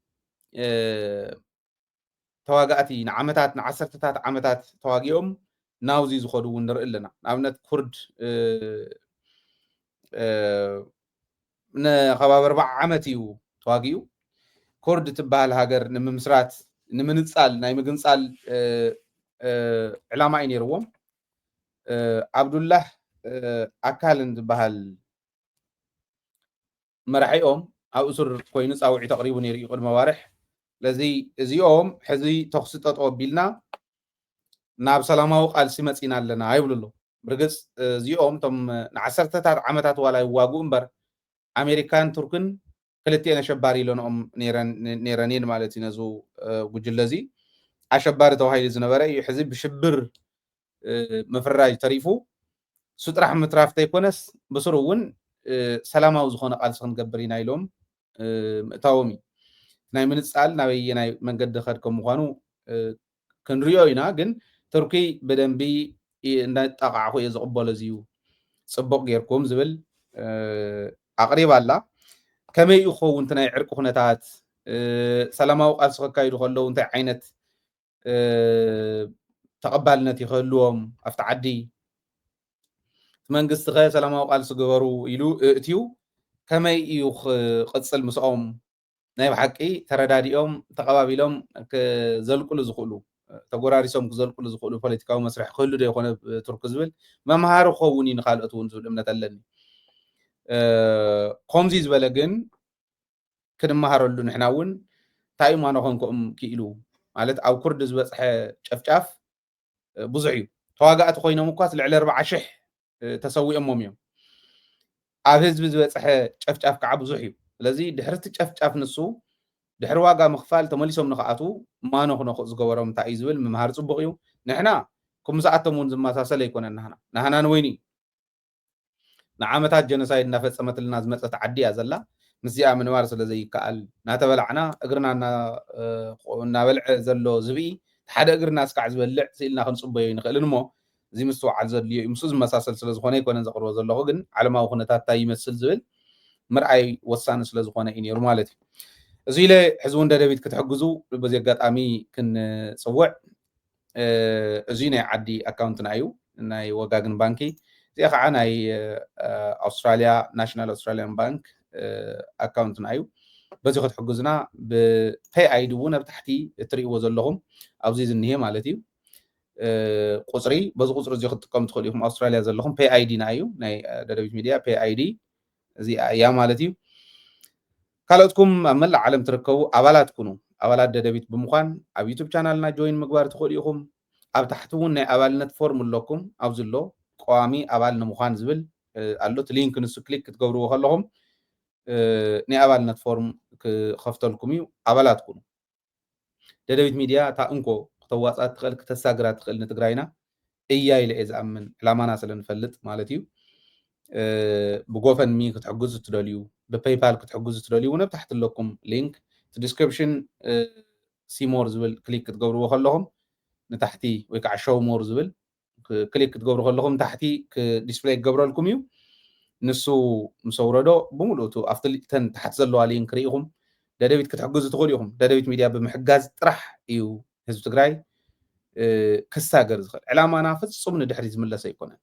تواجأتي نعمتات نعسرتات عمتات تواجيهم ناوزي زخدو ونر إلنا نعمت كرد نخباب 4 عمتيو تواجيو كرد تبال هاجر نمسرات نمنصال ناي مغنصال علامه ينيروم عبد الله أكالن تبال مرحيهم أو أسر كوينس أو تقريبا يريق الموارح لذي زيوم حزي تخصيطات أو بيلنا ناب سلامه قال سمعنا لنا يقول له برجس زيوم تم نعسرتات عمتات ولا يواجو امبر أمريكان تركن كلتينا شباري لهم نيرانين مالتي نزو وجلزي عشبار توهاي زنبرة يحزب بشبر مفراج تريفو سترح متراف تيكونس بسرون سلامه وزخونه قال سخن قبرينا يلوم تاومي ناي من تسأل ناوي ناي من قد خدكم مخانو كنريوينا جن تركي بدنبي نتقعه يزقبل زيو صبق غيركم زبل أقرب الله كما يخو انت ناي عرق خنتات سلامه وقال سخن كايدو خلو انت عينت تقبلنتي خلوهم افتعدي منقص غير سلامه وقال سجبرو يلو اتيو كما يخ قصل مسقوم ناي بحقي ترداديهم تقبابيلهم كزلقلو زخلو تغوراريسوم كزلقلو زخلو بوليتيكاو مسرح كله ده يكون ترك زبل ما مهارو خووني نخالطون زول امنت اللن قومزي زبلغن كنمهارلو نحناون تاي ما نكونكم كيلو مالت او كرد زبصح ጨፍጫፍ ብዙሕ እዩ ተዋጋእቲ ኮይኖም እኳ ልዕሊ 40,000 ተሰዊኦም እዮም ኣብ ህዝቢ ዝበፅሐ ጨፍጫፍ ከዓ ብዙሕ እዩ ስለዚ ድሕሪ እቲ ጨፍጫፍ ንሱ ድሕሪ ዋጋ ምኽፋል ተመሊሶም ንኽኣቱ ማኖ ክነኽእ ዝገበሮም እንታይ እዩ ዝብል ምምሃር ፅቡቕ እዩ ንሕና ከምዝኣቶም እውን ዝመሳሰለ ይኮነን ናህና ንወይኒ ንዓመታት ጀኖሳይድ እናፈፀመትልና ዝመፀት ዓዲ እያ ዘላ ምስዚኣ ምንባር ስለ ዘይከኣል እናተበላዕና እግርና እናበልዐ ዘሎ ዝብኢ ሓደ እግርና እስካዕ ዝበልዕ ስኢልና ክንፅበዮ ንኽእልን እሞ እዚ ምስትውዓል ዘድልዮ እዩ። ምስ ዝመሳሰል ስለ ዝኾነ ይኮነን ዘቕርቦ ዘለኹ ግን ዓለማዊ ኩነታት እንታይ ይመስል ዝብል ምርኣይ ወሳኒ ስለ ዝኾነ እዩ ነይሩ ማለት እዩ። እዚ ኢለ ሕዚ እውን ደደቢት ክትሕግዙ በዚ ኣጋጣሚ ክንፅውዕ እዚ ናይ ዓዲ ኣካውንትና እዩ ናይ ወጋግን ባንኪ እዚኣ ከዓ ናይ ኣውስትራልያ ናሽናል ኣውስትራልያን ባንክ ኣካውንትና እዩ በዚ ክትሕግዙና ብፔይ ኣይዲ እውን ኣብ ታሕቲ እትርእይዎ ዘለኹም ኣብዚ ዝኒሄ ማለት እዩ ቁፅሪ በዚ ቁፅሪ እዚ ክትጥቀሙ ትኽእሉ ኢኹም ኣውስትራልያ ዘለኹም ፔይ ኣይዲና እዩ ናይ ደደቢት ሚድያ ፔይ ኣይዲ እዚኣ እያ ማለት እዩ ካልኦትኩም ኣብ መላእ ዓለም ትርከቡ ኣባላት ኩኑ ኣባላት ደደቢት ብምዃን ኣብ ዩቱብ ቻናልና ጆይን ምግባር ትኽእሉ ኢኹም ኣብ ታሕቲ እውን ናይ ኣባልነት ፎርም ኣለኩም ኣብዚ ኣሎ ቀዋሚ ኣባል ንምዃን ዝብል ኣሎ እቲ ሊንክ ንሱ ክሊክ ክትገብርዎ ከለኹም ናይ ኣባልነት ፎርም ክኸፍተልኩም እዩ ኣባላት ኩኑ ደደቢት ሚድያ እታ እንኮ ክተዋፅኣ ትኽእል ክተሳግራ ትኽእል ንትግራይና እያ ኢለ እየ ዝኣምን ዕላማና ስለ ንፈልጥ ማለት እዩ ብጎፈንሚ ክትሕግዙ ትደልዩ ብፔይፓል ክትሕግዙ ትደልዩ እውን ኣብ ታሕቲ ኣለኩም ሊንክ እቲ ዲስክሪፕሽን ሲሞር ዝብል ክሊክ ክትገብርዎ ከለኹም ንታሕቲ ወይ ከዓ ሾው ሞር ዝብል ክሊክ ክትገብሩ ከለኹም ታሕቲ ዲስፕሌይ ክገብረልኩም እዩ ንሱ ምስ ኣውረዶ ብምሉእቱ ኣብቲ ተን ታሕቲ ዘለዋ ሊንክ ርኢኹም ደደቢት ክትሕግዙ ትኽእሉ ኢኹም ደደቢት ሚድያ ብምሕጋዝ ጥራሕ እዩ ህዝቢ ትግራይ ክሳገር ዝኽእል ዕላማና ፍጹም ንድሕሪ ዝምለስ ኣይኮነን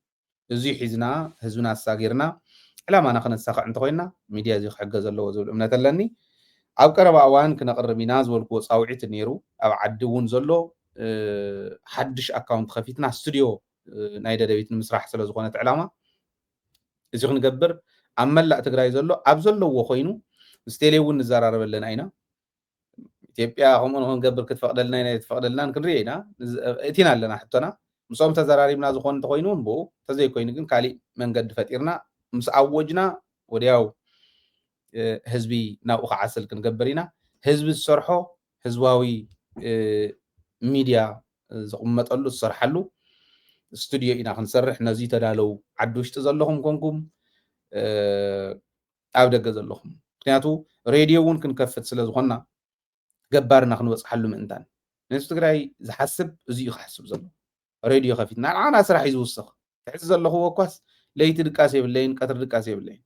እዚ ሒዝና ህዝብና ኣሳጊርና ዕላማና ክነሳኽዕ እንተኮይንና ሚድያ እዚ ክሕገዝ ኣለዎ ዝብል እምነት ኣለኒ ኣብ ቀረባ እዋን ክነቕርብ ኢና ዝበልክዎ ፃውዒት ነይሩ ኣብ ዓዲ እውን ዘሎ ሓድሽ ኣካውንት ከፊትና ስቱድዮ ናይ ደደቢት ንምስራሕ ስለ ዝኾነት ዕላማ እዚ ክንገብር ኣብ መላእ ትግራይ ዘሎ ኣብ ዘለዎ ኮይኑ ምስ ቴሌ እውን ንዘራረብ ኣለና ኢና ኢትዮጵያ ከምኡ ክንገብር ክትፈቅደልና ኢና ትፈቅደልናን ክንሪኦ ኢና እቲና ኣለና ሕቶና ምስኦም ተዘራሪብና ዝኾነ እንተኮይኑ እምብኡ ተዘይኮይኑ ግን ካሊእ መንገዲ ፈጢርና ምስ ኣወጅና ወዲያው ህዝቢ ናብኡ ክዓስል ክንገብር ኢና ህዝቢ ዝሰርሖ ህዝባዊ ሚድያ ዝቕመጠሉ ዝሰርሓሉ ስቱድዮ ኢና ክንሰርሕ ነዚ ተዳለው ዓዲ ውሽጢ ዘለኹም ኮንኩም ኣብ ደገ ዘለኹም ምክንያቱ ሬድዮ እውን ክንከፍት ስለ ዝኾንና ገባርና ክንበፅሓሉ ምእንታን ነዚ ትግራይ ዝሓስብ እዚኡ ክሓስብ ዘሎ ሬድዮ ከፊትና ንዓና ስራሕ እዩ ዝውስኽ ትሕዚ ዘለኹዎ እኳስ ለይቲ ድቃስ የብለይን ቀትሪ ድቃስ የብለይን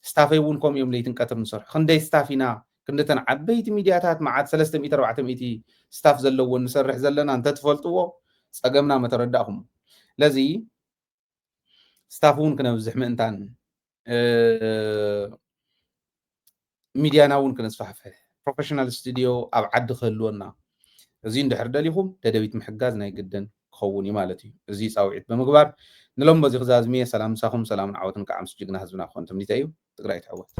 ስታፈይ እውን ከምኡ እዮም ለይትን ቀትር ንሰርሑ ክንደይ ስታፍ ኢና ክንደተን ዓበይቲ ሚድያታት መዓት 300-400 ስታፍ ዘለዎ ንሰርሕ ዘለና እንተትፈልጥዎ ፀገምና መተረዳእኹም ለዚ ስታፍ እውን ክነብዝሕ ምእንታን ሚድያና እውን ክነስፋሕፍሕ ፕሮፌሽናል ስቱድዮ ኣብ ዓዲ ክህልወና እዚ እንድሕር ደሊኹም ደደቢት ምሕጋዝ ናይ ግድን ክኸውን እዩ ማለት እዩ እዚ ፃውዒት ብምግባር ንሎም በዚ ክዛዝምየ ሰላም ምሳኹም ሰላምን ዓወትን ከዓ ምስ ጅግና ህዝብና ክኾን ትምኒተ እዩ ትግራይ ትዕወት